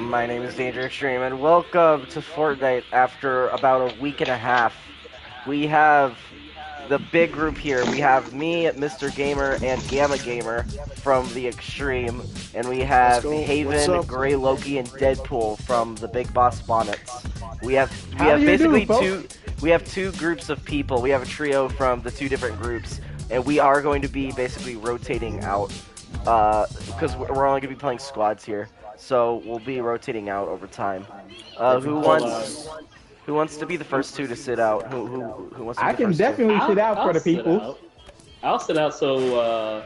My name is DangerXtreme, and welcome to Fortnite after about a week and a half. We have the big group here. We have me, Mr. Gamer, and Gamma Gamer from the Extreme, and we have Haven, Grey Loki, and Deadpool from the Big Boss Bonnets. We have basically two groups of people. We have a trio from the two different groups, and we are going to be basically rotating out because we're only going to be playing squads here. So we'll be rotating out over time. Who wants to be the first two to sit out? Who wants to be the first two? I can definitely sit out for the people. I'll sit out so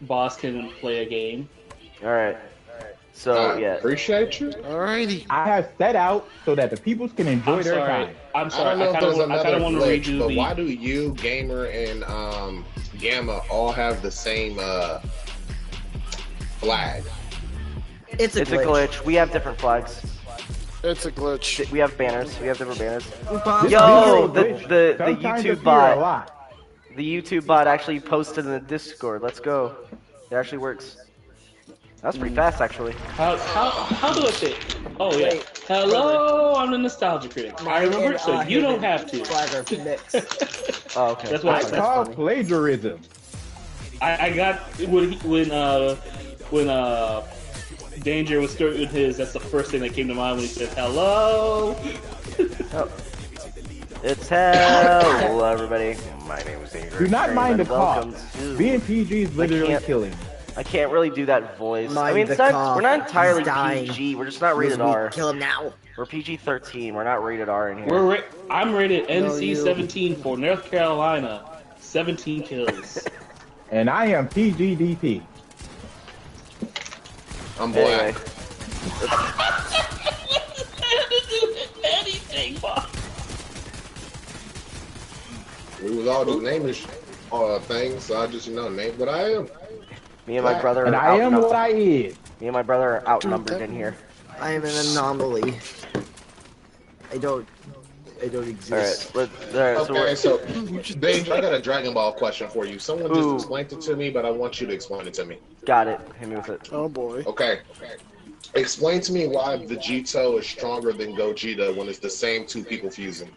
Boss can play a game. All right. So yeah. Appreciate you. Alrighty. I have set out so that the peoples can enjoy their time. I'm sorry. I don't know if there's another want to glitch, redo but the... why do you, Gamer, and Gamma all have the same flag? It's a glitch. We have different flags. It's a glitch. We have banners. We have different banners. Yo, the YouTube bot. The YouTube bot actually posted in the Discord. Let's go. It actually works. That's pretty fast, actually. How do I say? Oh yeah. Hello, I'm the nostalgia critic. I remember, so you don't have to. Oh, okay. That's what I call plagiarism. I got when Danger was starting his. That's the first thing that came to mind when he said hello. Oh. It's hello, everybody. My name is Danger. Do not mind the cough. Being PG is literally killing. I can't really do that voice. I mean, we're not entirely PG. We're just not rated R. Kill him now. We're PG-13. We're not rated R in here. I'm rated NC-17 for North Carolina. 17 kills. And I am PGDP. I'm black. Anything, boss. We was all just naming things, so I just name what I am. Me and my brother and are I am what I is. Me and my brother are outnumbered in here. I am an anomaly. I don't exist. Alright, so Danger, I got a Dragon Ball question for you. Someone just explained it to me, but I want you to explain it to me. Got it. Hit me with it. Oh boy. Okay. Explain to me why Vegito is stronger than Gogeta when it's the same two people fusing.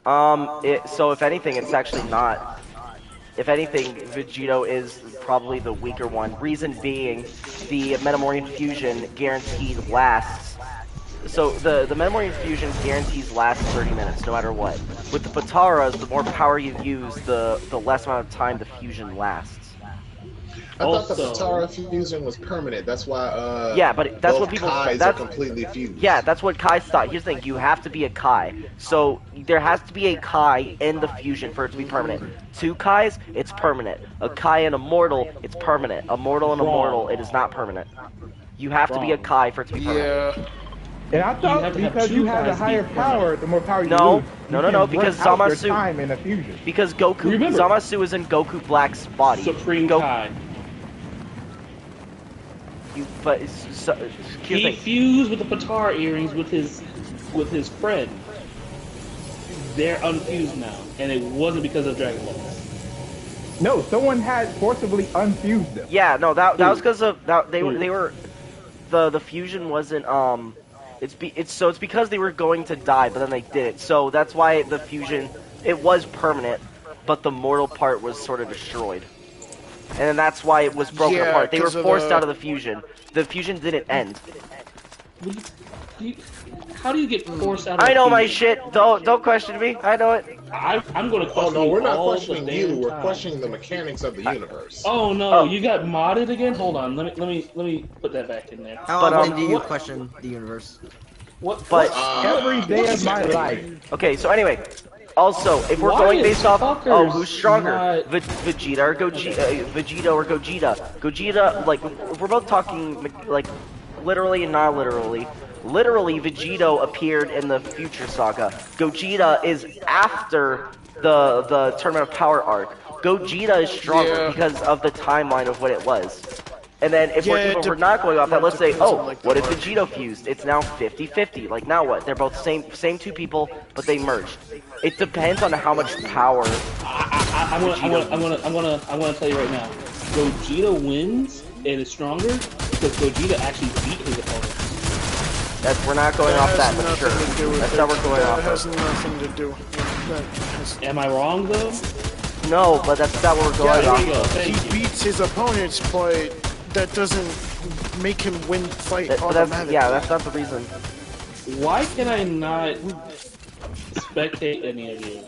So if anything, it's actually not. If anything, Vegito is probably the weaker one. Reason being, the Metamorphin fusion guaranteed lasts. So the Metamorphin fusion guarantees lasts 30 minutes, no matter what. With the Pataras, the more power you use, the less amount of time the fusion lasts. I thought the Patara fusion was permanent. That's why. Yeah, but that's what people. Kais are completely fused. Yeah, that's what Kai thought. Here's the thing: you have to be a Kai. So there has to be a Kai in the fusion for it to be permanent. Two Kais, it's permanent. A Kai and a Mortal, it's permanent. A Mortal and a Mortal, it is not permanent. You have to be a Kai for it to be permanent. Yeah. And I thought because you have a higher power, the more power you lose. No, because Zamasu. Time in a fusion. Because Zamasu is in Goku Black's body. Supreme Kai. He fused with the Patara earrings with his friend. They're unfused now, and it wasn't because of Dragon Ball. No, someone had forcibly unfused them. Yeah, no, that was because of that they were the fusion wasn't it's because they were going to die, but then they did it. So that's why the fusion it was permanent, but the mortal part was sort of destroyed. And then that's why it was broken apart. They were forced out of the fusion. The fusion didn't end. How do you get forced out of I know my shit. Don't question me. I know it. I'm going to question no, we're not questioning you. We're questioning the mechanics of the universe. Oh no, you got modded again? Hold on. Let me put that back in there. How often do you question the universe? But every day of my life. Okay, so anyway, also if we're going based off who's stronger, Vegeta or Gogeta. Gogeta, like we're both talking like literally and not literally. Literally, Vegito appeared in the Future Saga. Gogeta is after the Tournament of Power arc. Gogeta is stronger because of the timeline of what it was. And then if we're not going off that, let's say, what if Vegito fused? It's now 50-50. Like now what? They're both same two people, but they merged. It depends on how much power. I'm gonna tell you right now. Gogeta wins and is stronger because Gogeta actually beat his opponent. We're not going off that, but sure. To do with That's how we're going off That has of. nothing to do. Am I wrong though? No, but that's not what we're going Yeah, off There you go. of. Thank He you. beats his opponents, but that doesn't make him win the fight But automatically. that's not the reason. Why can I not spectate any of you?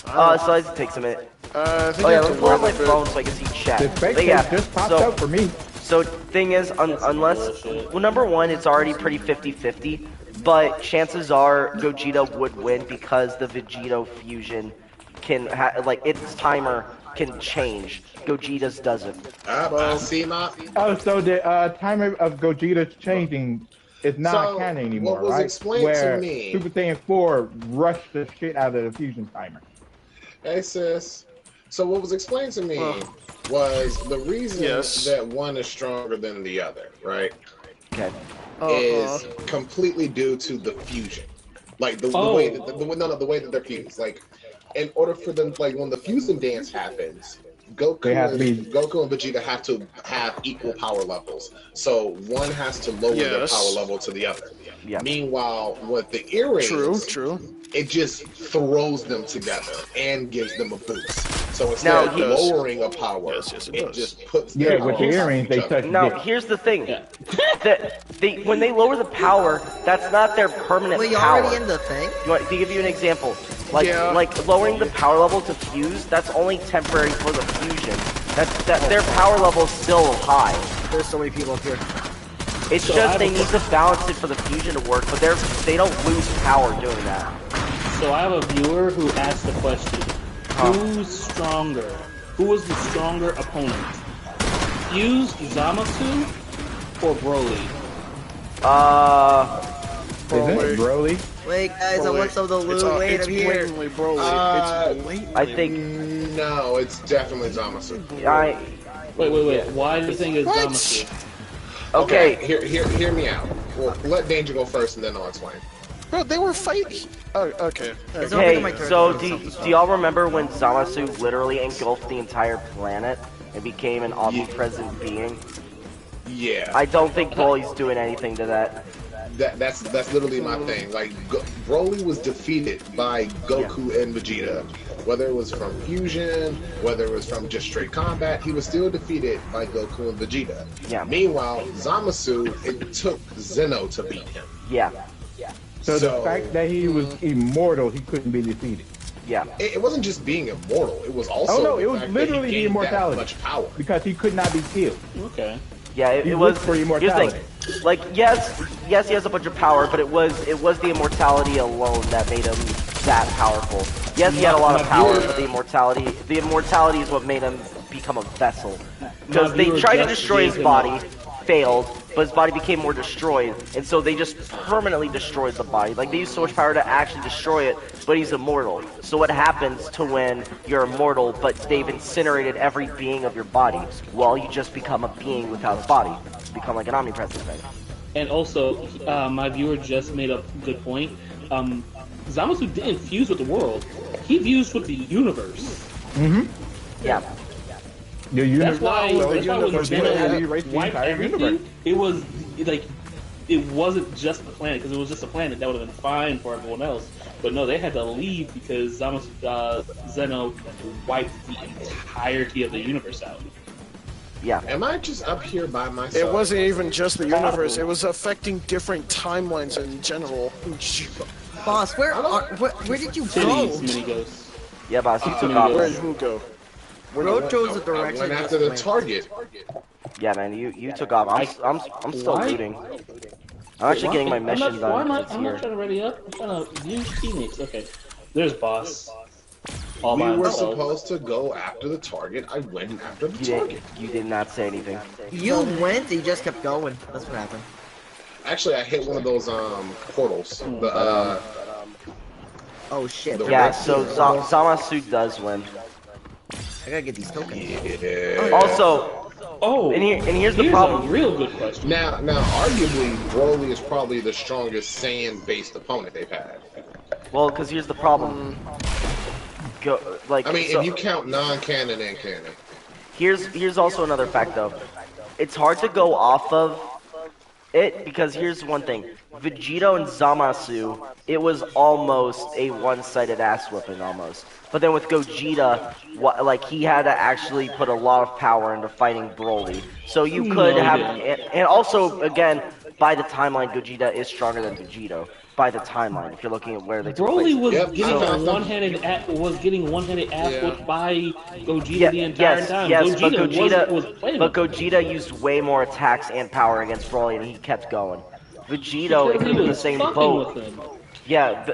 So it takes a minute. I think Oh you yeah, have let me to pull up run my a bit. phone so I can see chat. The But spectate yeah, just popped so up for me. So thing is, unless, well, number one, it's already pretty 50-50, but chances are Gogeta would win because the Vegito fusion can, like, its timer can change. Gogeta's doesn't. I see my. Oh, so the timer of Gogeta's changing is not So, canon anymore, what was right? explained Where to me- Super Saiyan 4 rushed the shit out of the fusion timer. Hey sis. So what was explained to me was the reason Yes. that one is stronger than the other, right? Okay. Is completely due to the fusion. Like the way that the way that they're fused. Like in order for them, like when the fusion dance happens, Goku They have and to be- Vegeta have to have equal power levels. So one has to lower their Yes. power level to the other. Yeah. Meanwhile, with the earrings, True. it just throws them together and gives them a boost. So instead Now, of it does. lowering a power, Yes, it it does. just puts Yeah, their with the powers earrings, on they each other. touch Now, dick. here's the thing. Yeah. When they lower the power, that's not their permanent Wait, you power. already in the thing? To give you an example, like Yeah. lowering the power level to fuse, that's only temporary for the fusion. That their power level's still high. There's so many people up here. It's So I just have they a- need to balance it for the fusion to work, but they don't lose power doing that. So I have a viewer who asked the question: Who's stronger? Who was the stronger opponent? Fused Zamasu or Broly? Isn't it Broly? Wait, guys, I want some of the loot. Wait, it's I'm here. blatantly Broly. It's blatantly. I think No, it's definitely Zamasu. Wait. Why do you think it's What? Zamasu? okay. Hear me out. Well, let Danger go first, and then I'll explain. Bro, they were fighting. Oh, okay. It's not my Hey, turn. so do y'all remember when Zamasu literally engulfed the entire planet and became an omnipresent being? Yeah, I don't think Broly's doing anything to that. that's literally my thing. Like Broly was defeated by Goku and Vegeta, whether it was from fusion, whether it was from just straight combat, he was still defeated by Goku and Vegeta. Yeah. Meanwhile, Zamasu, it took Zeno to beat him. Yeah. So the fact that he was immortal, he couldn't be defeated. Yeah. It wasn't just being immortal; it was also Oh no, the it was fact that he literally the gained that immortality. much power. Because he could not be killed. Okay. Yeah, He it was looked for here's the immortality. thing. Like, yes, he has a bunch of power, but it was the immortality alone that made him that powerful. Yes, he had a lot of power, but the immortality is what made him become a vessel. Because they tried to destroy his body, failed, but his body became more destroyed, and so they just permanently destroyed the body. Like, they used so much power to actually destroy it, but he's immortal. So what happens to when you're immortal, but they've incinerated every being of your body? Well, you just become a being without a body. You become like an omnipresent thing. And also, my viewer just made a good point. Zamasu didn't fuse with the world; he fused with the universe. Yeah. The universe, That's why when Zeno wiped everything, it was like it wasn't just the planet, because it was just a planet that would have been fine for everyone else. But no, they had to leave because Zeno wiped the entirety of the universe out. Yeah. Am I just up here by myself? It wasn't even just the universe. It was affecting different timelines in general. Boss, where did you go? Titties, mini ghosts. Yeah, boss, you took Where off. Where'd Man. who go? Road chose the I direction. went after the target. Yeah, man, you took off. I'm still Why? looting. I'm actually getting my mission Why done. am I? It's I'm here. not trying to ready up. I'm trying to view teammates. Okay, there's boss. All We by were himself. supposed to go after the target. I went after the target. You did not say anything. You went, you just kept going. That's what happened. Actually, I hit one of those portals. The Oh shit. The Yeah, red so Zamasu does win. I gotta get these tokens. yeah. Also, Oh, and here's the here's problem. a real good question. Now, arguably, Broly is probably the strongest Saiyan-based opponent they've had. Well, because here's the problem. I mean, so, if you count non-canon and canon. here's also another fact though. It's hard to go off of Because here's one thing. Vegito and Zamasu, it was almost a one-sided ass whipping almost. But then with Gogeta, like he had to actually put a lot of power into fighting Broly. So you could No, he have, didn't. and also again, by the timeline, Gogeta is stronger than Vegito. By the timeline, if you're looking at where they took Broly place. was Yep. getting So- a one-handed ass Yeah. whipped by Gogeta the entire yes, time. yes, Gogeta was playing but with him. Gogeta used way more attacks and power against Broly, and he kept going. Vegito, Because if he you're in the was same fucking boat, with him. yeah,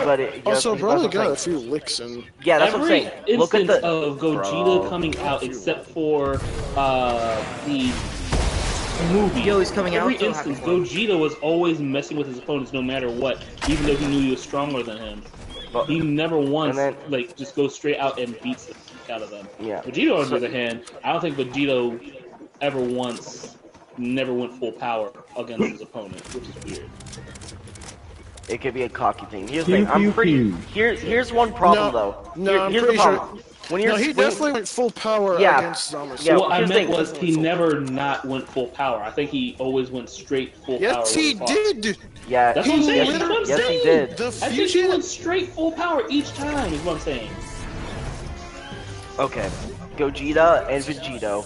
but it, Also, that's what Broly I'm got a saying. few licks in. Yeah, that's what I'm Every saying. Look at instance the of Gogeta Bro. coming out, except for the movie. Yo, he's coming Every out, so instance, happy for him. Gogeta was always messing with his opponents no matter what, even though he knew he was stronger than him. But- He never once, and then- like, just goes straight out and beats the fuck out of them. Yeah. Vegito, on So- the other hand, I don't think Vegito ever once never went full power against his opponent, which is weird. It could be a cocky thing. Here's the thing. I'm pretty. Here's one problem though. No, I'm Here's pretty the sure. problem. When you're No, he when- definitely went full power Yeah. against Zamasu. Yeah, What I here's the meant thing. was he never not went full power. I think he always went straight full power. Yes, he when fought. did. Yeah, That's what I'm saying. yes, That's what I'm yes, he saying. did. The I think he fusion. went straight full power each time, is what I'm saying. Okay, Gogeta and Vegito.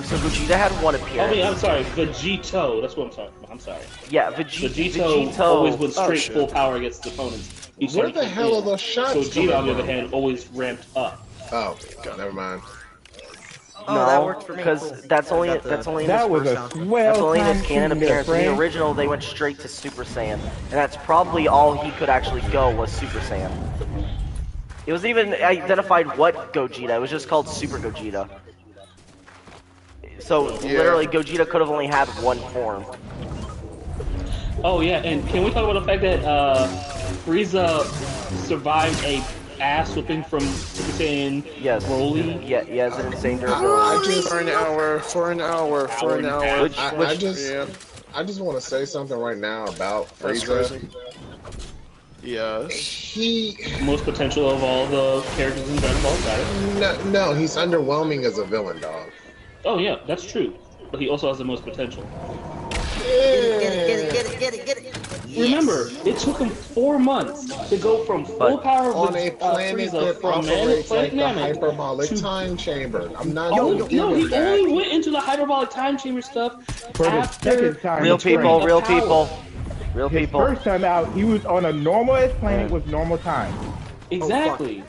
So Gogeta had one I appearance. mean, I'm sorry, Vegito. That's what I'm sorry. I'm sorry. Yeah, Vegito always went straight shit. full power against his opponents. Each Where time he the came hell in. are those shots Gogeta, on the coming other from? hand, always ramped up. Oh, never mind. Oh, no, that worked for me. because Cool. that's only Got the- that's only in That his was first a round. swell That's only in his time canon shooting there, appearance. In the friend. original, they went straight to Super Saiyan, and that's probably all he could actually go was Super Saiyan. It wasn't even identified what Gogeta. It was just called Super Gogeta. So literally, Gogeta could have only had one form. Oh yeah, and can we talk about the fact that Frieza survived a ass whipping from Super Saiyan Yes. Broly? Yeah, he has an insane durability. For an hour. I just Yeah, I just want to say something right now about that's Frieza. crazy. Yes. He Most potential of all the characters in Dragon Ball. Got it. no, he's underwhelming as a villain, dog. Oh yeah, that's true. But he also has the most potential. Get it. Remember, it took him 4 months to go from full But power On with a planet Frieza that from operates like planet the Namek hyperbolic to time chamber. I'm not Oh, gonna give no, him he that. only went into the hyperbolic time chamber stuff For the after second time. Real people, the real power. people, real His people. first time out, he was on a normalist planet with normal time. Exactly.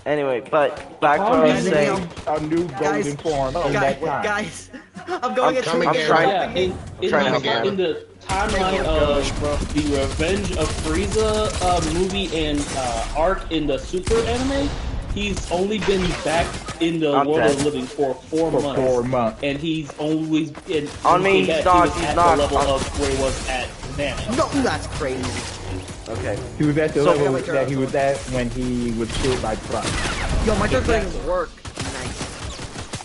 Anyway, but back to what I was Guys, saying. A new golden Guys, form in that time. guys, I'm going into coming I'm in. trying- Yeah, in trying to help the, out. in the timeline of the Revenge of Frieza movie and arc in the Super anime, he's only been back in the I'm world dead. of the living for 4 For months. 4 months. And he's always been On me, he came he's back, not, he was he's at not. the level On- of where he was at Namek. No, that's crazy. Okay. He was at the So- level that he was at when he was killed by Trump. Yo, my turn Exactly. doesn't work. Nice.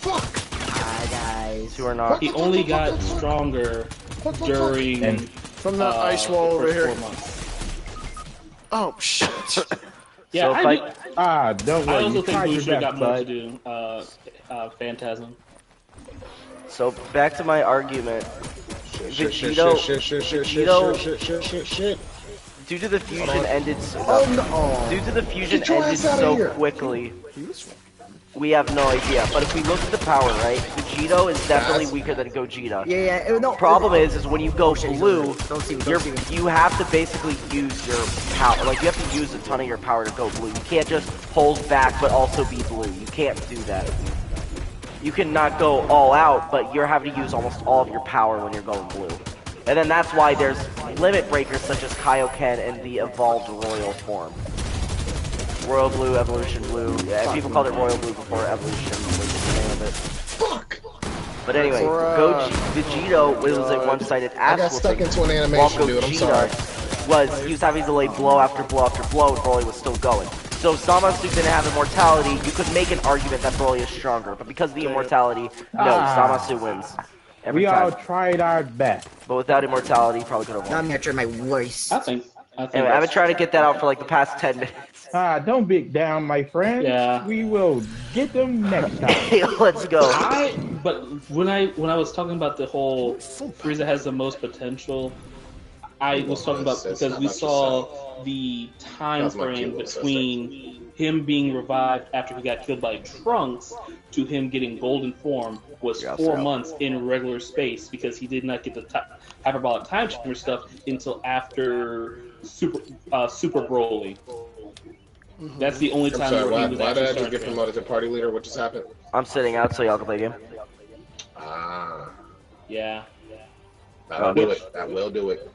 Fuck. Hi, guys. Two or not. He only got stronger during And From the ice wall the over first here. 4 months. Oh shit. Yeah, So if I- don't I worry. also You think tried your Boucher got best, more to bud. do. Phantasm. So back to my argument. Shit. Due to the fusion ended. Oh no. Due to the fusion Get your ended ass outta so here. quickly, we have no idea. But if we look at the power, right, Vegito is definitely That's- weaker than Gogeta. Yeah, no. Problem is when you go blue, Don't see me, you're, don't see me. you have to basically use your power. Like you have to use a ton of your power to go blue. You can't just hold back but also be blue. You can't do that. You cannot go all out, but you're having to use almost all of your power when you're going blue. And then that's why there's limit breakers such as Kaioken and the evolved royal form. Royal blue, evolution blue. Yeah, people called it royal blue before evolution was the name of it. Fuck. But anyway, Vegito was a one-sided I ass got stuck whooping, into an while animation, dude. I'm sorry. Gogeta he was having to lay blow after blow after blow, and Broly was still going. So if Zamasu didn't have immortality, you could make an argument that Broly is stronger. But because of the immortality, no, Zamasu wins. Every We all time. tried our best. But without immortality, he probably could have Now won. I'm gonna try my voice. I think. Anyway, I've been trying to get that out for like the past 10 minutes. Don't big down, my friend. Yeah. We will get them next time. Let's go. but when I was talking about the whole Frieza has the most potential, I was talking about because we saw the time frame between him being revived after he got killed by Trunks to him getting golden form was 4 months in regular space because he did not get the hyperbolic time chamber stuff until after Super Broly. That's the only time where he was why actually did I just get promoted to party leader? What just happened? I'm sitting out so y'all can play a game. Ah. Yeah. That'll do it. That will do it.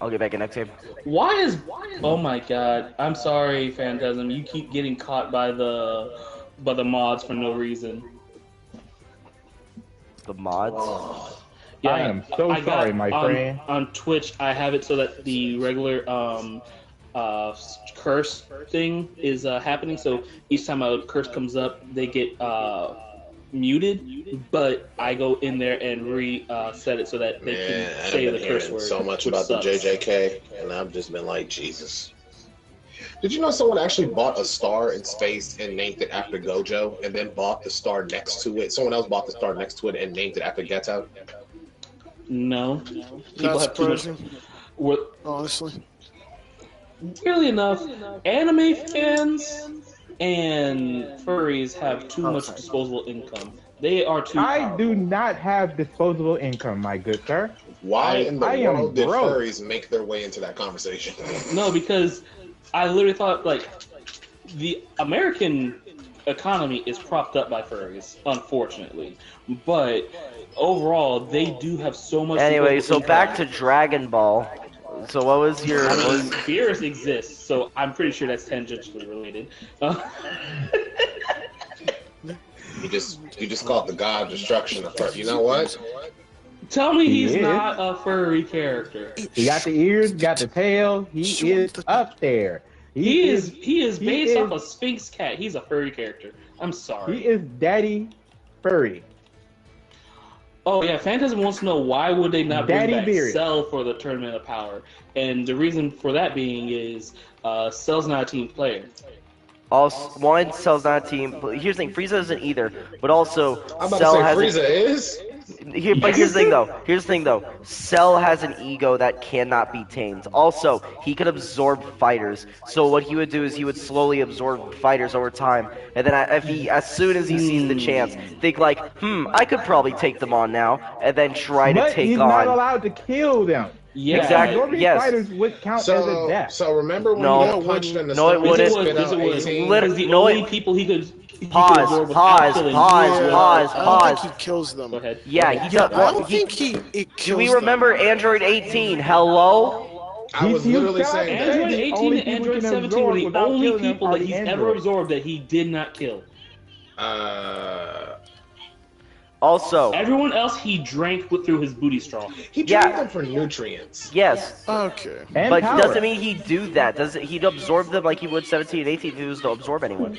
I'll get back in next game. Why is oh my god, I'm sorry, Phantasm, you keep getting caught by the mods for no reason. The mods? Yeah, I am so sorry, my friend. On Twitch, I have it so that the regular curse thing is happening. So each time a curse comes up, they get muted. But I go in there and reset it so that they can say the curse word. So much about the JJK, and I've just been like, Jesus. Did you know someone actually bought a star in space and named it after Gojo, and then bought the star next to it? Someone else bought the star next to it and named it after Geto? No. People Not have too much. surprising. Honestly. Weirdly enough, anime fans and furries have too much disposable income. They are too. I do not have disposable income, my good sir. Why in the world did broke. furries make their way into that conversation? No, because I literally thought like the American economy is propped up by furries, unfortunately. But overall, they do have so much. Anyway, so back to Dragon Ball. So what was your... I mean, Beerus exists, so I'm pretty sure that's tangentially related. You just called the god of destruction. You know what? Tell me he's not a furry character. He got the ears, got the tail. He is up there. He is based off a Sphinx cat. He's a furry character. I'm sorry. He is Daddy Furry. Oh yeah, Phantasm wants to know why would they not bring back Beerus. Cell for the Tournament of Power, and the reason for that being is Cell's not a team player. Also, one, Cell's not a team. But here's the thing, Frieza isn't either. But also, I'm about Cell to has... say Frieza is? But here's the thing though. Cell has an ego that cannot be tamed. Also, he could absorb fighters. So what he would do is he would slowly absorb fighters over time, and then as soon as he sees the chance, think like, I could probably take them on now, and then try to But take he's on. not allowed to kill them. Yeah, Exactly. Absorbing Yes. fighters would count as a death. So remember when No. he got punched in the No, it stomach wouldn't. and spit Yes, out it was. 18? Because the No, only it- people he could absorb Pause, without pause, killing. pause, Yeah, pause, I don't pause. think he kills them. Go ahead. Yeah, he Yeah, does. I don't think it kills Do we them. remember Android 18? Hello? I was He's literally got saying Android that. Android the 18 only and people Android can 17 were absorb the without only killing them people are that the he's ever androids. absorbed that he did not kill. Also, Everyone else he drank through his booty straw. He drank them for nutrients. yes. Okay. And But power. doesn't mean he'd do that. He'd absorb them like he would 17 and 18 if he was to absorb anyone.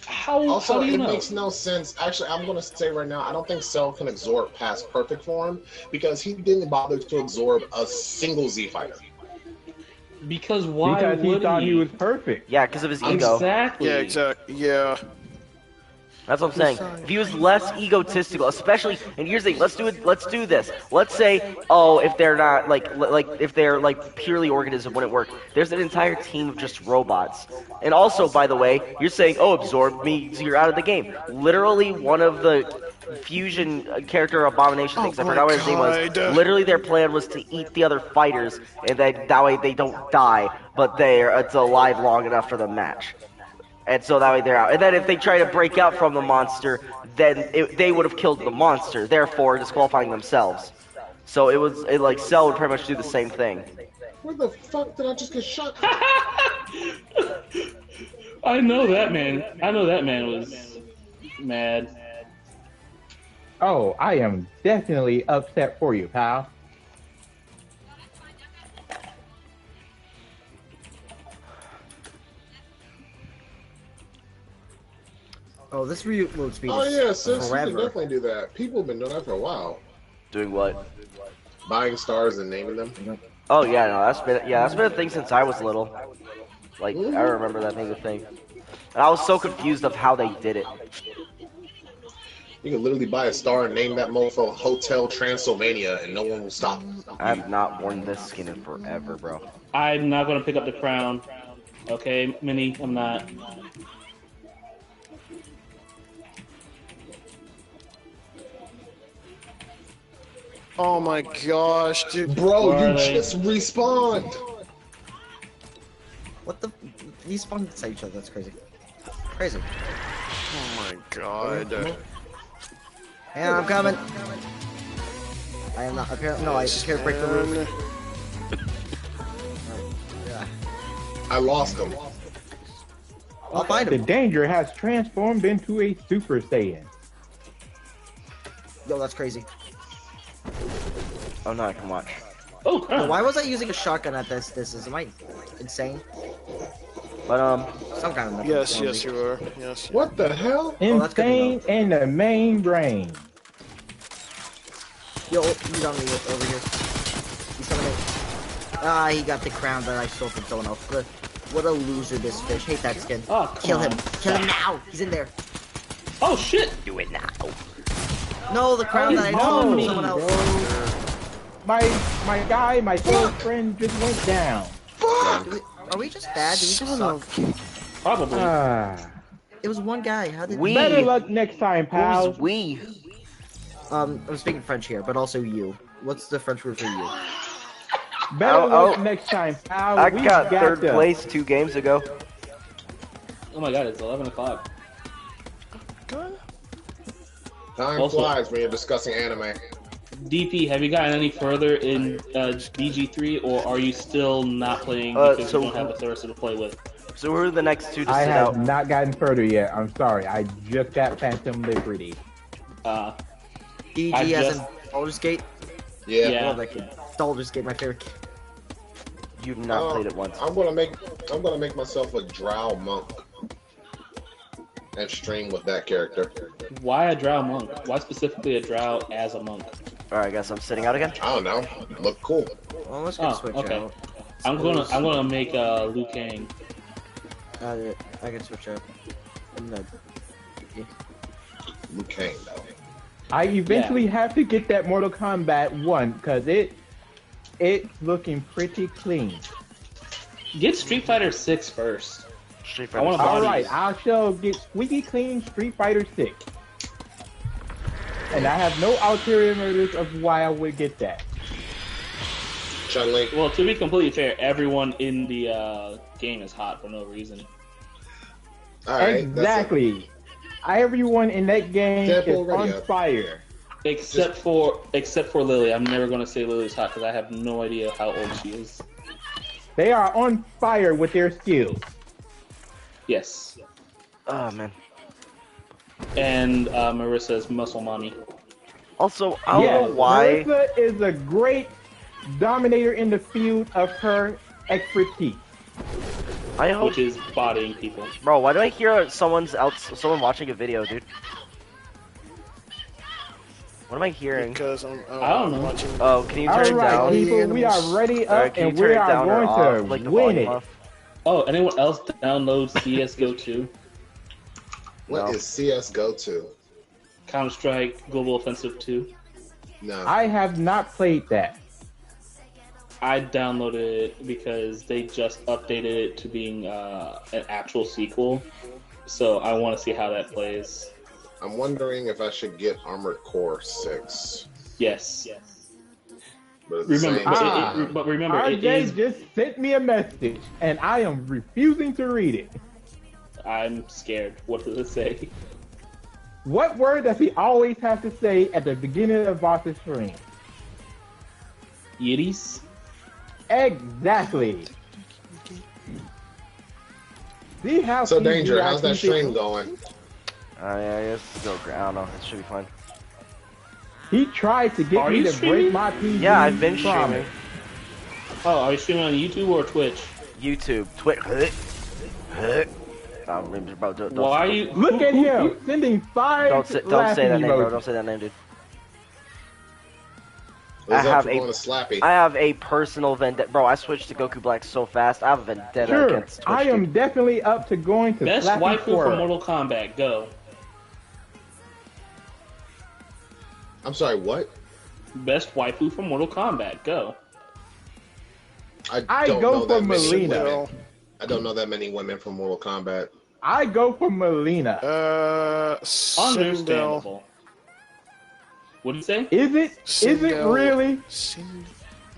How Also, do you it know? makes no sense. Actually, I'm going to say right now, I don't think Cell can absorb past perfect form because he didn't bother to absorb a single Z fighter. Because why Because he would thought he was perfect. Yeah, because of his ego. Exactly. Yeah, exactly. Yeah. That's what I'm saying. If he was less egotistical, especially, and here's the thing, let's do this. Let's say, if they're not, if they're, purely organism, wouldn't work. There's an entire team of just robots. And also, by the way, you're saying, absorb me, so you're out of the game. Literally, one of the fusion character abomination things, I forgot what his name was, literally their plan was to eat the other fighters, and then that way they don't die, but it's alive long enough for the match. And so that way they're out. And then if they try to break out from the monster, then they would have killed the monster, therefore disqualifying themselves. So Cell would pretty much do the same thing. Where the fuck did I just get shot? I know that man. I know that man was mad. Oh, I am definitely upset for you, pal. Oh, this reload speed Oh is yeah, sis, you can forever. definitely do that. People have been doing that for a while. Doing what? Buying stars and naming them. Oh yeah, no, that's been a thing since I was little. I remember that being a thing. And I was so confused of how they did it. You can literally buy a star and name that mofo Hotel Transylvania, and no one will stop. I have not worn this skin in forever, bro. I'm not gonna pick up the crown. Okay, Minnie, I'm not. Oh my gosh, dude. Bro, you just respawned. What the? These spawned inside each other. That's crazy. Crazy. Oh my god. Yeah, I'm coming. I am not. Apparently, no. I can't break the roof. Yeah. I lost him. I'll find The him. Danger has transformed into a Super Saiyan. Yo, that's crazy. Oh no, I can watch. Oh, Yo, crown. why was I using a shotgun at this? Am I insane? But Some kind of. Yes, yes, you are. Yes. What the hell? Oh, that's good to Insane in the main brain. Yo, he's on me over here. He's coming in. Ah, he got the crown that I stole from someone else. What a loser, this fish. Hate that skin. Oh, come Kill him. on. Kill him now. He's in there. Oh shit! do it now. No, the crown that I stole from someone else. My guy, my close friend just went down. Are we just bad? Do we just suck? Probably. It was one guy. How did We. Better luck next time, pal. Who's we? I'm speaking French here, but also you. What's the French word for you? Better luck next time, pal. I We got third ya. place 2 games ago. Oh my god, it's 11 o'clock. Time Also- flies when you're discussing anime. DP, have you gotten any further in DG3, or are you still not playing because so- you don't have the Thursa to play with? So who are the next 2 to I sit have out? not gotten further yet. I'm sorry. I just got Phantom Liberty. DG I as just- in Baldur's Gate? Yeah. Yeah. Love that game. Baldur's Gate, my favorite game. You've not played it once. I'm gonna make myself a drow monk and stream with that character. Why a drow monk? Why specifically a drow as a monk? Alright, I guess I'm sitting out again. I don't know. Look cool. Well, let's get Oh, switch okay. out. I'm gonna make Liu Kang. I can switch out. I'm not. Liu Kang though. I eventually have to get that Mortal Kombat 1 because it's looking pretty clean. Get Street Fighter 6 first. Street I wanna Fighter. buy- Alright, I shall get squeaky clean Street Fighter 6. And I have no ulterior motives of why I would get that. Chun-Li. Well, to be completely fair, everyone in the game is hot for no reason. All right. Exactly. Everyone in that game Deadpool is on radio. fire. Except for Lily. I'm never gonna say Lily's hot because I have no idea how old she is. They are on fire with their skills. Yes. Oh man. And Marissa's muscle mommy. Also, I don't know why. Marissa is a great dominator in the field of her expertise. I hope, Which is bodying people. bro. Why do I hear someone watching a video, dude? What am I hearing? Because I'm I don't know. watching. Oh, can you turn it Alright, down? people, we are ready Alright, up can you and turn we it are down or going off? to Like the win volume it. off? Oh, anyone else download CS:GO 2? What No. is CS:GO to? Counter-Strike Global Offensive 2? No. I have not played that. I downloaded it because they just updated it to being an actual sequel. So I want to see how that plays. I'm wondering if I should get Armored Core 6. Yes. But at the Remember, same but, time, but remember, it RJ is. just sent me a message and I am refusing to read it. I'm scared. What does it say? What word does he always have to say at the beginning of Boss's stream? Yiddies? Exactly. See how so easy Danger, I how's that keep it? stream going? Yeah, it's still. I don't know. It should be fine. He tried to get Are me you to streaming? break my TV. Yeah, I've been promise. streaming. Oh, are you streaming on YouTube or Twitch? YouTube, Twitter. Bro, don't, Why are you? Look at him sending five Don't say that laughing name, bro. emojis. Don't say that name, dude. What's I up have for a- going to Slappy? I have a personal vendetta. Bro, I switched to Goku Black so fast. I have a vendetta Sure, against Twitch. I am dude. definitely up to going to Best Slappy waifu for Squirrel. Mortal Kombat. Go. I'm sorry, what? Best waifu from Mortal Kombat. Go. I don't go know for that many Melina. women. I don't know that many women from Mortal Kombat. I go for Melina. Sindel. Understandable. What did you say? Is it? Is it Sindel. really?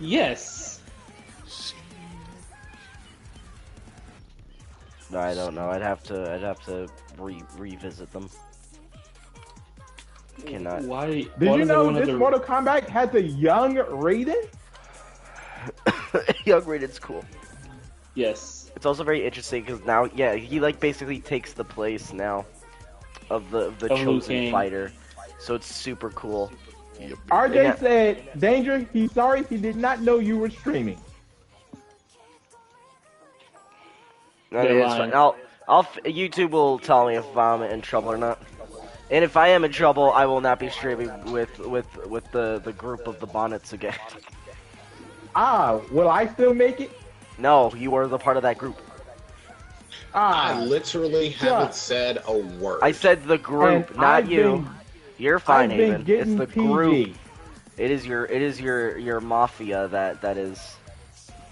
Yes. No, I don't know. I'd have to revisit them. Cannot. Why? Did why you does know everyone have this to- Mortal Kombat has a young Raiden? Young Raiden's cool. Yes. It's also very interesting because now, yeah, he like basically takes the place now of the Of Liu chosen Kang. fighter, so it's super cool. RJ Yeah. said, Danger, he's sorry he did not know you were streaming. I They're mean, it's lying. fine. YouTube will tell me if I'm in trouble or not. And if I am in trouble, I will not be streaming with the group of the Bonnets again. Ah, will I still make it? No, you are the part of that group. I Ah, literally haven't said a word. I said the group, and not I've you. been- You're fine, I've been Haven. It's getting the PG. group. It is your mafia that is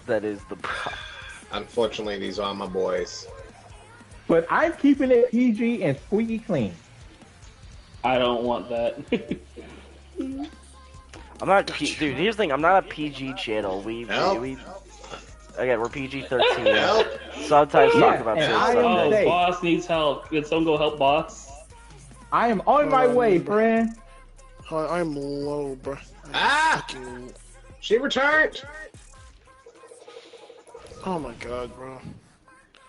the problem. Unfortunately, these are my boys. But I'm keeping it PG and squeaky clean. I don't want that. I'm not dude. Here's the thing. I'm not a PG channel. Help. We again we're PG-13. Help! Sometimes talk Yeah, about and certain I stuff. am Oh, safe. boss needs help. Can someone go help boss? I am on my way, friend. I'm low, bro. Ah! She returned! Oh my god, bro.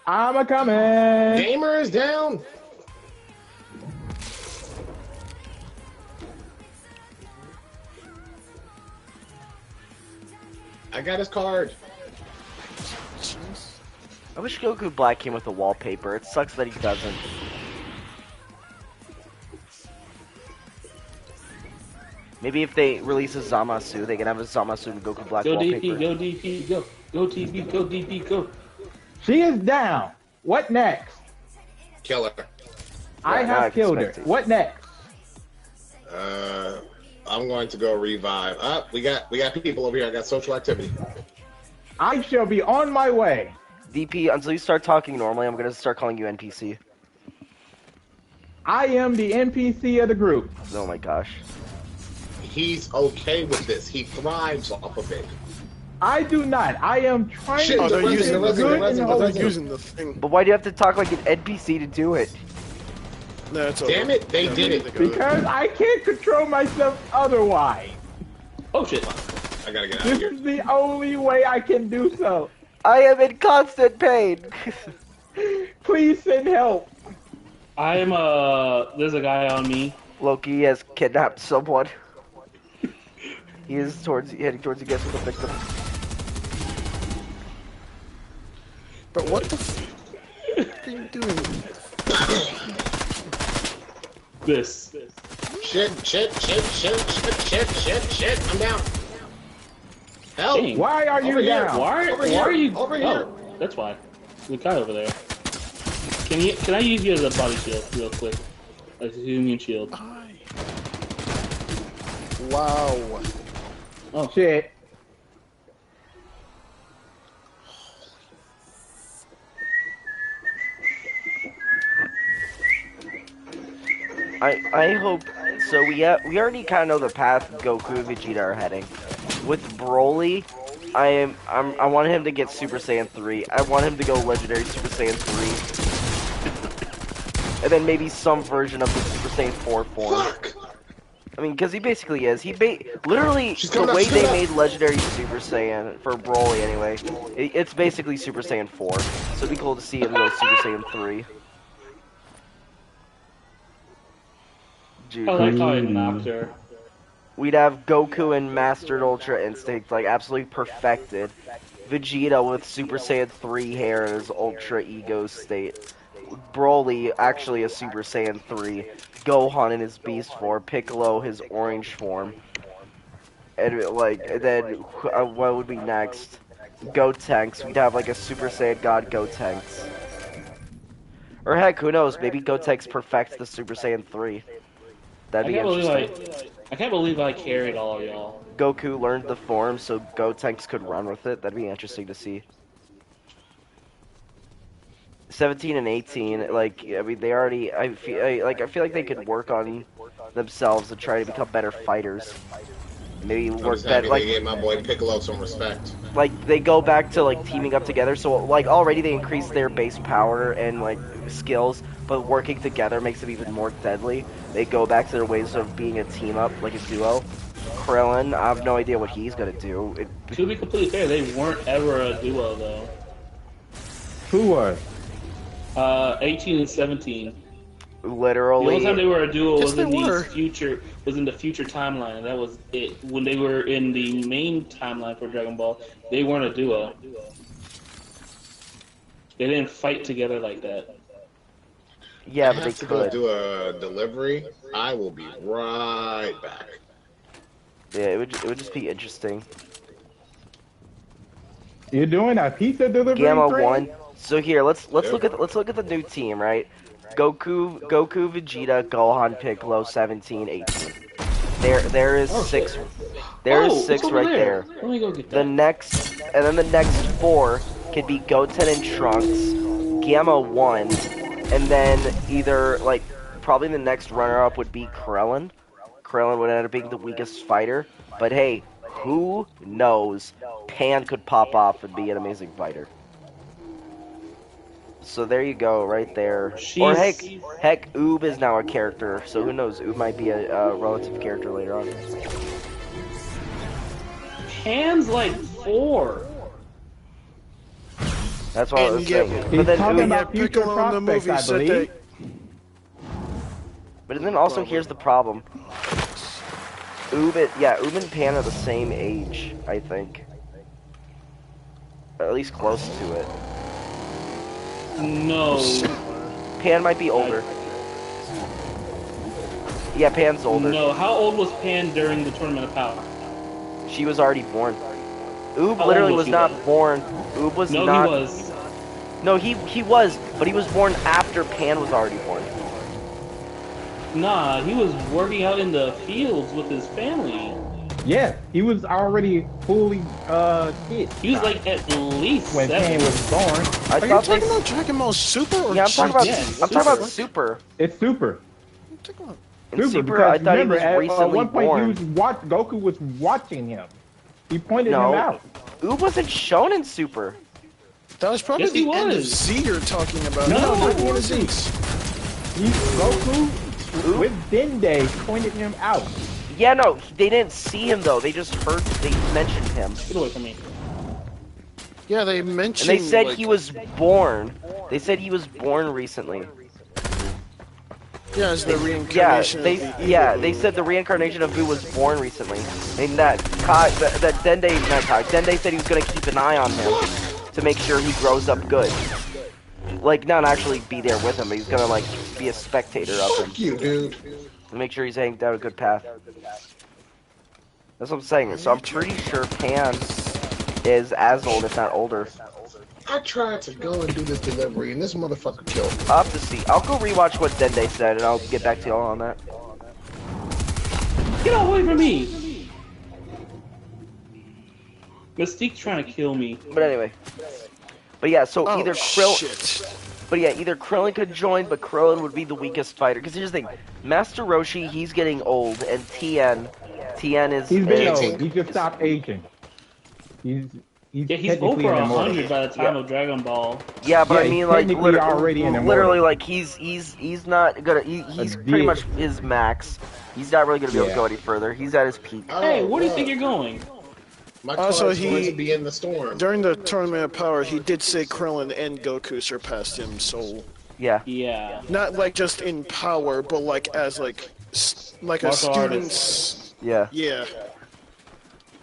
I'm a coming. Gamer is down! I got his card. I wish Goku Black came with a wallpaper. It sucks that he doesn't. Maybe if they release a Zamasu, they can have a Zamasu and Goku Black Go wallpaper. DP, go DP, go. Go DP, go DP, go. She is down. What next? Killer. I now I have can killed her. spectate. What next? I'm going to go revive. We got people over here. I got social activity. I shall be on my way. DP, until you start talking normally, I'm gonna start calling you NPC. I am the NPC of the group. Oh my gosh. He's okay with this. He thrives off of it. I do not. I am trying Shit, to Oh, they're do using, good and they're holy. using the thing. But why do you have to talk like an NPC to do it? No, it's over. Damn it, they did it. Because I can't control myself otherwise. Oh shit. I gotta get out This of here. is the only way I can do so. I am in constant pain. Please send help. I'm there's a guy on me. Loki has kidnapped someone. He is heading towards you guys with a victim. But what the f are you doing? This. Shit. I'm down. Help! Dang. Why are you Over here. down? Why Over why here, are you over here. Oh, that's why. The guy over there. Can I use you as a body shield real quick? A human shield. Wow. Oh Shit. I hope so. We already kind of know the path Goku and Vegeta are heading. With Broly, I want him to get Super Saiyan 3. I want him to go Legendary Super Saiyan 3, and then maybe some version of the Super Saiyan 4 form. Fuck! I mean, because he basically is. Literally She's the coming up, way she's they coming made Legendary Super Saiyan for Broly anyway. It's basically Super Saiyan 4. So it'd be cool to see him go Super Saiyan 3. Dude, I like how I knocked her. we'd have Goku and Mastered Ultra Instinct, like, absolutely perfected. Vegeta with Super Saiyan 3 hair in his Ultra Ego state. Broly, actually a Super Saiyan 3. Gohan in his Beast form. Piccolo, his Orange form. And, then, what would be next? Gotenks. We'd have, like, a Super Saiyan God Gotenks. Or heck, who knows? Maybe Gotenks perfects the Super Saiyan 3. That'd I be can't believe interesting. I can't believe I carried all y'all. Goku learned the form so Gotenks could run with it. That'd be interesting to see. 17 and 18, like, I mean, they already, I feel like they could work on themselves and try to become better fighters. Maybe I'm work just happy better, like, they gave my boy Piccolo some respect. like, they go back to, like, teaming up together, so, like, already they increase their base power and, like, skills, but working together makes them even more deadly. They go back to their ways of being a team-up, like a duo. Krillin, I have no idea what he's gonna do. To be completely fair, they weren't ever a duo, though. Who was? 18 and 17. Literally. The only time they were a duo Yes, was they in were. the future timeline. That was it. When they were in the main timeline for Dragon Ball, they weren't a duo. They didn't fight together like that. Yeah, I but have they to go could. do a delivery. I will be right back. Yeah, it would just be interesting. You're doing a pizza delivery? Gamma train? 1. So here, let's look at the new team, right? Goku, Vegeta, Gohan, Piccolo, 17, 18. There is six. There is it's six over right there. Let me go get The that. next, and then the next 4 could be Goten and Trunks, Gamma 1, and then either, like, probably the next runner-up would be Krillin. Krillin would end up being the weakest fighter, but hey, who knows? Pan could pop off and be an amazing fighter. So there you go, right there. Or heck, Oob is now a character, so who knows? Oob might be a relative character later on. Pan's like 4. That's what I was saying. He's But then, talking Oob, about future Piccolo in the prospects, movie I said believe. but then also here's the problem. Oob and Pan are the same age, I think. Or at least close to it. No. Pan might be older. Yeah, Pan's older. No. How old was Pan during the Tournament of Power? She was already born. Oob How literally old was was she not then? born. Oob was No, not. he was. No, he was, but he was born after Pan was already born. Nah, he was working out in the fields with his family. Yeah, he was already fully kid. He was like at least when 7. Pan was born. I Are you thought talking they. about Dragon Ball Super or Yeah, I'm talking about. Yeah, I'm talking about Super. It's Super. In Super, because I thought he remember, was at recently one point born. Goku was watching him. He pointed No. him out. Oob wasn't shown in Super. That was probably Yes, he the end of was. Z you're talking about. No, not it one of Z's. Goku Oob? with Dende pointed him out. Yeah, no, they didn't see him though. They just heard. They mentioned him, Get away from me. Yeah, they and mentioned. they said like, he was born. They said he was born recently. Yeah, it's the Yeah, reincarnation. they of the yeah evil they Boo. said the reincarnation of Boo was born recently, and that Dende not Kai Dende said he was gonna keep an eye on him to make sure he grows up good. Like not actually be there with him, but he's gonna like be a spectator of him Fuck you, dude. to make sure he's heading down a good path. That's what I'm saying. So I'm pretty sure Pan is as old, if not older. I tried to go and do this delivery, and this motherfucker killed me. I'll have to see. I'll go rewatch what Dende said, and I'll get back to y'all on that. Get away from me! Mystique's trying to kill me. But anyway. But yeah, so Oh, either shit. But yeah, either Krillin could join, but Krillin would be the weakest fighter. Because here's the thing, Master Roshi, he's getting old, and Tien is... He's been is- old. He just stopped aging. He's Yeah, he's technically over immortal. 100 by the time of Dragon Ball. Yeah, but Yeah, I he's mean, like, technically already an immortal. literally, like, he's not gonna... He's pretty much his max. He's not really gonna be able to Yeah. go any further. He's at his peak. Hey, where do you think you're going? My car's Also, going to be in the storm. During the Tournament of Power, he did say Krillin and Goku surpassed him, so Yeah. Yeah. not like just in power, but like as like a Martial student's. Yeah. Yeah.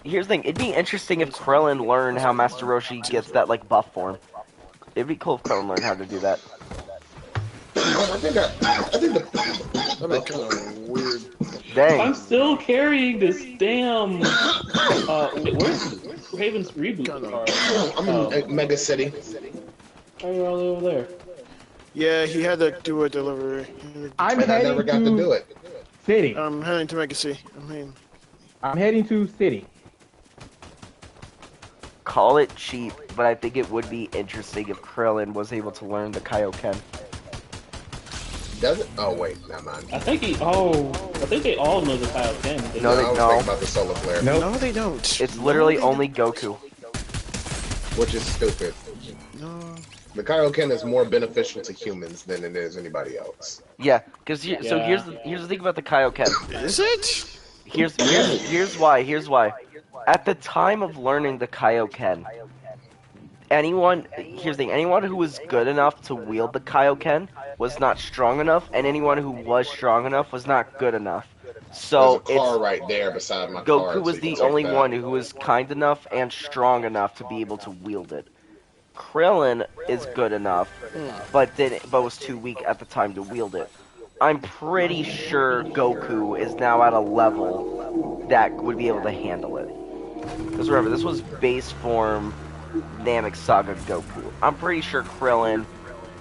Here's the thing, it'd be interesting if Krillin learned how Master Roshi gets that, like, buff form. It'd be cool if Krillin learned how to do that. I think That'd be kind of weird. Dang. I'm still carrying this damn. Where's Raven's reboot card? I'm in Mega City. Oh, you're all over there. Yeah, he had to do a delivery. I'm And I heading never got to do it. City. I'm heading to Mega C. I'm heading to city. Call it cheap, but I think it would be interesting if Krillin was able to learn the Kaioken. Does it? Oh wait, never mind. I think they all know the Kaioken. No, I was no. thinking about the solar flare, Nope. No, they don't. It's literally only Goku. which is stupid. No. The Kaioken is more beneficial to humans than it is anybody else. Yeah, because so Yeah. here's the thing about the Kaioken. Is it? Here's why. Here's why. At the time of learning the Kaioken, here's the thing, anyone who was good enough to wield the Kaioken was not strong enough, and anyone who was strong enough was not good enough. So There's a car right there beside my car. Goku so was you can the take only that. one who was kind enough and strong enough to be able to wield it. Krillin is good enough, but was too weak at the time to wield it. I'm pretty sure Goku is now at a level that would be able to handle it. Because remember, this was base form Namek Saga Goku. I'm pretty sure Krillin,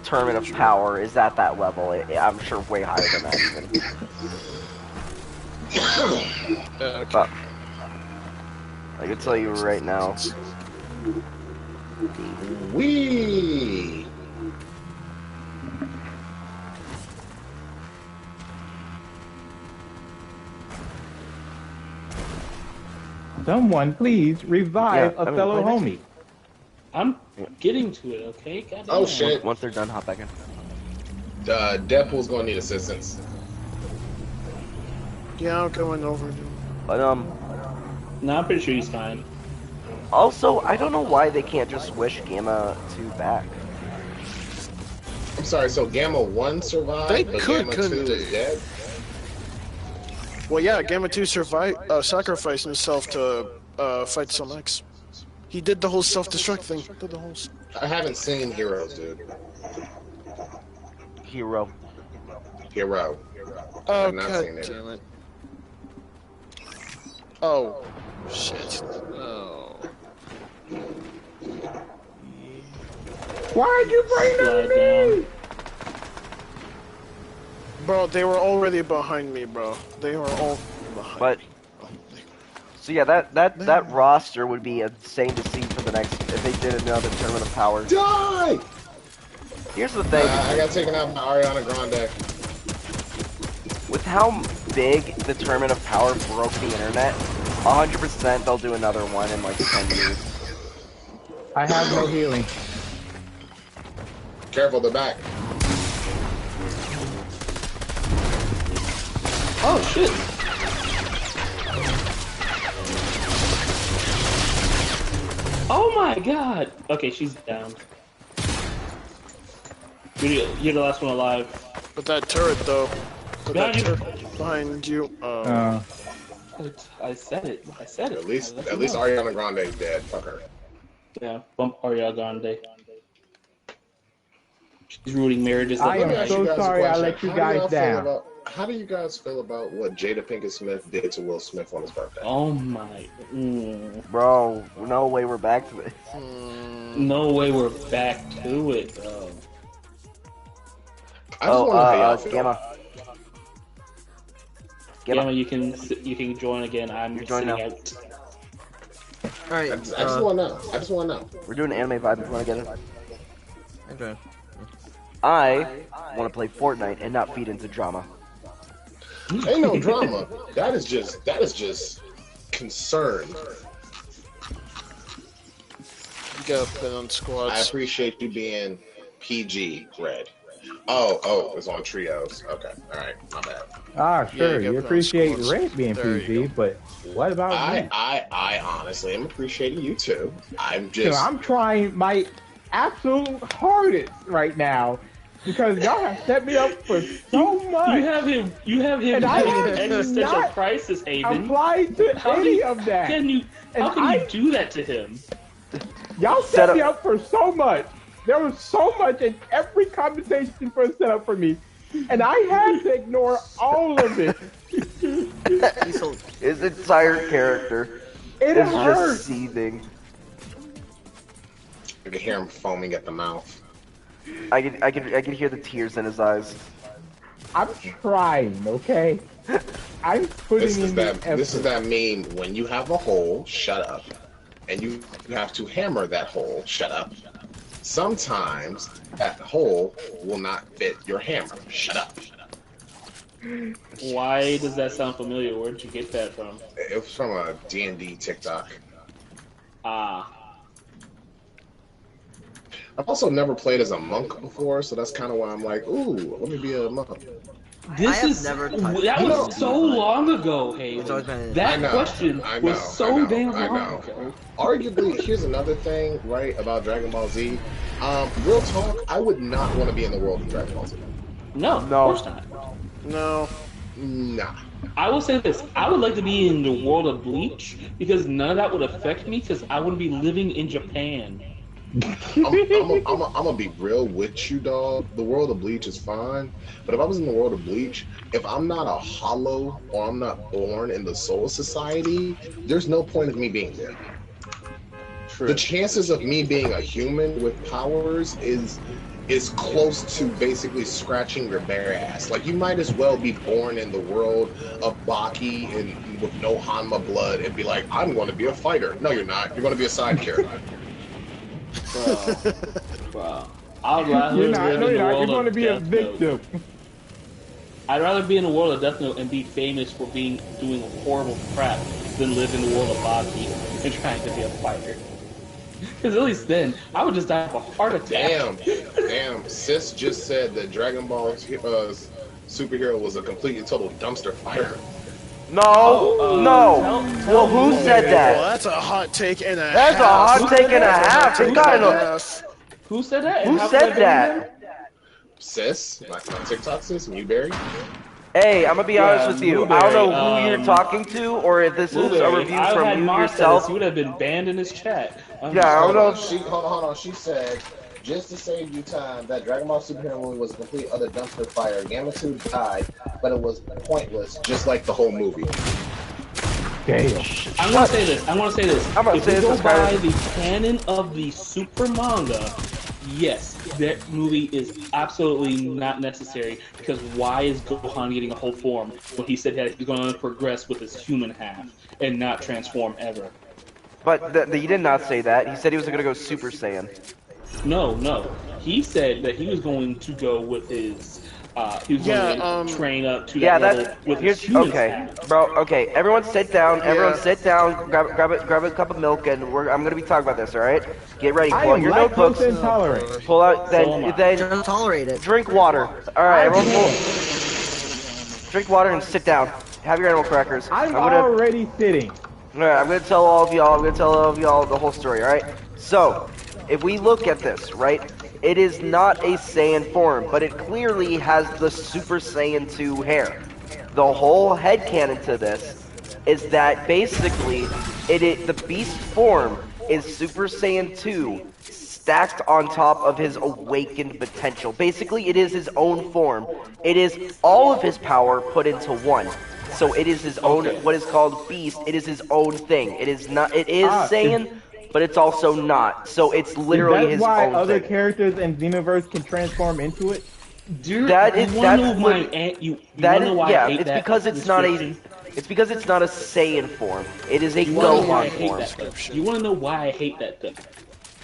Tournament of Power, is at that level. I'm sure way higher than that even. But I can tell you right now. Wee! Someone please revive Yeah, I a mean, fellow play homie. I'm getting to it, okay? Goddamn. Oh shit! Once they're done, hop back in. Deadpool's gonna need assistance. Yeah, I'm going over. But No, I'm pretty sure he's fine. also, I don't know why they can't just wish Gamma 2 back. I'm sorry. So Gamma 1 survived, They but could, Gamma 2 couldn't is they? dead. Well, yeah, Gamma 2 sacrificed himself to fight Some X. He did the whole self-destruct thing. Did the whole. I haven't seen Heroes, dude. Hero. Hero. Oh, I've not god seen it. damn it. Oh, shit. Oh. Why'd you bring Slide them to me? down. Bro, they were already behind me, bro. They were all behind But me. so yeah, that roster would be insane to see for the next if they did another Tournament of Power. Die! Here's the thing. I got taken out by Ariana Grande. With how big the Tournament of Power broke the internet, 100% they'll do another one in like 10 years. I have no healing. Careful, they're back. Oh shit! Oh my god! Okay, she's down. You're the last one alive. But that turret, though. But that Behind you. turret behind you. I said it. I said it. At least I let you know. Ariana Grande's dead. Fuck her. Yeah, bump Ariana Grande. She's ruining marriages. I left am and ask right. so you guys a sorry I question. let you How do y'all guys feel down. How do you guys feel about what Jada Pinkett Smith did to Will Smith on his birthday? Oh my. Bro, no way we're back to this. No way we're back to it, bro. I just want to know how y'all feel. Gamma. Gamma, you can join again. I'm You're sitting joining now. out. Alright, I just want to know. I just want to know. We're doing anime vibe if you want to get it. okay. I want to play Fortnite and not feed into drama. Ain't no drama. That is just concern. You got pin on I squads. appreciate you being PG, Red. Oh, it's on trios. Okay, all right, my bad. Ah, sure. you You get appreciate squads. Red being There you PG, but what about me? I honestly am appreciating you too. I'm So just. I'm trying my absolute hardest right now because y'all have set me up for so much. You have him And I having have an existential not crisis, Haven. applied to How any do- of that. How And can I- you do that to him? Y'all Set set me up- up for so much. There was so much in every conversation for set up for me, and I had to ignore all of it. His entire character It is hurts. just seething. I can hear him foaming at the mouth. I can hear the tears in his eyes. I'm trying, okay? I'm putting in the effort. This is that meme. When you have a hole, shut up, and you have to hammer that hole. Shut up. Sometimes that hole will not fit your hammer. Shut up. Why does that sound familiar? Where did you get that from? It was from a D&D TikTok. Ah. I've also never played as a monk before, so that's kind of why I'm like, ooh, let me be a monk. That was so long ago, hey. That question was so damn long ago. Arguably, here's another thing, right, about Dragon Ball Z. Real talk, I would not want to be in the world of Dragon Ball Z. No, of course not. No. Nah. I will say this. I would like to be in the world of Bleach, because none of that would affect me, because I wouldn't be living in Japan. I'm gonna be real with you, dog. The world of Bleach is fine, but if I was in the world of Bleach, if I'm not a hollow or I'm not born in the Soul Society, there's no point of me being there. True. The chances of me being a human with powers is close to basically scratching your bare ass. Like, you might as well be born in the world of Baki and with no Hanma blood and be like, I'm going to be a fighter. No, you're not. You're going to be a side character. Bro. I'd rather You're going to be a victim. I'd rather be in the world of Death Note and be famous for doing horrible crap than live in the world of Baki and trying to be a fighter. Because at least then, I would just die of a heart attack. Damn. Sis just said that Dragon Ball superhero was a completely total dumpster fire. No. Well, who said that? Well, that's a hot take and a half. That's a hot take and a half. Who said that? Who said that? Sis, my TikTok sis, Newberry. Hey, I'm gonna be honest with you. I don't know who you're talking to, or if this is a review from you yourself. You would have been banned in his chat. I don't know. Hold on. She said, just to save you time, that Dragon Ball superhero movie was a complete other dumpster fire. Gamma 2 died, but it was pointless, just like the whole movie. Damn. I'm gonna say this. If we go by the canon of the super manga, yes, that movie is absolutely not necessary, because why is Gohan getting a whole form when he said that he's going to progress with his human half and not transform ever? But he did not say that. He said he was going to go Super Saiyan. No. He said that he was going to go with his. He was going to train up to that level with his human half. Bro. Okay, everyone sit down. Everyone sit down. Grab a cup of milk, and I'm going to be talking about this. All right? Get ready. Pull out your notebooks. Intolerant. Pull out. Then Don't tolerate it. drink water. All right, everyone. Drink water and sit down. Have your animal crackers. I'm already sitting. Alright, I'm gonna tell all of y'all the whole story, alright? So, if we look at this, right, it is not a Saiyan form, but it clearly has the Super Saiyan 2 hair. The whole headcanon to this is that basically, the beast form is Super Saiyan 2 stacked on top of his awakened potential. Basically, it is his own form. It is all of his power put into one. So it is his own, what is called Beast. It is his own thing. It is not. It is Saiyan, but it's also not. So it's literally his own thing. That's why other characters in Xenoverse can transform into it. Dude, it's because it's not a. It's because it's not a Saiyan form. It is a Gohan form. You want to know why I hate that thing?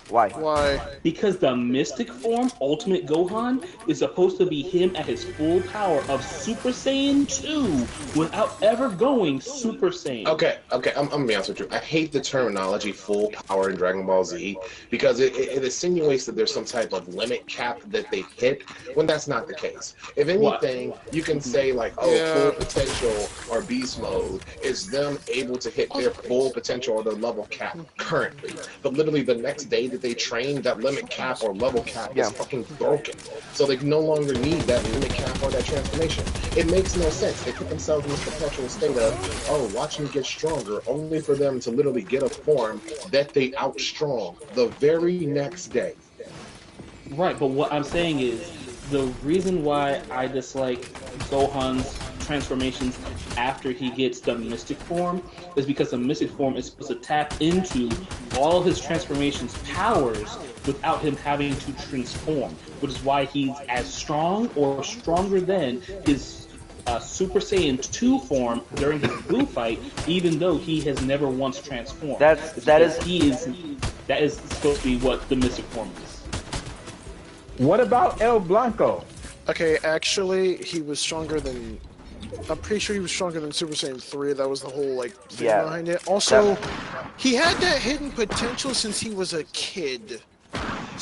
Why? Because the Mystic form, Ultimate Gohan, is supposed to be him at his full power of Super Saiyan 2 without ever going Super Saiyan. Okay, I'm gonna be honest with you. I hate the terminology full power in Dragon Ball Z because it insinuates that there's some type of limit cap that they hit when that's not the case. If anything, you can say like, full potential or beast mode is them able to hit their full potential or their level cap currently. But literally the next day that they train, that limit cap or level cap is fucking broken. So they no longer need that limit cap or that transformation. It makes no sense. They put themselves in this perpetual state of, watch me get stronger, only for them to literally get a form that they outstrong the very next day. Right, but what I'm saying is, the reason why I dislike Gohan's transformations after he gets the Mystic form is because the Mystic form is supposed to tap into all of his transformations powers without him having to transform, which is why he's as strong or stronger than his Super Saiyan 2 form during his Blue fight, even though he has never once transformed. That is supposed to be what the Mystic form is. What about El Blanco? Okay, actually, he was stronger than. I'm pretty sure he was stronger than Super Saiyan 3. That was the whole like thing behind it. Also, he had that hidden potential since he was a kid.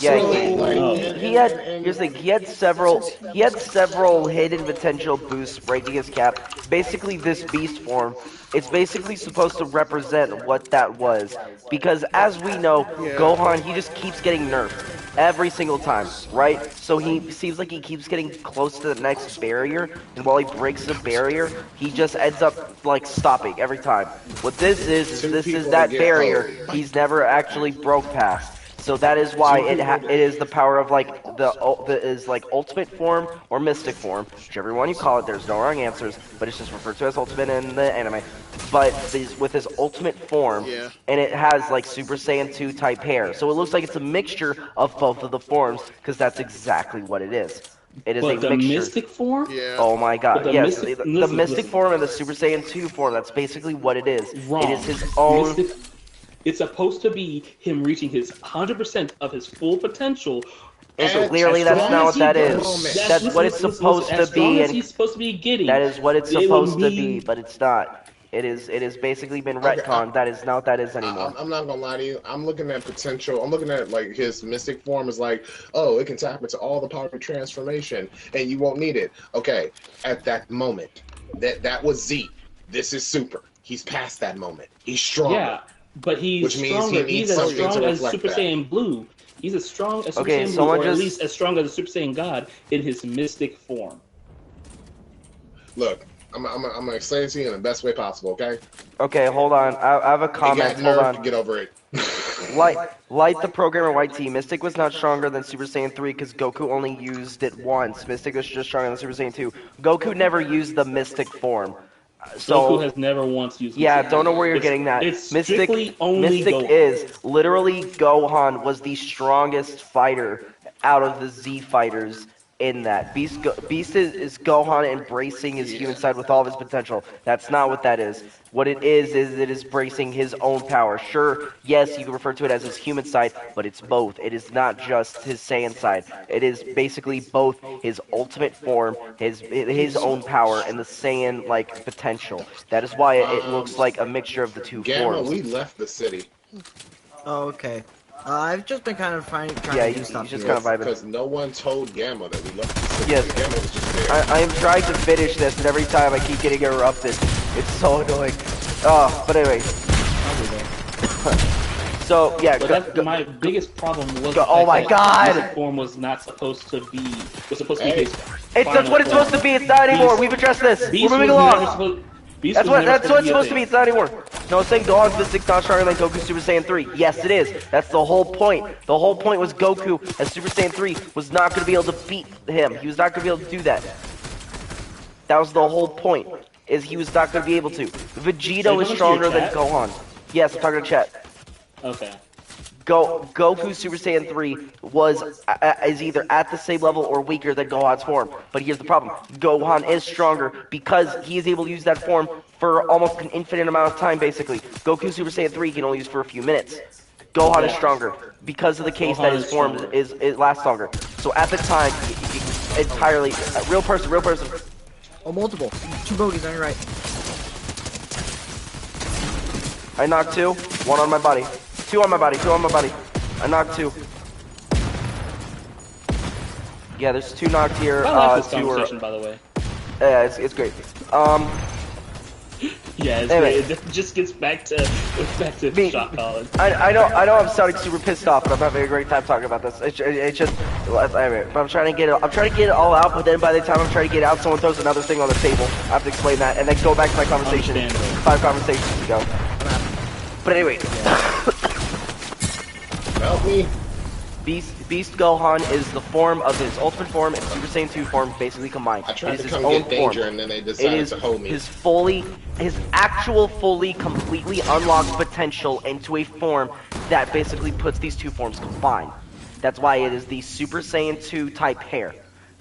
Yeah, So, he had. Here's the thing. He had several hidden potential boosts breaking his cap. Basically, this beast form. It's basically supposed to represent what that was, because as we know, Gohan, he just keeps getting nerfed every single time, right? So he seems like he keeps getting close to the next barrier, and while he breaks the barrier, he just ends up like stopping every time. What this is that barrier he's never actually broke past. So that is why it is the power of like the ultimate form or mystic form, whichever one you call it. There's no wrong answers, but it's just referred to as ultimate in the anime. But with his ultimate form, and it has like Super Saiyan 2 type hair, so it looks like it's a mixture of both of the forms, because that's exactly what it is. It is a mixture. Mystic form? Yeah. Oh my god, yes. The mystic listen. form and the Super Saiyan 2 form, that's basically what it is. Wrong. It is his own... It's supposed to be him reaching his 100% of his full potential. And clearly that's not what that is. That's what it's supposed to be. And he's supposed to be getting. That is what it's supposed to be, but it's not. It is basically been retconned. That is not what that is anymore. I'm not gonna lie to you. I'm looking at potential. I'm looking at like his mystic form is like, oh, it can tap into all the power of transformation, and you won't need it. Okay, at that moment, that was Z. This is Super. He's past that moment. He's strong. Yeah. But he's stronger. He's as strong as Super Saiyan Blue. He's as strong as Super Saiyan Blue, or at least as strong as the Super Saiyan God in his mystic form. Look, I'm gonna explain it to you in the best way possible, okay? Okay, hold on. I have a comment. Hold on. Get over it. Light the programmer White T. Mystic was not stronger than Super Saiyan 3 because Goku only used it once. Mystic was just stronger than Super Saiyan 2. Goku never used the mystic form. So, Goku has never once used. Yeah, don't know where you're getting that. It's Mystic only Goku. is literally Gohan was the strongest fighter out of the Z fighters in that. Beast is Gohan embracing his human side with all of his potential. That's not what that is. What it is it is bracing his own power. Sure, yes, you can refer to it as his human side, but it's both. It is not just his Saiyan side. It is basically both his ultimate form, his own power, and the Saiyan like potential. That is why it looks like a mixture of the two forms. We left the city. Oh, okay. I've just been kind of trying to do stuff. Just kind of vibing. Because no one told Gamma that we left the city. Yes. Gamma was just there. I am trying to finish this, and every time I keep getting interrupted. It's so annoying. But anyway. So yeah. My biggest problem was. Oh my god! The form was not supposed to be. Was supposed to be. That's what it's supposed to be. It's not anymore. We've addressed this. We're moving along. That's what it's supposed to be. It's not anymore. No, it's saying Gohan's Mystic's not stronger than Goku Super Saiyan 3. Yes, it is. That's the whole point. The whole point was Goku as Super Saiyan 3 was not going to be able to beat him. He was not going to be able to do that. That was the whole point. Is he was not going to be able to. Vegito is stronger than Gohan. Yes, I'm talking to chat. Okay. Goku Super Saiyan 3 is either at the same level or weaker than Gohan's form. But here's the problem. Gohan is stronger because he is able to use that form for almost an infinite amount of time, basically. Goku Super Saiyan 3 can only use for a few minutes. Gohan is stronger because of the case that his form is lasts longer. So at the time, entirely... real person. Oh, multiple. 2 bogeys on your right. I knocked 2. 1 on my body. 2 on my body. I knocked 2. Yeah, there's 2 knocked here. I like this conversation, by the way. Yeah, it's great. Yeah, it's anyway. great. It just gets back to shot calling. I know I'm sounding super pissed off, but I'm having a great time talking about this. It's just anyway, but I'm trying to get it all out. But then by the time I'm trying to get it out, someone throws another thing on the table. I have to explain that, and then go back to my conversation 5 conversations ago. But anyway. Help me. Beast Gohan is the form of his ultimate form and Super Saiyan 2 form basically combined. I tried to his come get Danger and then they decided to hold me. His actual fully, completely unlocked potential into a form that basically puts these two forms combined. That's why it is the Super Saiyan 2 type hair.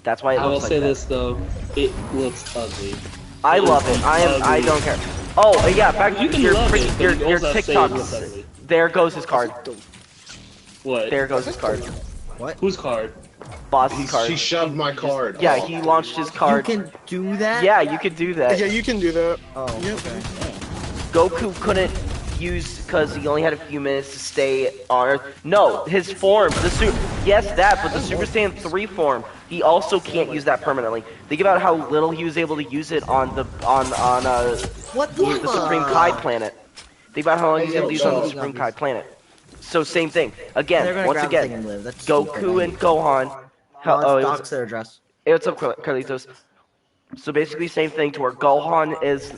That's why it I will looks like say that. this though, it looks ugly. I love it. I don't care. Oh yeah, back to You can your love it, but your you also have to say it looks TikToks. ugly. There goes his card. What? There goes his card. What? Whose card? Boss's card. She shoved my card. Yeah, he launched his card. You can do that? Yeah, you could do that. Yeah, you can do that. Oh, Yep. okay. Goku couldn't use because he only had a few minutes to stay on Earth. No, his form, yes, that, but the Super Saiyan 3 form, he also can't use that permanently. Think about how little he was able to use it on the What the Supreme Kai planet. Think about how long he was able to use it on the Supreme Kai planet. So same thing. They're Again, gonna once grab the thing again, and live. That's Goku stupid. and Gohan. Oh, it docs was, their address. what's up, Carlitos? So basically, same thing to where Gohan is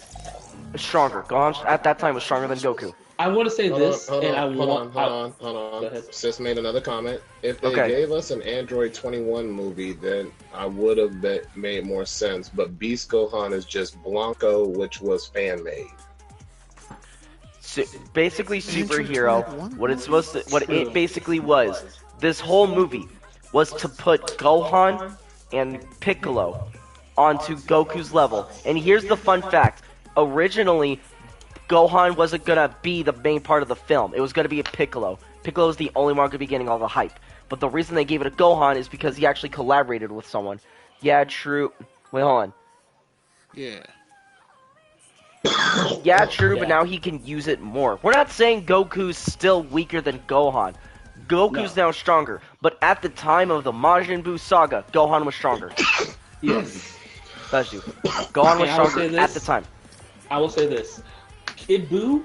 stronger. Gohan at that time was stronger than Goku. I want to say this, Hold and I on, want. hold Go on. ahead. Sis made another comment. If they Okay. gave us an Android 21 movie, then I would have made more sense. But Beast Gohan is just Blanco, which was fan made. Basically superhero, what it basically was, this whole movie was to put Gohan and Piccolo onto Goku's level. And here's the fun fact. Originally, Gohan wasn't gonna be the main part of the film. It was gonna be a Piccolo. Piccolo was the only one gonna be getting all the hype. But the reason they gave it a Gohan is because he actually collaborated with someone. Yeah, true. Wait, hold on. Yeah. Yeah, true, but now he can use it more. We're not saying Goku's still weaker than Gohan. Goku's now stronger, but at the time of the Majin Buu saga, Gohan was stronger. Yes. That's you. Gohan was And I will stronger say at this. the time. I will say this: Kid Buu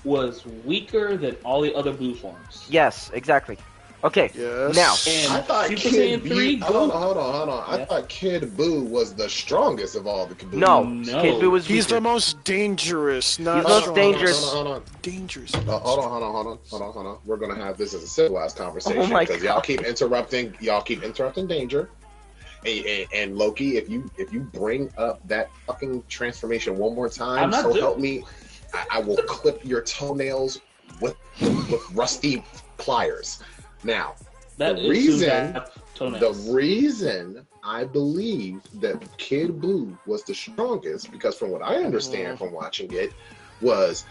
was weaker than all the other Buu forms. Yes, exactly. Okay, Yes. now, And I thought Super Kid Saiyan 3, Buu. Hold on. I Yeah. thought Kid Buu was the strongest of all the Kid Buu. no, No. Kid Buu was He's weaker. the most dangerous, not He's the most strong. dangerous. Hold on. Dangerous. Hold on. We're gonna have this as a civilized conversation Oh my because y'all God. keep interrupting. Y'all keep interrupting Danger. And Loki, if you bring up that fucking transformation one more I'm time, not so doing- help me, I will clip your toenails with rusty pliers. Now, That the is reason- Suza's the toenails. reason I believe that Kid Buu was the strongest, because from what I understand from watching it, was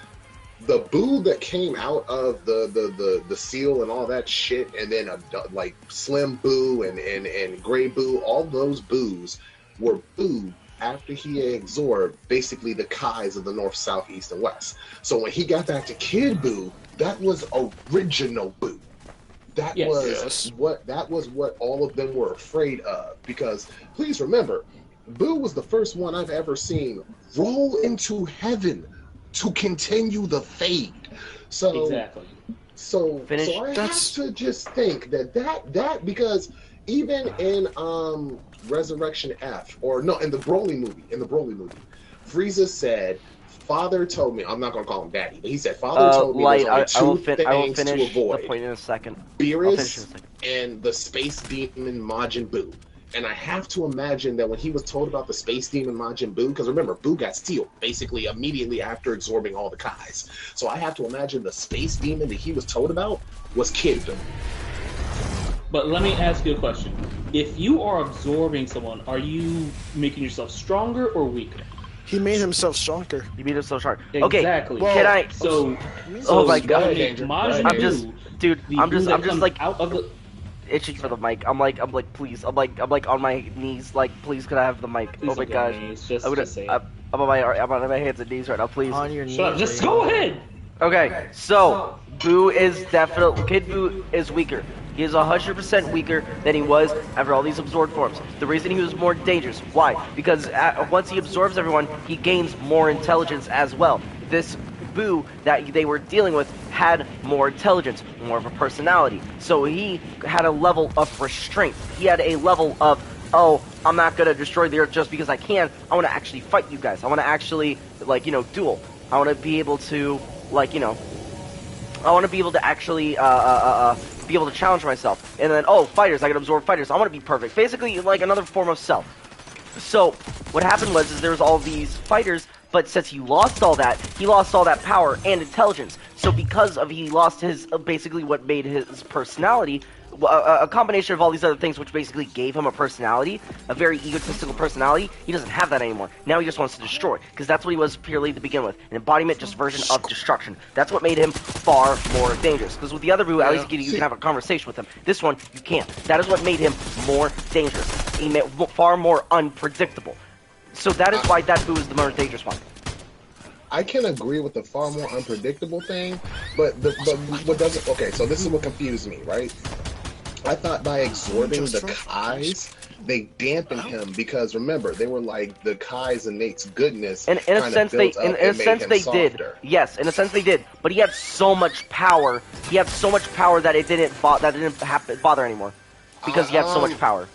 the Buu that came out of the seal and all that shit, and then like Slim Buu and Gray Buu, all those Boos were Buu after he absorbed basically the Kais of the North, South, East, and West. So when he got back to Kid Buu, that was original Buu. That Yes. was what all of them were afraid of. Because please remember, Buu was the first one I've ever seen roll into heaven to continue the fade. So Exactly. so Finish. I That's- have to just think that because even in Resurrection F, or no, in the Broly movie, Frieza said, "Father told me." I'm not gonna call him Daddy, but he said, "Father told me Light, there's I will only two finish things to the avoid: point in a second. I'll finish in a Beerus second. and the Space Demon Majin Buu." And I have to imagine that when he was told about the Space Demon Majin Buu, because remember, Buu got sealed basically immediately after absorbing all the Kais. So I have to imagine the Space Demon that he was told about was Kid Buu. But let me ask you a question. If you are absorbing someone, are you making yourself stronger or weaker? He made himself stronger. You beat him so sharp. Okay, Exactly. can I? So, Oh my so God. Majin I'm Buu, just, dude. the I'm Buu that just comes like out of the. itching for the mic. I'm like, please. I'm like on my knees. Like, please, could I have the mic? Please Oh my don't go on gosh. your knees, just I'm say it. I'm on my hands and knees right now. Please. On your knees. Shut up. Just baby. go ahead. Okay, so Buu is definitely Kid Buu is weaker. He is 100% weaker than he was after all these absorbed forms. The reason he was more dangerous, why? Because once he absorbs everyone, he gains more intelligence as well. This Buu that they were dealing with had more intelligence, more of a personality. So he had a level of restraint. He had a level of, oh, I'm not gonna destroy the earth just because I can. I want to actually fight you guys. I want to actually, like, duel. I want to be able to, like, I want to be able to actually, be able to challenge myself. And then, oh, fighters, I can absorb fighters. I want to be perfect. Basically, like another form of self. So, what happened was there was all these fighters, but since he lost all that power and intelligence. So because of he lost his basically what made his personality, a combination of all these other things, which basically gave him a personality, a very egotistical personality. He doesn't have that anymore. Now he just wants to destroy, because that's what he was purely to begin with, an embodiment, just version of destruction. That's what made him far more dangerous. Because with the other Boo, at least you can have a conversation with him. This one, you can't. That is what made him more dangerous. He made far more unpredictable. So that is why that Boo is the most dangerous one. I can agree with the far more unpredictable thing, but what doesn't? Okay, so this is what confused me, right? I thought by absorbing the Kai's, they dampened him because remember they were like the Kai's innate goodness. And in a sense, they did. Yes, in a sense they did. But he had so much power. He had so much power that it didn't bother anymore because he had so much power.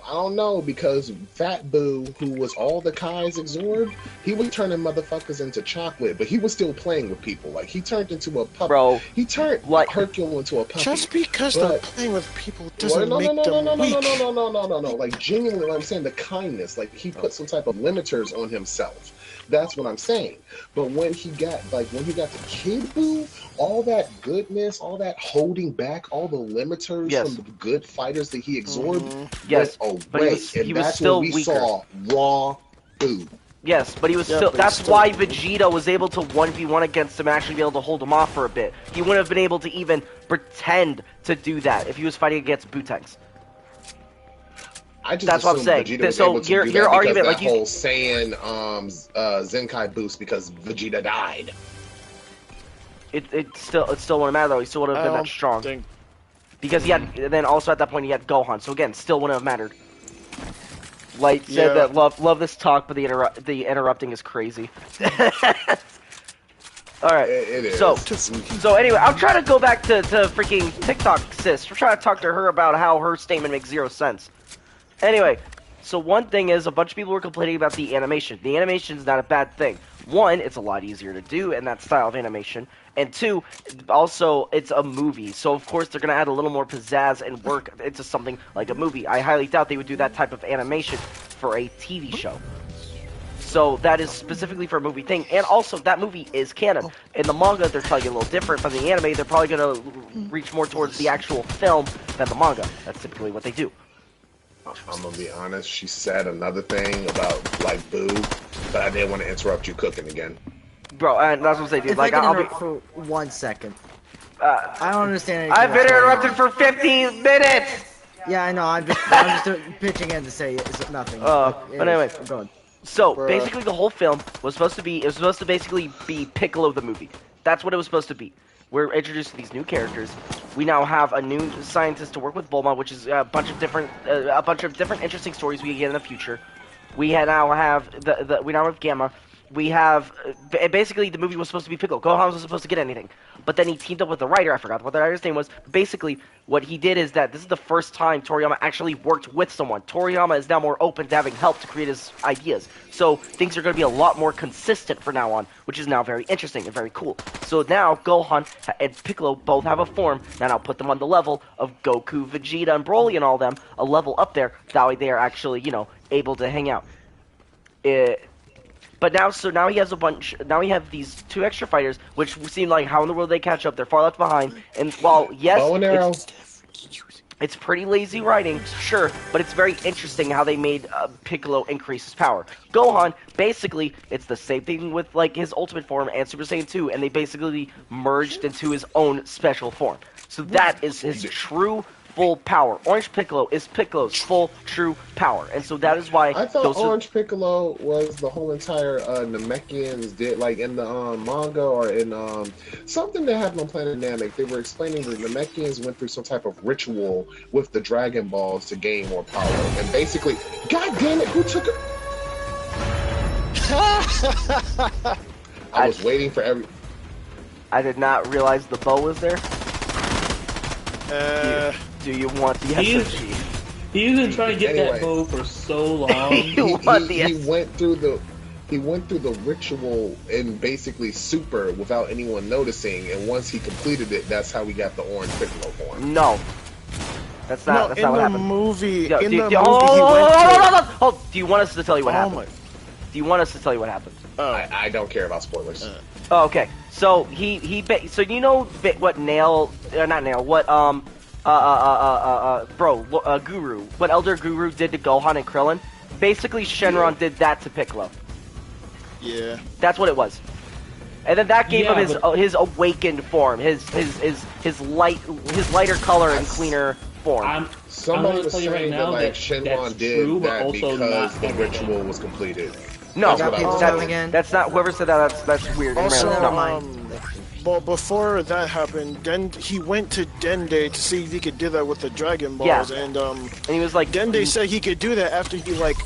I don't know, because Fat Boo, who was all the Kai's absorbed, he was turning motherfuckers into chocolate, but he was still playing with people. Like, he turned into a puppy. Bro, he turned Hercule into a puppy. Just because they're playing with people doesn't make them weak. No. Like, genuinely, like I'm saying, the kindness. Like, he put some type of limiters on himself. That's what I'm saying. But when he got to Kid Boo, all that goodness, all that holding back, all the limiters from the good fighters that he absorbed, went away. He was still weaker. Saw raw Boo. Yes, but he was still. That's why Vegeta was able to 1v1 against him and actually be able to hold him off for a bit. He wouldn't have been able to even pretend to do that if he was fighting against Boo-Tanks. That's what I'm saying. So your argument, like whole Saiyan Zenkai boost because Vegeta died. It still wouldn't matter though. He still would have been that strong. Because he had, then also at that point he had Gohan. So again, still wouldn't have mattered. Light said that love this talk, but the interrupting is crazy. All right. It is. So anyway, I'm trying to go back to freaking TikTok sis. We're trying to talk to her about how her statement makes 0 sense. Anyway, so one thing is a bunch of people were complaining about the animation. The animation is not a bad thing. One, it's a lot easier to do in that style of animation. And two, also, it's a movie. So, of course, they're going to add a little more pizzazz and work into something like a movie. I highly doubt they would do that type of animation for a TV show. So that is specifically for a movie thing. And also, that movie is canon. In the manga, they're telling you a little different. From the anime, they're probably going to reach more towards the actual film than the manga. That's typically what they do. I'm gonna be honest, she said another thing about like Boo, but I didn't want to interrupt you cooking again. Bro, and that's what I'm saying, dude. Like, I'll be for 1 second. I don't understand. I've been interrupted for 15 minutes. Yeah, I know. I'm just pitching in to say it's nothing. But anyway, I'm going. So basically, the whole film was supposed to basically be Piccolo the movie. That's what it was supposed to be. We're introducing these new characters. We now have a new scientist to work with Bulma, which is a bunch of different interesting stories we get in the future. We now have we now have Gamma. We have basically the movie was supposed to be Piccolo. Gohan wasn't supposed to get anything, but then he teamed up with the writer. I forgot what the writer's name was. Basically, what he did is that this is the first time Toriyama actually worked with someone. Toriyama is now more open to having help to create his ideas. So things are going to be a lot more consistent from now on, which is now very interesting and very cool. So now Gohan and Piccolo both have a form, and I'll put them on the level of Goku, Vegeta, and Broly and all them, a level up there. That way they are actually, able to hang out. But now he has a bunch. Now we have these 2 extra fighters, which seem like how in the world they catch up. They're far left behind. And while yes, it's pretty lazy writing, sure, but it's very interesting how they made Piccolo increase his power. Gohan, basically, it's the same thing with like his Ultimate form and Super Saiyan 2, and they basically merged into his own special form. So that is his true full power. Orange Piccolo is Piccolo's full, true power. And so that is why... I thought Orange Piccolo was the whole entire Namekians did, like in the manga or in something that happened on Planet Namek. They were explaining the Namekians went through some type of ritual with the Dragon Balls to gain more power. And basically, God damn it, who took it? I was waiting for every... I did not realize the bow was there. Do you want the SMG? He's been trying to get that bow for so long. He went through the ritual in basically Super without anyone noticing, and once he completed it, that's how we got the Orange Piccolo form. No. That's not what happened. In the movie, do you want us to tell you what happened? Do you want us to tell you what happened? I don't care about spoilers. Oh, okay. So so you know what Guru, what Elder Guru did to Gohan and Krillin? Basically, Shenron did that to Piccolo. Yeah. That's what it was. And then that gave him his awakened form, his lighter color and cleaner form. Somebody was saying that like Shenron did that because the ritual was completed. No, that's not. Whoever said that, that's weird. Also, well, before that happened, then he went to Dende to see if he could do that with the Dragon Balls, and he was like, Dende said he could do that after he like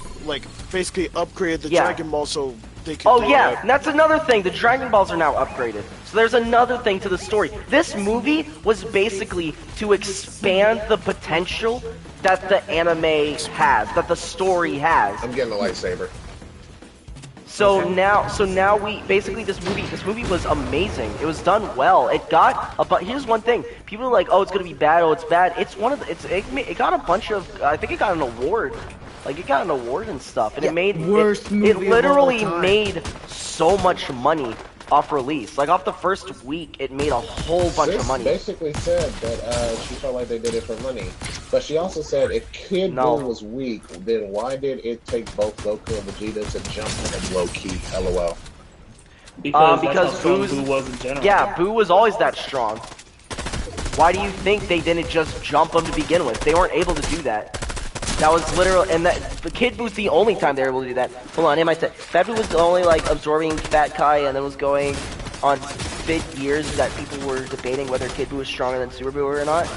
basically upgraded the Dragon Ball so they could. Oh yeah, and that's another thing. The Dragon Balls are now upgraded. So there's another thing to the story. This movie was basically to expand the potential that the anime has, that the story has. I'm getting a lightsaber. So now we basically this movie was amazing. It was done well. It got but here's one thing. People are like, "Oh, it's going to be bad. Oh, it's bad." It's one of the, it got a bunch of I think it got an award. Like it got an award and stuff. And it made it literally made so much money off release. Like off the first week, it made a whole bunch of money. Basically said that she felt like they did it for money. But she also said if Kid Buu was weak, then why did it take both Goku and Vegeta to jump on him low key? LOL. Because Buu was in general. Yeah, Buu was always that strong. Why do you think they didn't just jump him to begin with? They weren't able to do that. That was literal, and the Kid Buu's the only time they were able to do that. Hold on, Fat Buu was only like absorbing Fat Kai, and then was going on big years that people were debating whether Kid Buu was stronger than Super Buu or not.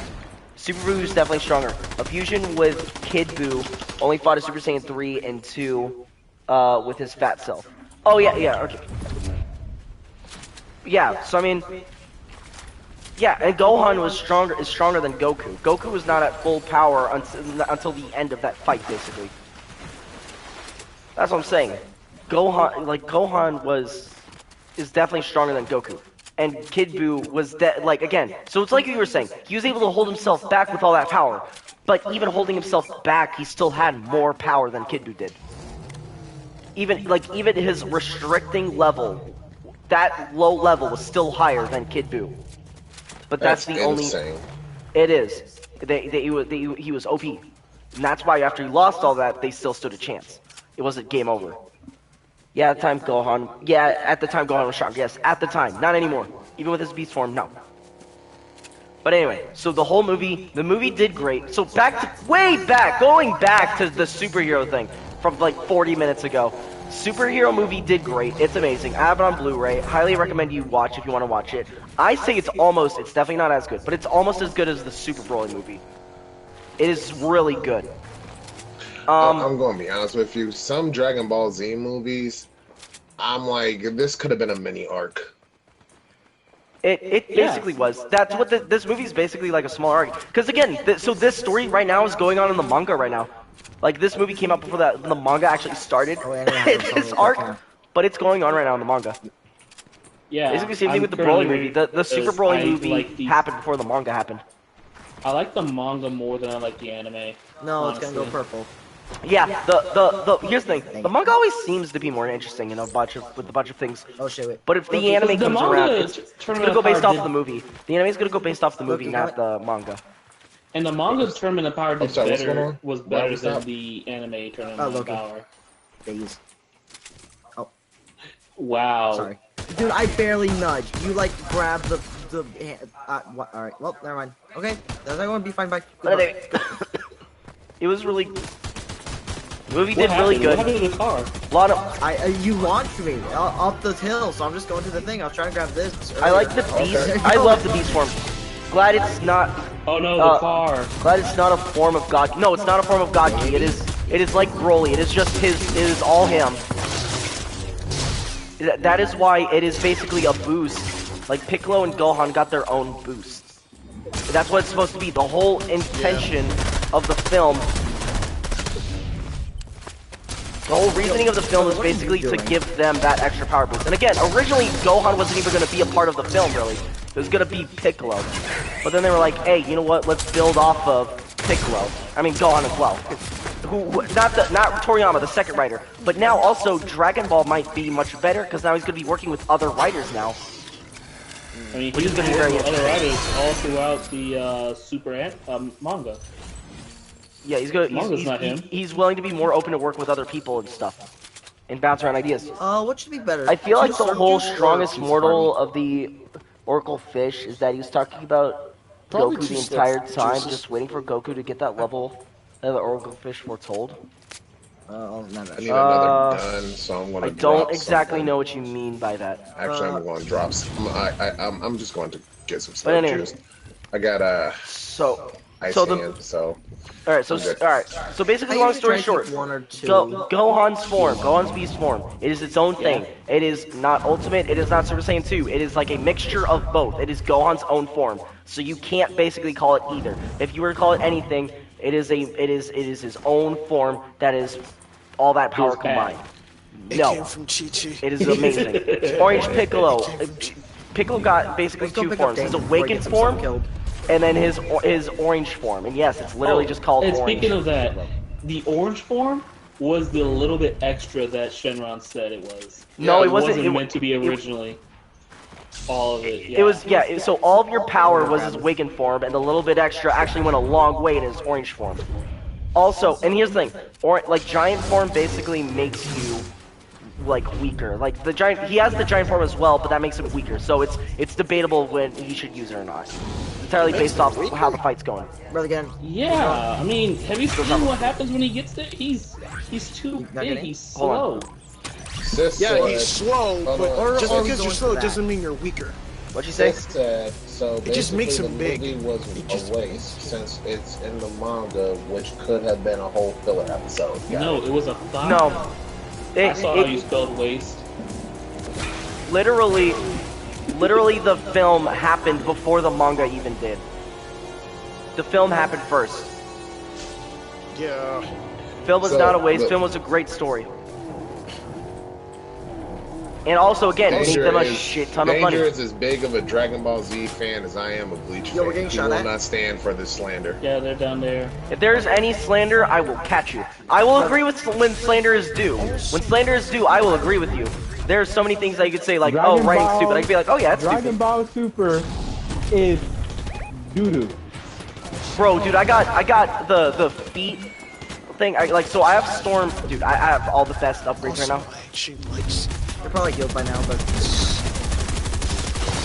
Super Buu is definitely stronger. A fusion with Kid Buu only fought a Super Saiyan 3 and 2 with his fat self. Oh yeah, okay. Yeah, so I mean, yeah, and Gohan is stronger than Goku. Goku was not at full power until the end of that fight, basically. That's what I'm saying. Gohan is definitely stronger than Goku. And Kid Buu was again, so it's like you were saying, he was able to hold himself back with all that power, but even holding himself back, he still had more power than Kid Buu did. Even his restricting level, that low level was still higher than Kid Buu. But that's the insane. only. It is. He was OP, and that's why after he lost all that, they still stood a chance. It wasn't game over. Yeah, at the time Gohan was strong. Yes, at the time, not anymore. Even with his beast form, no. But anyway, so the movie did great. So going back to the superhero thing from like 40 minutes ago. Superhero movie did great. It's amazing. I have it on Blu-ray. Highly recommend you watch if you want to watch it. I say it's definitely not as good, but it's almost as good as the Super Broly movie. It is really good. I'm going to be honest with you. Some Dragon Ball Z movies, I'm like, this could have been a mini arc. It basically was. That's what this movie is basically like, a small arc. Because again, so this story right now is going on in the manga right now. Like this movie came out before the manga actually started. This arc, but it's going on right now in the manga. Yeah. Basically the same thing with the Broly movie. The Super Broly movie happened before the manga happened. I like the manga more than I like the anime. No, honestly. it's gonna go purple. Yeah, here's the thing. The manga always seems to be more interesting in with a bunch of things. Oh shit, wait. But if the anime comes around, it's gonna go based off the movie. The anime is gonna go based off the movie, not the manga. And the manga's Tournament of Power was better than the anime Tournament of Power. Days. Oh. Wow. Sorry. Dude, I barely nudged. You like grab the what? All right. Well, never mind. Okay, that's going to be fine. Bye. It was really. The movie did really good. What happened to the car? A lot of. You launched me up the hill, so I'm just going to the thing. I was trying to grab this. I like the beast. I love the beast form. Glad it's not. Oh no, the car. Glad it's not a form of God. No, it's not a form of God Ki. It is like Broly. It is just his. It is all him. That is why it is basically a boost. Like Piccolo and Gohan got their own boost. That's what it's supposed to be. The whole intention of the film. The whole reasoning of the film is basically to give them that extra power boost. And again, originally Gohan wasn't even going to be a part of the film, really. It was going to be Piccolo. But then they were like, hey, you know what? Let's build off of Piccolo. I mean, Gohan as well. not Toriyama, the second writer, but now also Dragon Ball might be much better because now he's going to be working with other writers now. I mean, Which is he's going to been be very working with other interesting. writers all throughout the manga. Yeah, he's willing to be more open to work with other people and stuff, and bounce around ideas. What should be better? I feel like the Circus whole or strongest Peace mortal Party? of the Oracle Fish is that he was talking about Probably Goku the two-step entire time, juices. just waiting for Goku to get that level that the Oracle Fish foretold. Oh, no, I need another gun, so I'm gonna. I don't drop exactly something. know what you mean by that. Actually, I'm going to drop some. I'm just going to get some But stuff anyway. juice. I got a So, ice so hand, so all right, so I'm good. So basically, I long usually story try to keep short, one or two. Gohan's form, Gohan's beast form, it is its own thing. It is not Ultimate. It is not Super Saiyan 2. It is like a mixture of both. It is Gohan's own form. So you can't basically call it either. If you were to call it anything, it is his own form that is all that power Feels bad. combined. It No, came from Chi-Chi. it is amazing. Orange Piccolo. Piccolo got basically Let's go two pick up forms: his Dane before he awakened gets himself form, killed. and then his orange form. And yes, it's literally just called and orange. speaking of that, the orange form was the little bit extra that Shenron said it was. No, Yeah, it wasn't. It meant to be originally. All of it. Yeah. It was, yeah, so all of your power was his awakened form, and the little bit extra actually went a long way in his orange form. Also, and here's the thing, like, giant form basically makes you, like, weaker. Like, the giant, he has the giant form as well, but that makes him weaker, so it's debatable when he should use it or not. It's entirely based off how the fight's going. Brother again. Yeah, I mean, have you seen what happens when he gets there? He's too Not big. getting? He's Hold slow. Sis Yeah, said, he's slow, but Or just are we because you're going slow for that? doesn't mean you're weaker. What'd you say? Sis said, so It just makes basically him the big. movie was a waste since it's in the manga, which could have been a whole filler episode. Got No, it. it was a thought. No. I saw how you spelled waste. Literally, the film happened before the manga even did. The film happened first. Yeah. Film was So, not a waste. look- Film was a great story. And also, again, it made Danger them a is- shit ton of money. Danger is as big of a Dragon Ball Z fan as I am a Bleach Yo, we're fan. getting He shot will at. not stand for this slander. Yeah, they're down there. If there's any slander, I will catch you. I will agree with when slander is due. When slander is due, I will agree with you. There's so many things that you could say, like, oh, Dragon writing's Ball- stupid. I could be like, oh yeah, that's Dragon stupid. Ball Super is doo-doo. Bro, dude, I got the feet thing. I I have Storm, dude. I have all the best upgrades right now. She likes. You're probably healed by now, but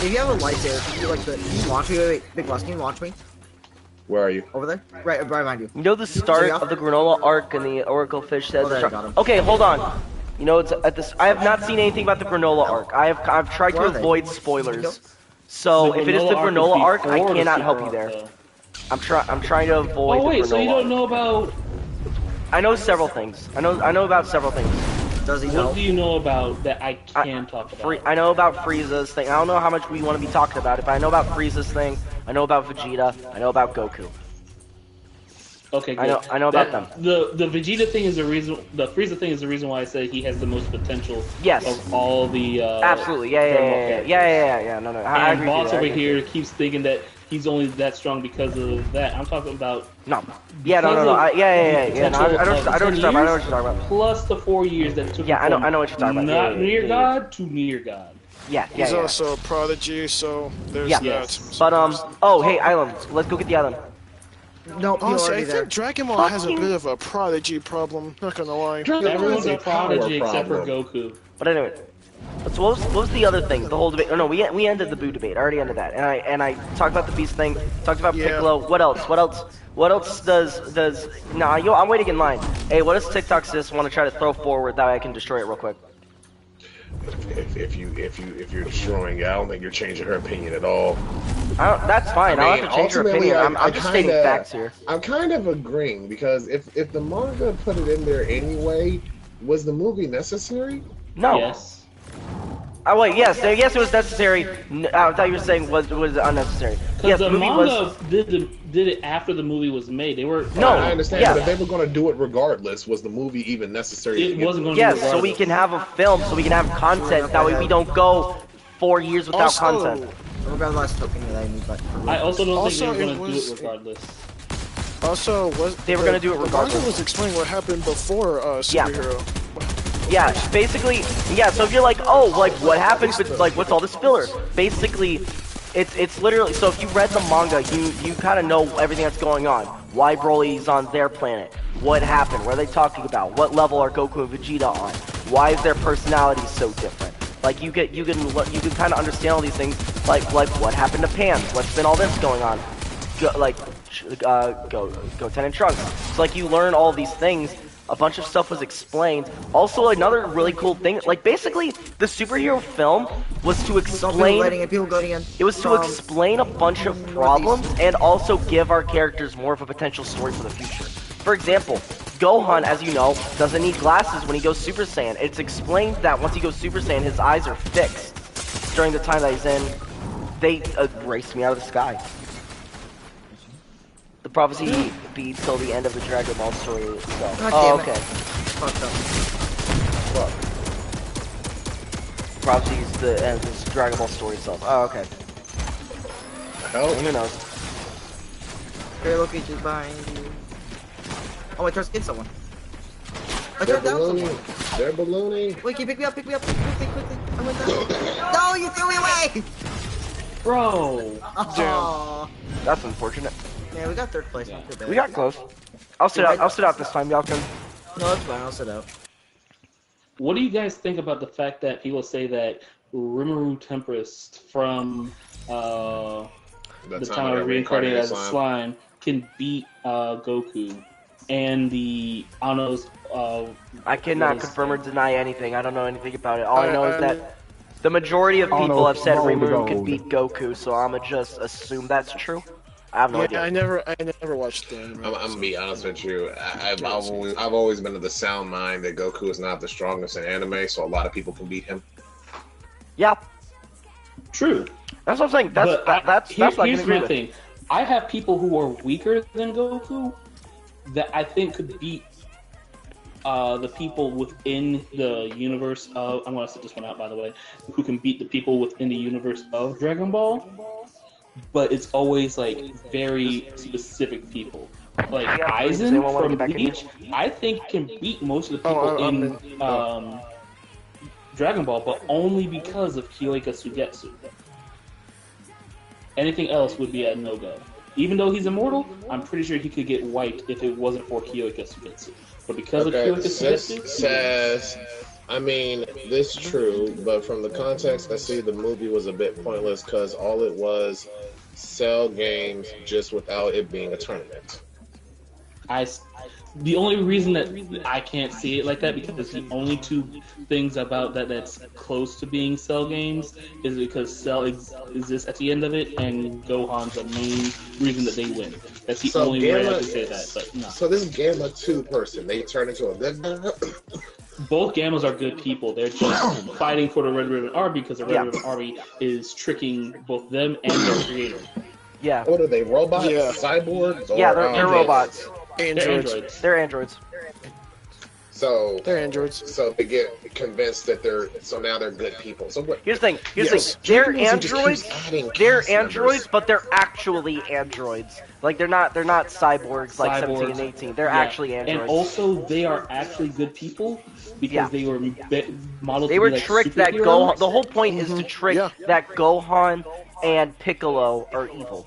if you have a lightsaber, can you like the? Can you launch me? Wait, Big Boss, can you launch me Where are you? over there? Right behind you. You know the start of the granola arc and the Oracle Fish says. Oh, there, I got him. Okay, hold on. You know, it's at this. I have not seen anything about the granola arc. I've tried to Where are they? avoid spoilers. So if it is the granola arc, I cannot help you there. I'm trying to avoid Oh wait, the so you granola don't arc. know about? I know several things. I know about several things. Does he know? What do you know about that I can talk about? I know about Frieza's thing. I don't know how much we want to be talking about it, but I know about Frieza's thing. I know about Vegeta. I know about Goku. Okay, good. I know about them. The Vegeta thing is the reason. The Frieza thing is the reason why I say he has the most potential. Yes. Of all the. Absolutely. Dragon Ball Yeah. characters. No. I And agree Boss with you. over I agree. here keeps thinking that he's only that strong because of that. I'm talking about No. Yeah. No. No. Yeah. No, I know what you're talking about. I know what you're talking about. plus the 4 years that took. Yeah, him I know what you're talking about. Not Yeah. near God to near God. Yeah. He's also a prodigy, so there's Yeah. that. Yes. But oh, hey, island. Let's go get the island. No, he's Honestly, I already there. think Dragon Ball has a bit of a prodigy problem. Not gonna lie. Everyone's a a power prodigy except for problem. Goku. But anyway, so what was the other thing? The whole debate. Oh no, we ended the Boo debate. I already ended that. And I talked about the Beast thing. Talked about Yeah. Piccolo. What else? What else does? Nah, yo, I'm waiting in line. Hey, what does TikTok sis want to try to throw forward that way I can destroy it real quick? If you're destroying it, I don't think you're changing her opinion at all. That's fine. I don't have to change her ultimately, opinion. I'm just stating kinda- facts here. I'm kind of agreeing because if the manga put it in there anyway, was the movie necessary? No. Yes. Oh wait, yes, it was necessary. I thought you were saying was unnecessary. Because Yes, the movie manga was. did it after the movie was made. They were No, I understand, yeah. but if they were going to do it regardless, was the movie even necessary? to It begin wasn't with? going to. Yes, so we can have a film, so we can have content. That way we don't go 4 years without Also, content. I forgot the last token that I need, but I also don't think Also, they were it going to do was- it regardless. Also, they were gonna do it regardless. The manga was explaining what happened before superhero. Yeah, basically, yeah. So if you're like, oh, like what happened? Like, what's all this filler? Basically, it's literally. So if you read the manga, you kind of know everything that's going on. Why Broly's on their planet? What happened? What are they talking about? What level are Goku and Vegeta on? Why is their personality so different? Like you can kind of understand all these things. Like what happened to Pan? What's been all this going on? Goten and Trunks. So like you learn all these things. A bunch of stuff was explained. Also, another really cool thing, like basically, the superhero film was to explain. It was to explain a bunch of problems and also give our characters more of a potential story for the future. For example, Gohan, as you know, doesn't need glasses when he goes Super Saiyan. It's explained that once he goes Super Saiyan, his eyes are fixed. During the time that he's in, they erased me out of the sky. The prophecy be till the end of the Dragon Ball story itself. Oh, okay. Look. Prophecy is the end of this Dragon Ball story itself. Oh, okay. Hell, who knows? Hey, look, he's just behind you. Oh, I tried to get someone. I they're tried down ballooning. someone. They're ballooning. Wait, can you pick me up? Pick me up. Quickly. I went down. No, you threw me away! Bro! Oh. That's unfortunate. Yeah, we got third place. Not too bad. We got close. I'll sit out this time, y'all can. No, it's fine. I'll sit out. What do you guys think about the fact that people say that Rimuru Tempest from the time of reincarnated as a slime can beat Goku and the Anos? I cannot confirm or deny anything. I don't know anything about it. All I know is that the majority of people have said Rimuru can beat Goku, so I'ma just assume that's true. I have no idea. I never watched the anime. I'm gonna be honest with you. I've always been of the sound mind that Goku is not the strongest in anime, so a lot of people can beat him. Yeah, true. That's what I'm saying. That's what I can here's agree my with. thing. I have people who are weaker than Goku that I think could beat the people within the universe of. I'm gonna set this one out, by the way. Who can beat the people within the universe of Dragon Ball? But it's always like very specific people. Like Aizen from Bleach, I think can beat most of the people in Dragon Ball, but only because of Kyoika Sugetsu. Anything else would be a no-go. Even though he's immortal, I'm pretty sure he could get wiped if it wasn't for Kyoika Sugetsu. But because of Kyoika Sugetsu... says, I mean, this is true, but from the context I see the movie was a bit pointless because all it was sell games just without it being a tournament. The only reason that I can't see it like that because the only two things about that's close to being Cell games is because Cell exists at the end of it and Gohan's the main reason that they win. That's the only way I can say that. But no. So this Gamma 2 person, they turn into a both Gammas are good people. They're just fighting for the Red Ribbon Army because the Red Ribbon Army is tricking both them and their creator. Yeah. What are they, robots? Yeah. Cyborgs? Yeah, they're robots. Androids. They're androids. So they're androids. So they get convinced that now they're good people. So what? Here's the thing. They're androids. They're androids, but they're actually androids. Like they're not cyborgs like 17 and 18. They're actually androids. And also, they are actually good people because they were modeled. They were tricked that Gohan. The whole point is to trick that Gohan and Piccolo are evil.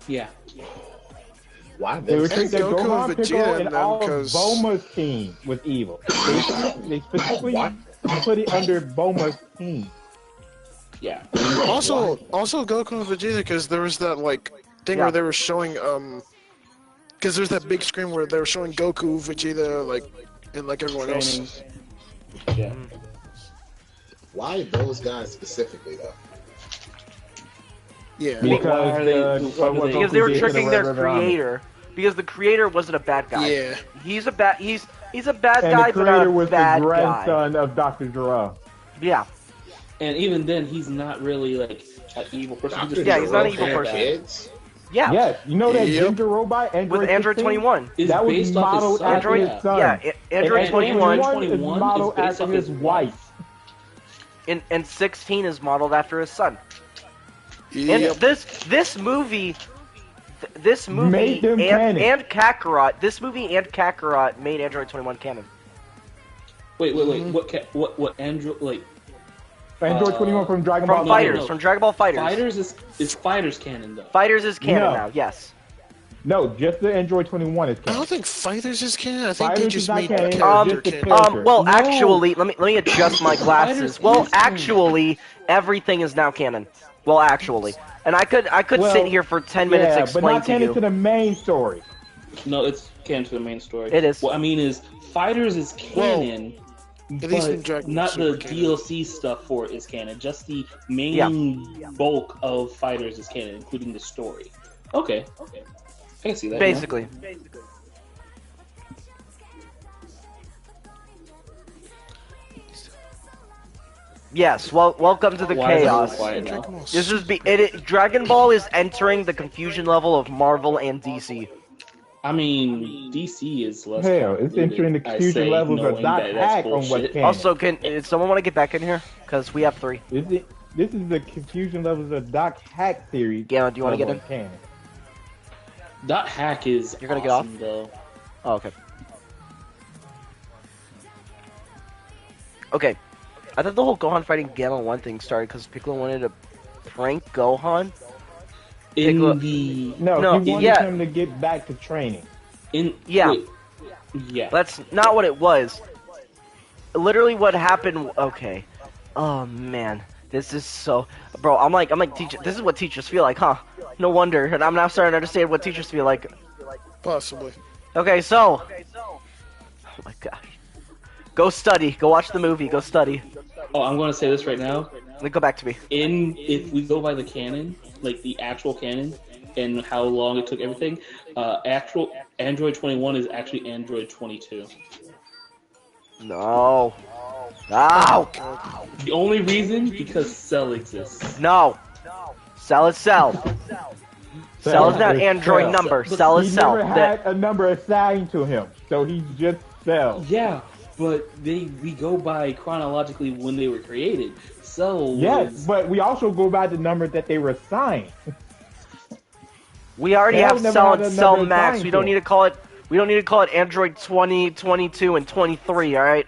Yeah. Why? They were tricked that Gohan, Piccolo, and all of Bulma's team was evil. They specifically put it under Bulma's team. Yeah. Also Goku and Vegeta, because there was that thing where they were showing because there's that big screen where they were showing Goku, Vegeta, and everyone else. Yeah. Why those guys specifically though? Yeah. Because they were tricking their creator. Because the creator wasn't a bad guy. Yeah. He's a bad guy, but not a bad guy. And the creator was the grandson of Dr. Gero. Yeah. And even then, he's not really an evil person. He's not an evil person. Yeah. Yes, you know that Ginger robot, Android 21. That was modeled after his son. Yeah, Android 21 is modeled after his wife. And 16 is modeled after his son. Yep. And this movie, this movie Made them canon. and Kakarot. This movie and Kakarot made Android 21 canon. Wait. What Android like? Android 21 from Dragon Ball. From Fighters, no. from Dragon Ball Fighters. Fighters is Fighters canon though. Fighters is canon No. now. Yes. No, just the Android 21 is I canon. don't think Fighters is canon. I think Fighters they is just not made canon, the it's character just the canon. character. Well, No. actually, let me adjust my glasses. Well, actually, everything is now canon. Well, actually, and I could Well, sit here for 10 minutes Yeah, to but explain not to canon you. to the main story. No, it's canon to the main story. It is. What I mean is, Fighters is canon, At least in but Dragon not Super the canon. DLC stuff for it is canon. Just the main bulk of Fighters is canon, including the story. Okay. I can see that. Basically. Yes. Well, welcome to the Why is chaos. everyone quiet now? Dragon Ball This is Dragon Ball is entering the confusion level of Marvel and DC. I mean, DC is less. Hell, it's convoluted, entering the I confusion say, levels of knowing Doc that that's Hack on what's bullshit. canon. Also, can someone want to get back in here? Because we have 3. This is the confusion levels of Doc Hack theory. Gamma, do you want to get in? Canon. Dot Hack is. You're gonna get awesome, though. Oh, okay. Okay. I thought the whole Gohan fighting Gamma 1 thing started because Piccolo wanted to prank Gohan. In Piccolo- the No, he wanted yeah. him to get back to training. Yeah. wait, yeah. That's not what it was. Literally what happened, okay. Oh man, this is so, bro, I'm like teacher, this is what teachers feel like, huh? No wonder, and I'm now starting to understand what teachers feel like. Possibly. Okay, so, oh my gosh. Go study, go watch the movie, go study. Oh, I'm going to say this right now. Then go back to me. If we go by the canon, like the actual canon, and how long it took everything, actual Android 21 is actually Android 22. No. No. The only reason because Cell exists. No. Cell is Cell. Cell is not Android Cell. number. Cell He is Cell. never had a number assigned to him, so he's just Cell. Yeah, but we go by chronologically when they were created. Cell Yes, was, but we also go by the number that they were assigned. We already Cell have never Cell had and a Cell number Max. assigned We to don't it. need to call it. We don't need to call it Android 20, 22, and 23. All right.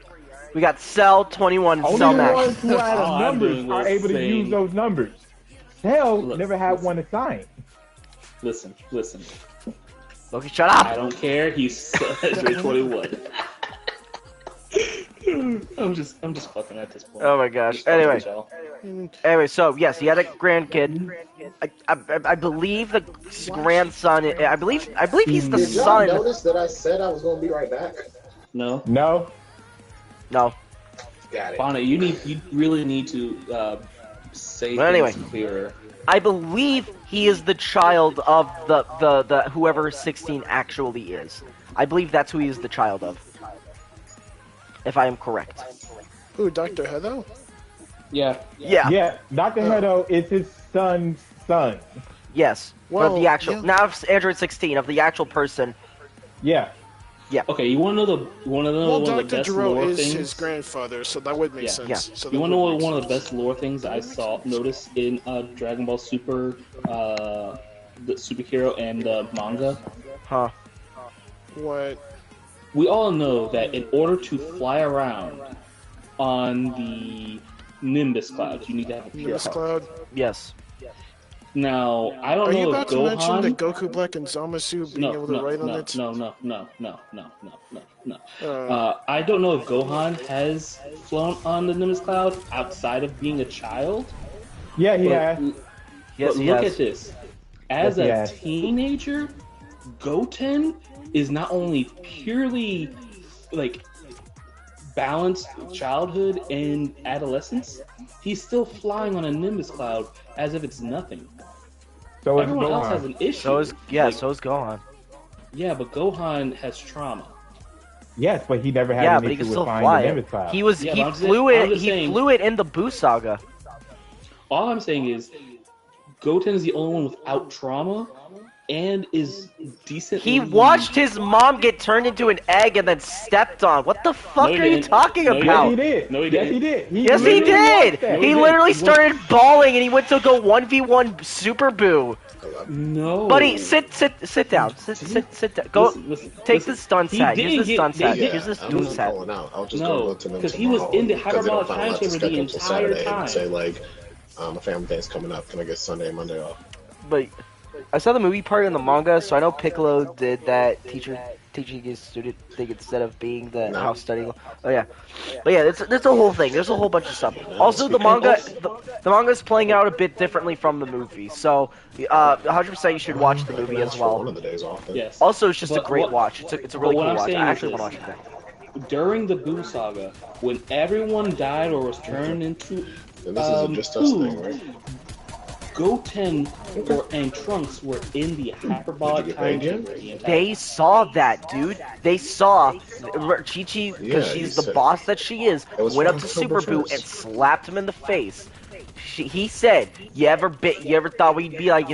We got Cell 21 and Only Cell the Max. ones who had All I'm numbers doing are was able to saying- use those numbers. Cell Look, never had listen. one assigned. listen. Loki, shut I up. don't care. He's Android 21. I'm just fucking at this point. Oh my gosh. Just fucking Anyway. with y'all. Anyway, so yes, he had a grandkid. I believe the grandson. I believe he's the Did y'all son. notice that I said I was going to be right back? No, No. No. Got it. Bonnet, you really need to say But anyway. things clearer. I believe he is the child of the whoever 16 actually is. I believe that's who he is the child of. If I am correct. Ooh, Dr. Hedo? Yeah. Yeah. Yeah, Dr. Hedo is his son's son. Yes. Well, But the actual yeah. now it's Android 16 of the actual person. Yeah. Okay, you want to know one Well, of the Dr. best Gero lore is things? his grandfather, so that would make Yeah. sense. Yeah. So You that want to would know make one of the sense. best lore things I noticed in Dragon Ball Super, the superhero and the manga? Huh. What? We all know that in order to fly around on the Nimbus clouds, you need to have a pure Nimbus heart. Cloud? Yes. Now, I don't Are know you if about to mention the Gohan... Goku Black and Zamasu being able to ride on it? No. I don't know if Gohan has flown on the Nimbus cloud outside of being a child. Yeah, he But, has. Yes, but he look has. at this. As Yes, he a has. teenager, Goten is not only purely like balanced childhood and adolescence, he's still flying on a Nimbus cloud as if it's nothing. So is Everyone else has Gohan. an issue. So is so is Gohan. Yeah, but Gohan has trauma. Yes, but he never had Yeah, an but he issue can with still flying fly the it. Nimbus Cloud. He was Yeah, he but I'm just- flew I'm it. just He saying- flew it in the Boo Saga. All I'm saying is, Goten is the only one without trauma, and is decent. He watched his mom get turned into an egg and then stepped on. What the fuck are you talking about? Yes, he did. No, he yes, didn't. he did. Yes, he did. He literally started bawling and he went to go 1v1 Super Boo. No. Buddy, sit down. Sit down. Go take the stun set. Use the stun set. Use the stun set. No, because he was in the hyperbolic time chamber the entire time. Say like, my family day's coming up. Can I get Sunday and Monday off? But I saw the movie part in the manga, so I know Piccolo did that teaching his student thing instead of being the house studying. Oh yeah, but yeah, there's a whole thing. There's a whole bunch of stuff. Also, the manga's playing out a bit differently from the movie, so 100% you should watch the movie as well. One of the days off. Yes. Also, it's just a great watch. It's a really cool watch. I actually want to watch it. During the Boo saga, when everyone died or was turned into And this is a just us thing, right? Goten and Trunks were in the hyperbolic time chamber. They saw that, dude. They saw Chi-Chi, because she's the boss that she is, went up to Super Boo and slapped him in the face. He said, you ever thought we'd be like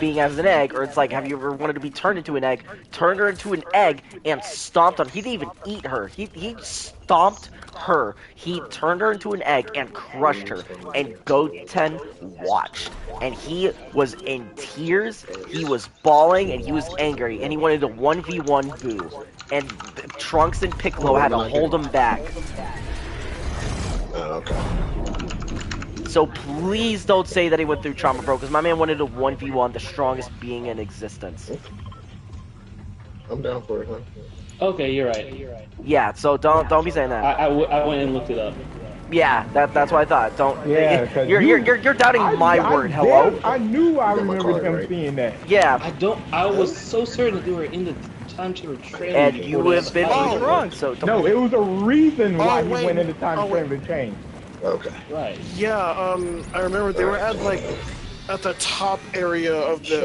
being as an egg, or it's like, have you ever wanted to be turned into an egg? Turned her into an egg and stomped on her. He didn't even eat her. He stomped her. He turned her into an egg and crushed her. And Goten watched. And he was in tears, he was bawling, and he was angry. And he wanted a 1v1 Boo. And Trunks and Piccolo had to hold him back. Okay. So please don't say that he went through trauma, bro, because my man wanted a 1v1, the strongest being in existence. I'm down for it, huh? Okay, you're right. Yeah, so don't be saying that. I went and looked it up. Yeah, that's what I thought. Don't. Yeah, you're doubting my word. Hello. I knew I remembered him seeing that. Yeah. I was so certain that they were in the time chamber training. And you have been wrong. So don't. No, it was a reason why he went into time chamber to change. Okay. Right. Yeah, I remember they were at the top area of the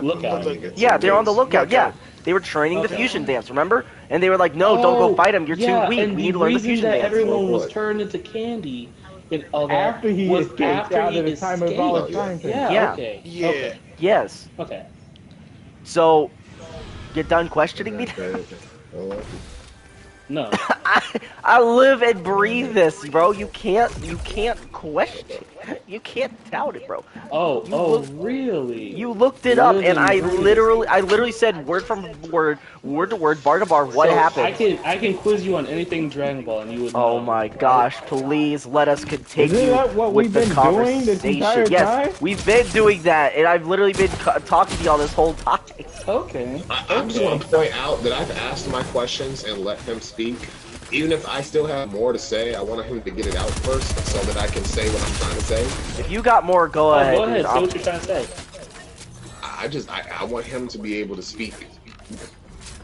lookout. Yeah, they're on the lookout. Yeah, they were training the fusion dance. Remember? And they were like, "No, don't go fight him. You're too weak. We need to learn the fusion dance." Everyone was turned into candy. And all that After he escaped out of the time of all time. Yeah. Okay. Yeah. Okay. Yes. Okay. So, you're done questioning me? No. I live and breathe this, bro. You can't question. You can't doubt it, bro. Really? You looked it up, and I literally said word for word to word, bar to bar, what happened. I can quiz you on anything Dragon Ball, and you would know. Oh my gosh! Please let us continue Isn't that what with we've the been conversation. doing this entire Yes, time? we've been doing that, and I've literally been talking to y'all this whole time. Okay. I just want to point out that I've asked my questions and let him speak. Even if I still have more to say, I want him to get it out first so that I can say what I'm trying to say. If you got more, go ahead. Go ahead. Say what you're trying to say. I want him to be able to speak.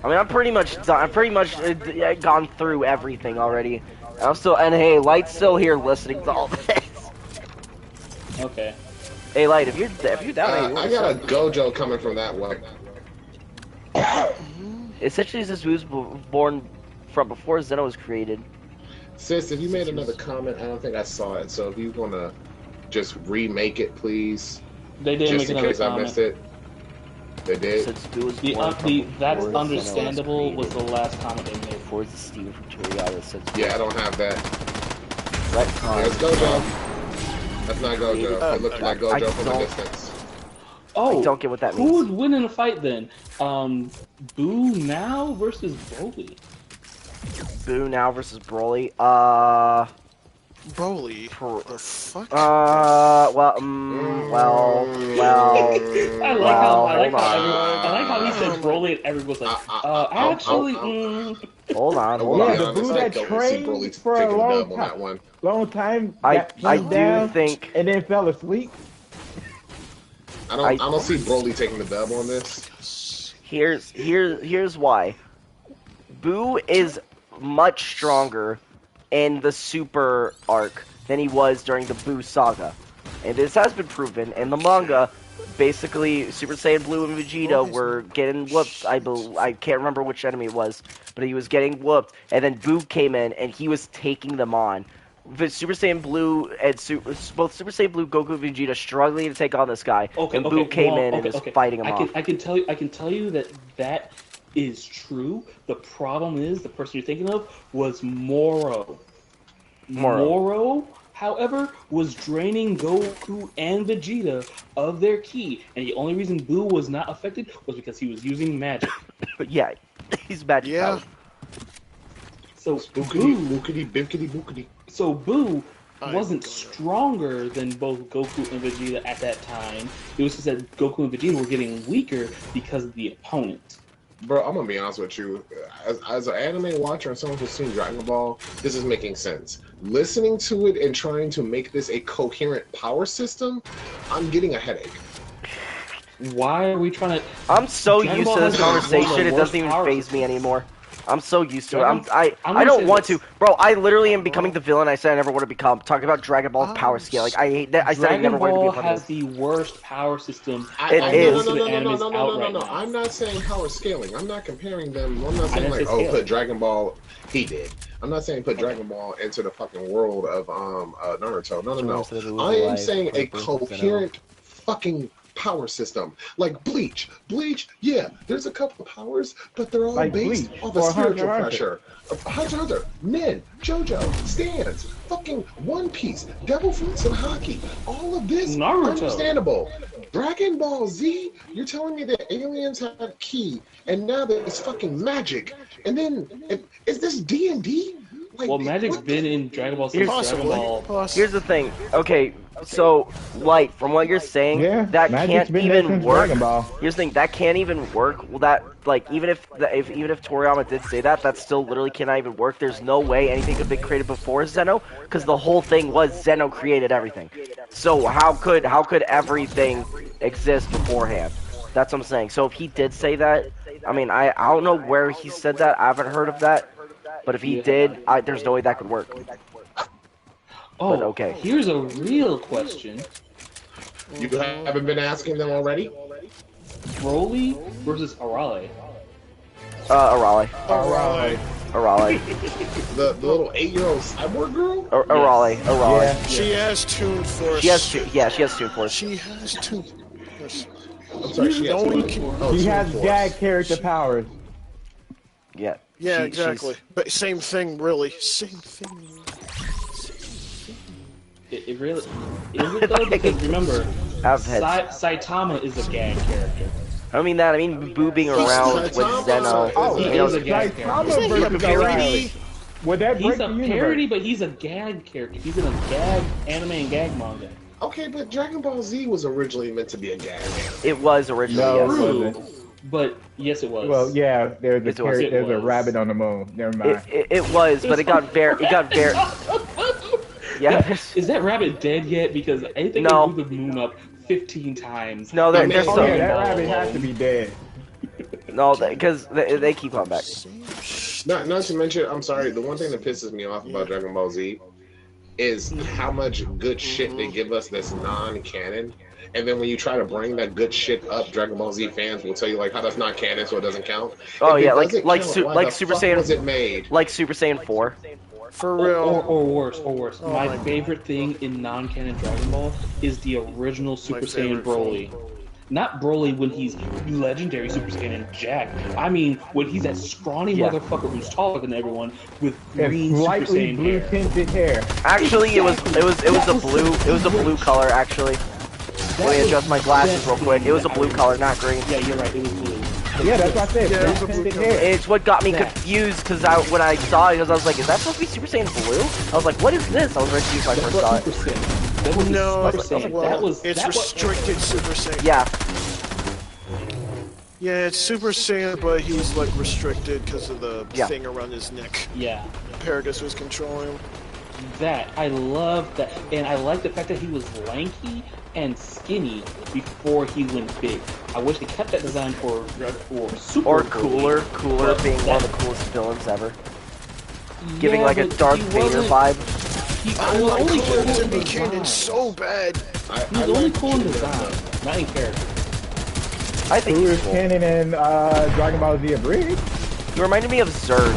I mean, I'm pretty much done. I'm pretty much gone through everything already. I'm still, and hey, Light's still here listening to all this. Okay. Hey, Light, if you're down, I got a Gojo coming from that way. Essentially, this was born from before Zeno was created. Sis, if you made another comment, I don't think I saw it. So if you want to just remake it, please. They didn't just make in another case I comment. missed it. They did. That's understandable was the last comment they made. Before the Steven from Toriyama. Yeah, I don't have that. Let's Gojo. That's not Gojo. It looks like Gojo from a distance. Oh, I don't get what that means. Who would win in a fight then? Boo now versus Broly. Boo now versus Broly. Broly. The fuck? Well. I like how he said Broly and everyone was like, actually. Hold on. Yeah, the Boo that trained for a long time. I do think, and then fell asleep. I don't see Broly taking the dub on this. Here's why. Boo is much stronger in the Super arc than he was during the Boo saga, and this has been proven in the manga. Basically, Super Saiyan Blue and Vegeta were getting whooped. I can't remember which enemy it was, but he was getting whooped, and then Boo came in and he was taking them on. Super Saiyan Blue and both Super Saiyan Blue, Goku, and Vegeta struggling to take on this guy, and Boo came in and is fighting him off. I can tell you that is true. The problem is the person you're thinking of was Moro. Moro, however, was draining Goku and Vegeta of their ki, and the only reason Boo was not affected was because he was using magic. But yeah, he's magic. Yeah. So Boo wasn't stronger than both Goku and Vegeta at that time. It was just that Goku and Vegeta were getting weaker because of the opponent. Bro, I'm gonna be honest with you. As an anime watcher and someone who's seen Dragon Ball, this is making sense. Listening to it and trying to make this a coherent power system, I'm getting a headache. Why are we trying to... I'm so used to this conversation, it doesn't even faze me anymore. I'm so used to it. I don't want to. Bro, I literally am becoming the villain I said I never want to become. Talking about Dragon Ball's power scale. Like, I hate that. I said I never wanted to be a part of this. Dragon Ball has the worst power system. It is. No. I'm not saying power scaling. I'm not comparing them. I'm not saying, like, oh, put Dragon Ball... He did. I'm not saying put Dragon Ball into the fucking world of Naruto. No. I am saying a coherent fucking power system. Like Bleach. Yeah, there's a couple of powers, but they're all like based on the spiritual pressure. Hunter, Nen, JoJo, Stans, fucking One Piece, Devil Fruits and Haki. All of this Naruto. Understandable. Dragon Ball Z, you're telling me that aliens have ki, and now there's fucking magic. And then, is this D&D? Like, well, magic's been in Dragon Ball since Dragon Ball. Here's the thing. Okay, so Light, from what you're saying, that can't even work. Here's the thing. That can't even work. Well, that even if Toriyama did say that, that still literally cannot even work. There's no way anything could be created before Zeno, because the whole thing was Zeno created everything. So how could everything exist beforehand? That's what I'm saying. So if he did say that, I mean, I don't know where he said that. I haven't heard of that. But if he did, there's no way that could work. Oh, but okay. Here's a real question. You haven't been asking them already? Broly versus Arale. Arale. The little 8-year-old cyborg girl? Arale. Yeah. She has Toon Force. She has Toon Force. She has Toon Force. I'm sorry, she has gag character powers. Yeah. Yeah, exactly. But same thing, really. Same thing. It really is it though? Because remember, Saitama is a gag character. I don't mean that. I mean Boo being around with Zeno. He is a gag character. He's a parody. Would that break he's a parody, but he's a gag character. He's in a gag anime and gag manga. Okay, but Dragon Ball Z was originally meant to be a gag anime. It was originally, yes. But yes, it was. Well, yeah, there's a rabbit on the moon. Never mind. It was, but it got very. Yeah. Is that rabbit dead yet? Because I think they moved the moon up 15 times. No, they're still. Yeah, that rabbit has to be dead. No, because they keep on back. Not to mention, I'm sorry. The one thing that pisses me off about Dragon Ball Z is how much good shit they give us that's non-canon. And then when you try to bring that good shit up, Dragon Ball Z fans will tell you like how that's not canon, so it doesn't count. Oh yeah, like Super Saiyan. Was it made? Like Super Saiyan 4. For real. Or worse. Oh, my favorite thing in non-canon Dragon Ball is the original Super Saiyan Broly. Not Broly when he's legendary Super Saiyan Jack. I mean when he's that scrawny motherfucker who's taller than everyone with green Super Saiyan blue tinted hair. Actually, it was a blue color actually. Let me adjust my glasses real quick. It was a blue color, not green. Yeah, you're right. It was blue. Yeah, that's what I said. Yeah, it was a blue color. It's what got me confused because when I saw it, I was like, "Is that supposed to be Super Saiyan Blue?" I was like, "What is this?" I was very confused when I first saw it. No, it's restricted Super Saiyan. Yeah. Yeah, it's Super Saiyan, but he's like restricted because of the thing around his neck. Yeah. Paragus was controlling him. That I love that, and I like the fact that he was lanky and skinny before he went big. I wish they kept that design for Super. Or Cooler being one of the coolest villains ever. Giving like a Darth Vader vibe. I want Cooler to be canon so bad. He's only cool in design, not in character. I think he's cool. Canon in Dragon Ball Z Abridged. He reminded me of Zurg.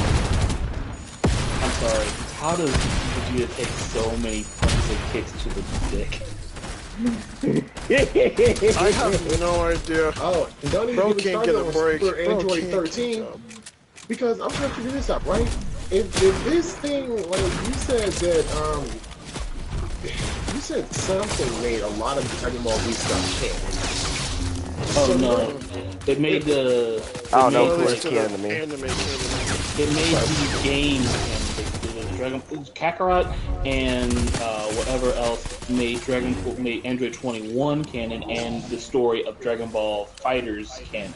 I'm sorry. How does Vegeta takes so many punches and kicks to the dick. I have no idea. Oh, and don't even Bro get me can't started get a on break. Super Bro Android can't 13. Because I'm trying to figure this out, right? If this thing, like you said that, you said something made a lot of Dragon Ball Z stuff canon. Oh So, no, it made the. I don't know made, who's canon to me. It made the game canon. Dragon Kakarot and whatever else made Android 21 canon and the story of Dragon Ball Fighters canon,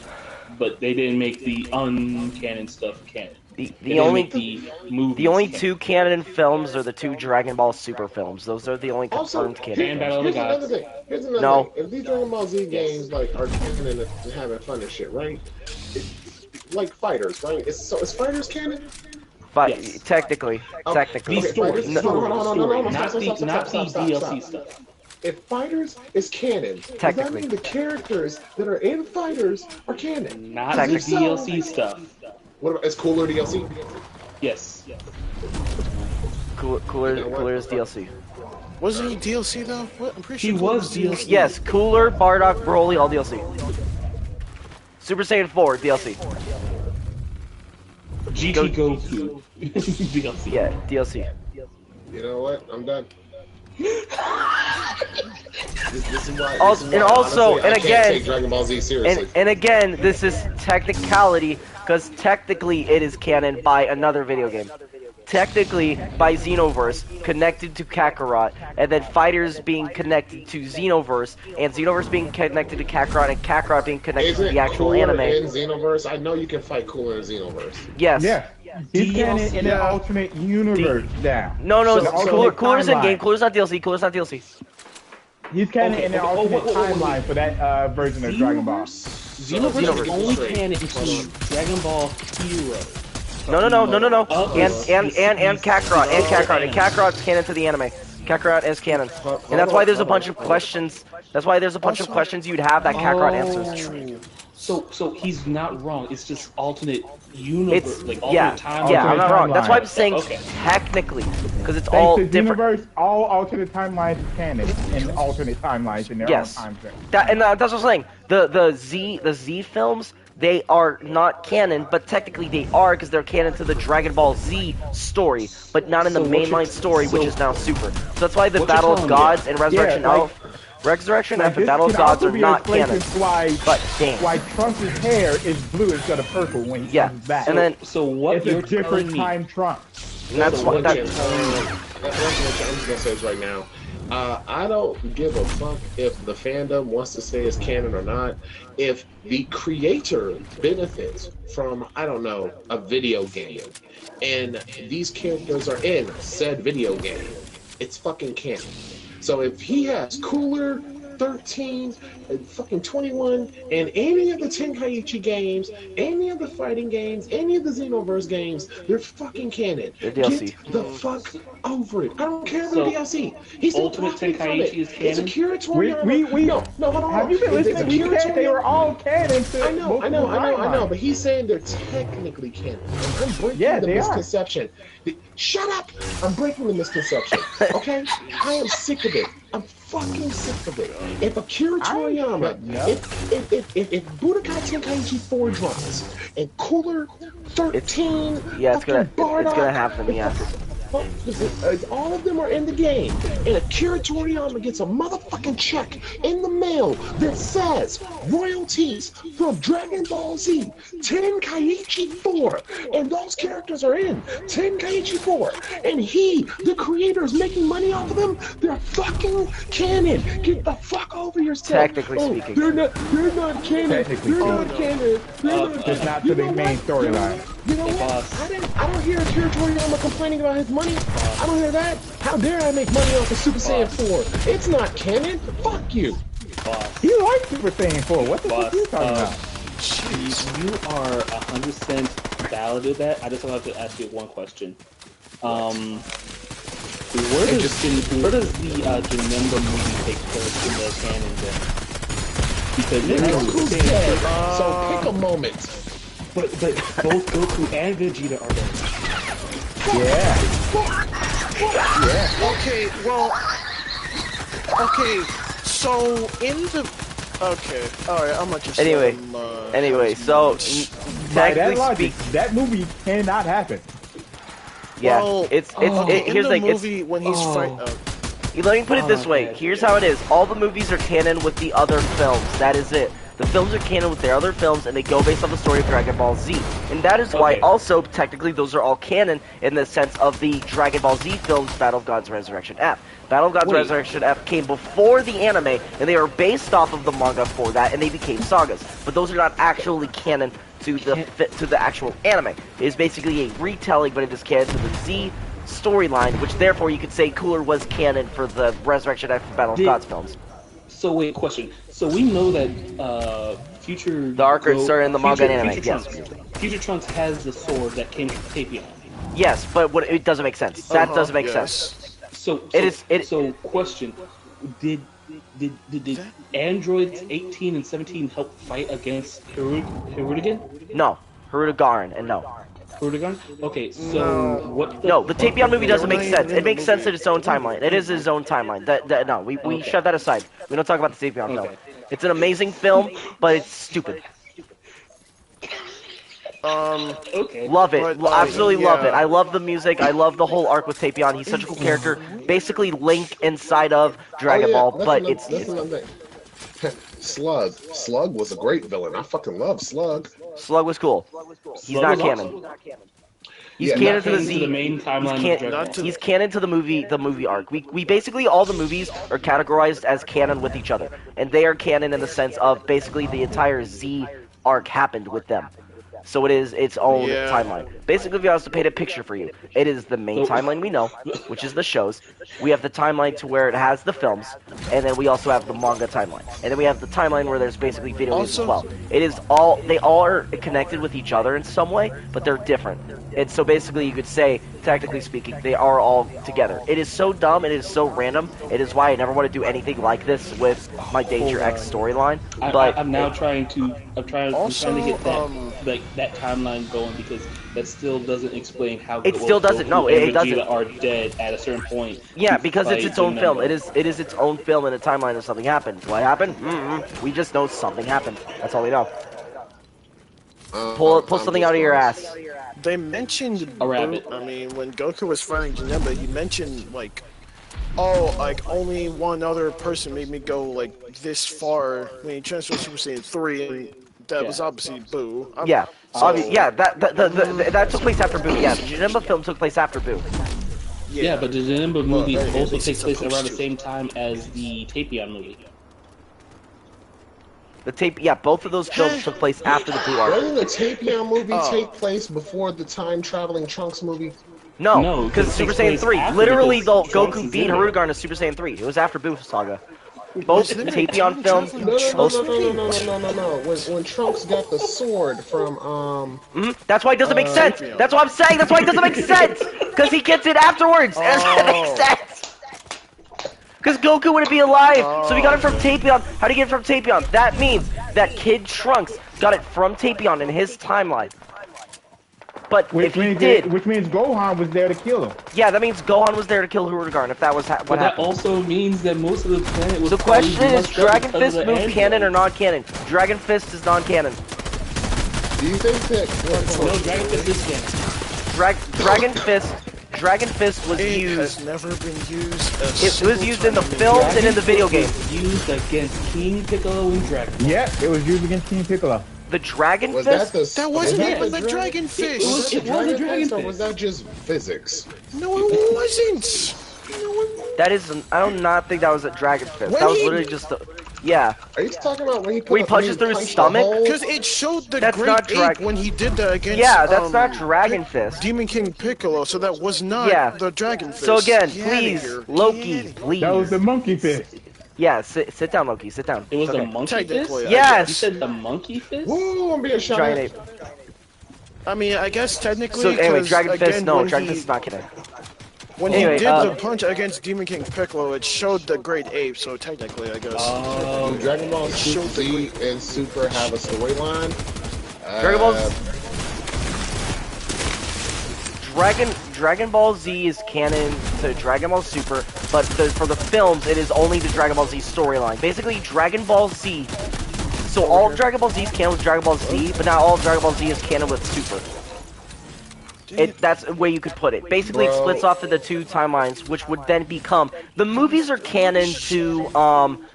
but they didn't make the uncanon stuff canon. The only canon. two canon films are the two Dragon Ball Super films. Those are the only confirmed canon. Here's another thing. No. If these Dragon Ball Z games like are canon and having fun and shit, right? Like Fighters, right? Is Fighters canon? But Yes. technically. The story, No, not the DLC stuff. If Fighters is canon, does that Technically. mean the characters that are in Fighters are canon? Not the Technically. DLC stuff. What about, is Cooler DLC? Yes. Cooler is DLC. Wasn't he DLC though? What? I'm pretty sure He was DLC. Yes, Cooler, Bardock, Broly, all DLC. Super Saiyan 4, DLC. GT Goku. DLC. Yeah, DLC. You know what? I'm done. This is why. Also, and honestly, I and can't again, take Dragon Ball Z seriously. and again, this is technicality, because technically it is canon by another video game. Technically by Xenoverse, connected to Kakarot, and then Fighters being connected to Xenoverse, and Xenoverse being connected to Kakarot, and Kakarot being connected to the actual Cooler anime. in Xenoverse? I know you can fight Cooler in Xenoverse. Yes. Yeah. He's canon in an alternate universe now. No, So- Cooler's in game. timeline. Cooler's not DLC. Cooler's not DLC. He's canon Okay, in an okay. alternate Wait. timeline for that version of Dragon Ball. Xenoverse is only canon into Dragon Ball Hero. No. And Kakarot, and Kakarot's canon to the anime. Kakarot is canon, and that's why there's a bunch of questions. That's why there's a bunch of questions you'd have that Kakarot answers. So he's not wrong. It's just alternate universe, It's like yeah, alternate time. yeah. I'm not wrong. That's why I'm timeline. saying Okay. technically, because it's all Thanks to different. Universe, all alternate timelines is canon, and alternate timelines in their Yes. own time frame. That's what I'm saying. The Z films, they are not canon, but technically they are because they're canon to the Dragon Ball Z story, but not in the So what mainline you're- story, which so- is now Super. So that's why the what you're Battle of telling me- Gods and Resurrection Yeah, like- Resurrection Like, and the this Battle of can Gods also are be not explained canon. But damn. why Trunks' hair is blue instead of purple when he Yeah, comes back. and then So what it's you're a different telling me? time Trunks. and that's So why what that, you're telling me- that's what I'm just gonna say this right now. I don't give a fuck if the fandom wants to say it's canon or not. If the creator benefits from, I don't know, a video game, and these characters are in said video game, it's fucking canon. So if he has Cooler, 13, and fucking 21, and any of the Tenkaichi games, any of the fighting games, any of the Xenoverse games, they're fucking canon. They're DLC. Get the fuck over it. I don't care about So, the DLC. He's still Ultimate profiting from Tenkaichi it. is It's a canon? curatorial. No, hold on. Have you been It's a listening? We said they curatorial- were all canon to I know, multiple timelines. but he's saying they're technically canon. I'm breaking Yeah, the they are. misconception. Shut up! I'm breaking the misconception. Okay? I am sick of it. I'm fucking sick of it. If Akira Toriyama, if Budokai Tenkaichi 4 drops and Cooler 13, yeah, it's gonna Bardock, happen. Yes. all of them are in the game, and Akira Toriyama gets a motherfucking check in the mail that says royalties from Dragon Ball Z, Tenkaichi 4, and those characters are in Tenkaichi 4, and he, the creator, is making money off of them. They're fucking canon. Get the fuck over yourself. Technically Oh, speaking. they're not canon. Technically They're not speaking. canon. They're not Just not to the main storyline. You know what? I don't hear Akira Toriyama complaining about his money. I don't hear that. How dare I make money off of Super Saiyan 4? It's not canon. Fuck you. He likes Super Saiyan 4. What the fuck are you talking about? You are 100% valid with that. I just want to ask you one question. Where does the Janemba movie take place in the canon then? Because Goku's dead. So pick a moment. but both Goku and Vegeta are dead. Yeah. Yeah. Okay, well... Okay, so in the... Okay, alright, I'm gonna just... Anyway, so... By that Technically logic, that movie cannot happen. Yeah, Well, here's the movie when he's fighting... Let me put it this way. Here's how it is. All the movies are canon with the other films. That is it. The films are canon with their other films, and they go based on the story of Dragon Ball Z. And that is why, also, technically, those are all canon in the sense of the Dragon Ball Z films, Battle of Gods Resurrection F. Battle of Gods Resurrection F came before the anime, and they are based off of the manga for that, and they became sagas. But those are not actually canon to the actual anime. It is basically a retelling, but it is canon to the Z storyline, which therefore you could say Cooler was canon for the Resurrection F Battle of Gods films. So wait, question. So we know that Future... The arc started in the manga and anime, yes. Future Trunks has the sword that came from Tapion. Yes, but it doesn't make sense. That doesn't make sense. So question: Did the androids 18 and 17 help fight against Hirudigan? No, Hirudigaran, and no. Hirudigan? Okay, so what? No, the Tapion movie doesn't make sense. It makes sense in its own timeline. It is its own timeline. No, we shut that aside. We don't talk about the Tapion film. It's an amazing film, but it's stupid. Love it. Absolutely love it. I love the music. I love the whole arc with Tapion. He's such a cool character. Basically Link inside of Dragon Ball, but it's Slug. Slug was a great villain. I fucking love Slug. Slug was cool. He's not canon. He's canon to the Z. The main timeline. He's canon to the movie arc. We basically all the movies are categorized as canon with each other, and they are canon in the sense of basically the entire Z arc happened with them. So it is its own timeline. Basically, if I was to paint a picture for you, it is the main timeline we know, which is the shows. We have the timeline to where it has the films, and then we also have the manga timeline. And then we have the timeline where there's basically video games as well. It is all, they all are connected with each other in some way, but they're different. And so basically you could say, technically speaking, they are all together. It is so dumb, and it is so random. It is why I never want to do anything like this with my DangerX storyline. But I'm trying to get that timeline going, because that still doesn't explain how it still doesn't. No, it doesn't. Are dead at a certain point. Yeah, because it's its own film. It is its own film in a timeline of something happened. What happened? We just know something happened. That's all we know. Pull something out of your ass. They mentioned a rabbit. I mean, when Goku was fighting Janemba, he mentioned like, oh, like only one other person made me go like this far when he transferred Super Saiyan 3, and that was obviously Boo. That took place after Boo. Yeah, the Janemba film took place after Boo. Yeah, but the Janemba movie also takes place around the same time as the Tapion movie. Both of those films took place after the Boo arc. Doesn't the Tapion movie take place before the time-traveling Trunks movie? No, because Super Saiyan 3. Literally, Goku beat Hirudigaran in Super Saiyan 3. It was after Boo Saga. Both Tapion films. No. When Trunks got the sword from That's why it doesn't make sense. That's what I'm saying. That's why it doesn't make sense. Because he gets it afterwards. It doesn't make sense. Because Goku wouldn't be alive, so he got it from Tapion. How did he get it from Tapion? That means that Kid Trunks got it from Tapion in his timeline. But which means Gohan was there to kill him. Yeah, that means Gohan was there to kill Hirudigaran, if that was what happened. That also means that most of the planet was... The question is, Dragon Fist move canon or non-canon? Dragon Fist is non-canon. Do you think that... No, Dragon Fist is canon. Dragon Fist was used... It has never been used It was used in the films and in the video game. Used against King Piccolo and Dragon Ball. Yeah, it was used against King Piccolo. The Dragon Fist? That wasn't even the Dragon Fist. It was a Dragon Fist, or was that just physics? No, it wasn't. That is... I do not think that was a Dragon Fist. That was literally just... Yeah. Are you talking about when he punches through his stomach? Because it showed the great ape when he did that against... Yeah, that's not Dragon Fist. Demon King Piccolo, so that was not the Dragon Fist. So again, please, Loki, please. That was the monkey fist. Yeah, sit down, Loki, sit down. It was the monkey fist? Yes! You said the monkey fist? Ooh, I'm being shot at. I mean, I guess technically... So anyway, Dragon Fist, no, Dragon Fist is not kidding. When he did the punch against Demon King Piccolo, it showed the great ape, so technically, I guess. Dragon Ball Z and Super have a storyline. Dragon Ball Z is canon to Dragon Ball Super, but for the films, it is only the Dragon Ball Z storyline. Basically, Dragon Ball Z. So all of Dragon Ball Z is canon with Dragon Ball Z, but not all of Dragon Ball Z is canon with Super. That's a way you could put it. Basically, it splits off into two timelines, which would then become... The movies are canon to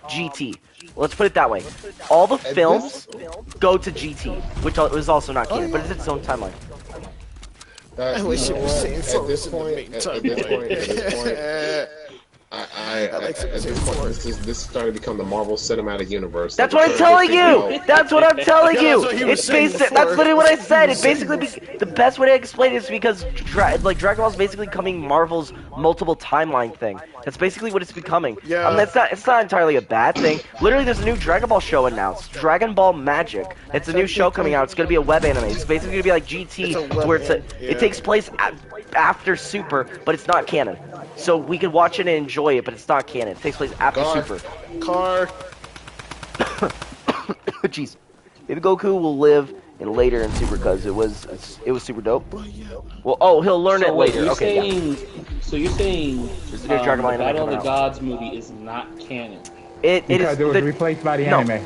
GT. Let's put it that way. All the films go to GT, which is also not canon, but it's its own timeline. I wish it was saying at this point, this started to become the Marvel Cinematic Universe. That's what I'm telling you. That's what I'm telling you. It's basic. That's literally what I said. It's basically the best way to explain it is because like Dragon Ball is basically becoming Marvel's multiple timeline thing. That's basically what it's becoming. Yeah. It's not entirely a bad thing. Literally, there's a new Dragon Ball show announced. Dragon Ball Magic. It's a new show coming out. It's gonna be a web anime. It's basically gonna be like GT, where it takes place after Super, but it's not canon. So we can watch it and enjoy it, but it's not canon. It takes place after Super. Jeez. Maybe Goku will live later in Super because it was super dope. Well, he'll learn it later. Okay. So you're saying the Battle of the Gods movie is not canon? Because it was replaced by the anime.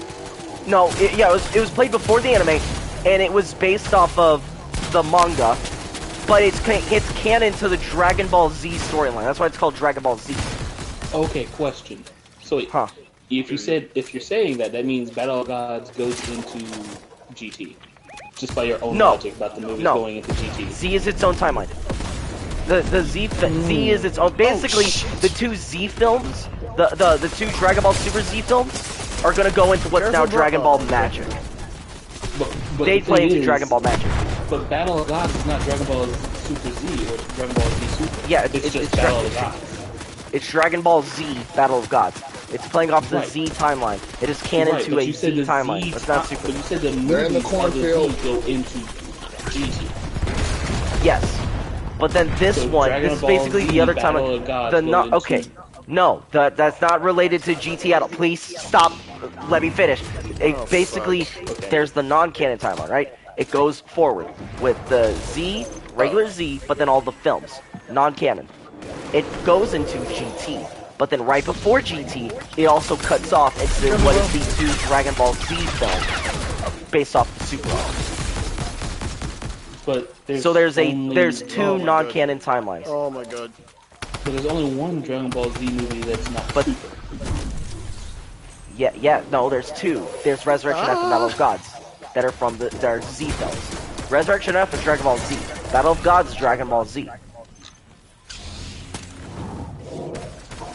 No, it was played before the anime, and it was based off of the manga. But it's canon to the Dragon Ball Z storyline. That's why it's called Dragon Ball Z. Okay, question. So if you're saying that means Battle of Gods goes into GT, just by your own logic about the movie going into GT. Z is its own timeline. The Z is its own. Basically, the two Z films, the two Dragon Ball Super Z films, are gonna go into what's now Dragon Ball Magic. But they play into Dragon Ball Magic. But Battle of Gods is not Dragon Ball Super Z or Dragon Ball Z Super. Yeah, it's just Battle of Gods. It's Dragon Ball Z Battle of Gods. It's playing off the Z timeline. It is canon to a Z timeline. That's not Super. But you said the movies of the Z go into GT. Yes, but then this this is basically the other timeline. No, that's not related to GT at all. Please stop. Let me finish. There's the non-canon timeline, right? It goes forward with the Z, regular Z, but then all the films, non-canon. It goes into GT, but then right before GT, it also cuts off into what is the two Dragon Ball Z films, based off the Super. But there's two non-canon timelines. Oh my god. But there's only one Dragon Ball Z movie that's not Super. No, there's two. There's Resurrection F and Battle of Gods that are from their Z films. Resurrection F is Dragon Ball Z. Battle of Gods is Dragon Ball Z.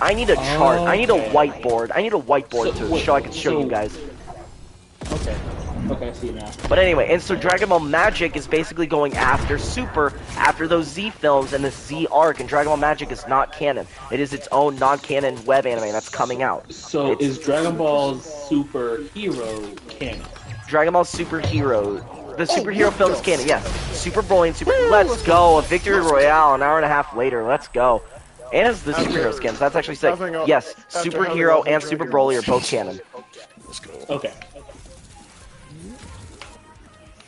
I need a chart. I need a whiteboard. I need a whiteboard I can show you guys. Okay. Okay, I see it now. But anyway, and so Dragon Ball Magic is basically going after Super, after those Z films and the Z arc, and Dragon Ball Magic is not canon. It is its own non-canon web anime that's coming out. So is Dragon Ball Super Hero canon? Dragon Ball Super Hero. The superhero film is canon, yes. Super Broly and Super... Let's go! A Victory Royale an hour and a half later, let's go. And it's the superhero skins, that's actually sick. Yes, Superhero and Super Broly are both canon. Okay.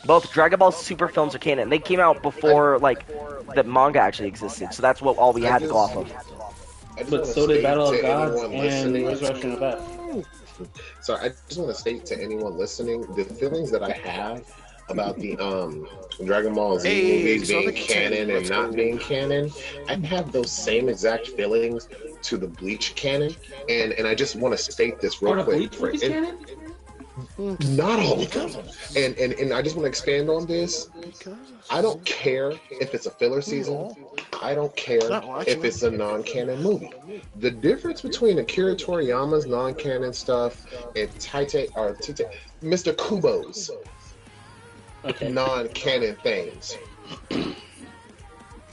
Both Dragon Ball Super films are canon. They came out before, like, the manga actually existed, so that's what all we had to go off of. But so did Battle of Gods and Resurrection of F. So I just want to state to anyone listening, the feelings that I have about the Dragon Ball Z movies being canon and not being canon, I have those same exact feelings to the Bleach canon, and I just want to state this real quick. Not all of them. And I just want to expand on this. I don't care if it's a filler season. I don't care if it's a non-canon movie. The difference between Akira Toriyama's non-canon stuff and Mr. Kubo's non-canon things.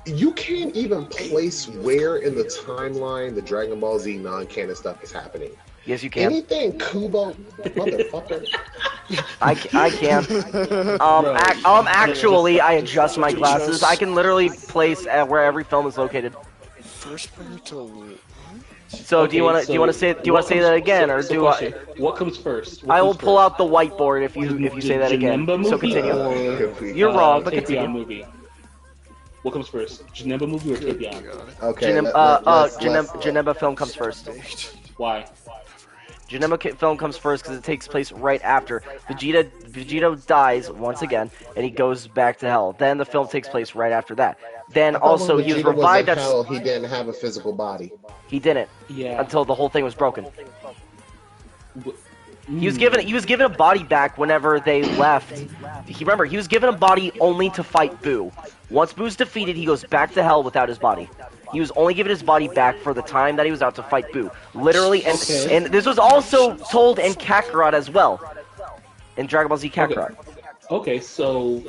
You can't even place where in the timeline the Dragon Ball Z non-canon stuff is happening. Yes, you can. Anything Kubo, motherfucker. I can. Actually, I adjust my glasses. I can literally place where every film is located. So do you want to say that again, or do I? What comes first? I will pull out the whiteboard if you say that again. So continue. You're wrong, but continue. Movie. What comes first, Janemba movie or Tapion? Okay. Janemba film comes first. Why? Janemba film comes first because it takes place right after Vegeta dies once again, and he goes back to hell. Then the film takes place right after that. Then also he was revived at hell. He didn't have a physical body. He didn't. Yeah. Until the whole thing was broken. He was given a body back whenever they left. Remember, he was given a body only to fight Boo. Once Boo's defeated, he goes back to hell without his body. He was only given his body back for the time that he was out to fight Boo. Literally, and this was also told in Kakarot as well. In Dragon Ball Z Kakarot. Okay, so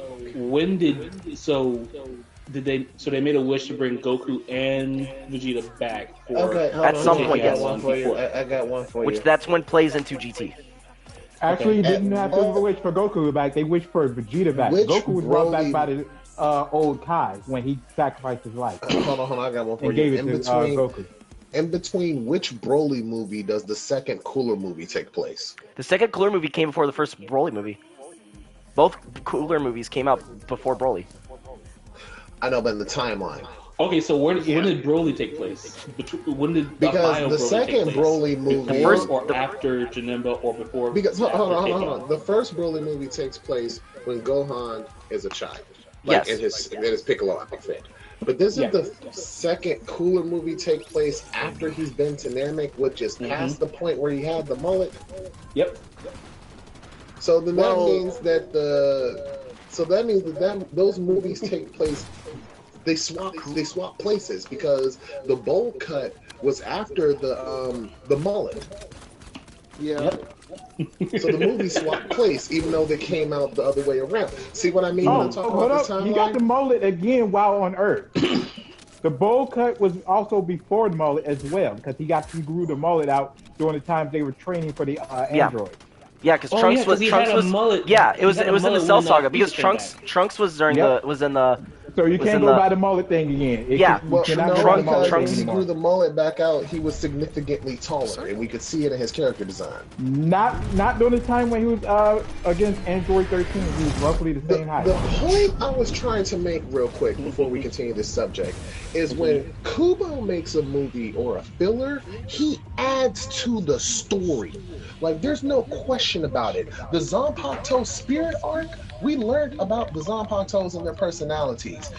they made a wish to bring Goku and Vegeta back at some point, yes. I got one for you. Which that's when plays into GT. Actually, didn't have to wish for Goku back. They wished for Vegeta back. Goku was brought back by the old Kai when he sacrificed his life. Hold on, I got one for and you. Gave it to Goku. In between which Broly movie does the second Cooler movie take place? The second Cooler movie came before the first Broly movie. Both Cooler movies came out before Broly. I know, but in the timeline. Okay, so when did Broly take place? When did because the second Broly movie, the first or after Janemba or before? Because hold on. The first Broly movie takes place when Gohan is a child, like in his Piccolo outfit. But this is the second Cooler movie take place after he's been to Namek, which is past the point where he had the mullet. Yep. So then that means that those movies take place. They swap places because the bowl cut was after the mullet. Yeah. Yep. So the movie swapped place, even though they came out the other way around. See what I mean when I'm talking about this timeline? He got the mullet again while on Earth. The bowl cut was also before the mullet as well, because he grew the mullet out during the times they were training for the android. Yeah, because Trunks was mullet. Yeah, it was in the Cell Saga because Trunks was during was in the. So you can't go by the mullet thing again. Trunks he grew the mullet back out. He was significantly taller, and we could see it in his character design. Not during the time when he was against Android 13. He was roughly the same height. The point I was trying to make real quick before we continue this subject is when Kubo makes a movie or a filler, he adds to the story. Like, there's no question about it. The Zanpakuto Spirit arc, we learned about the Zanpakutos and their personalities.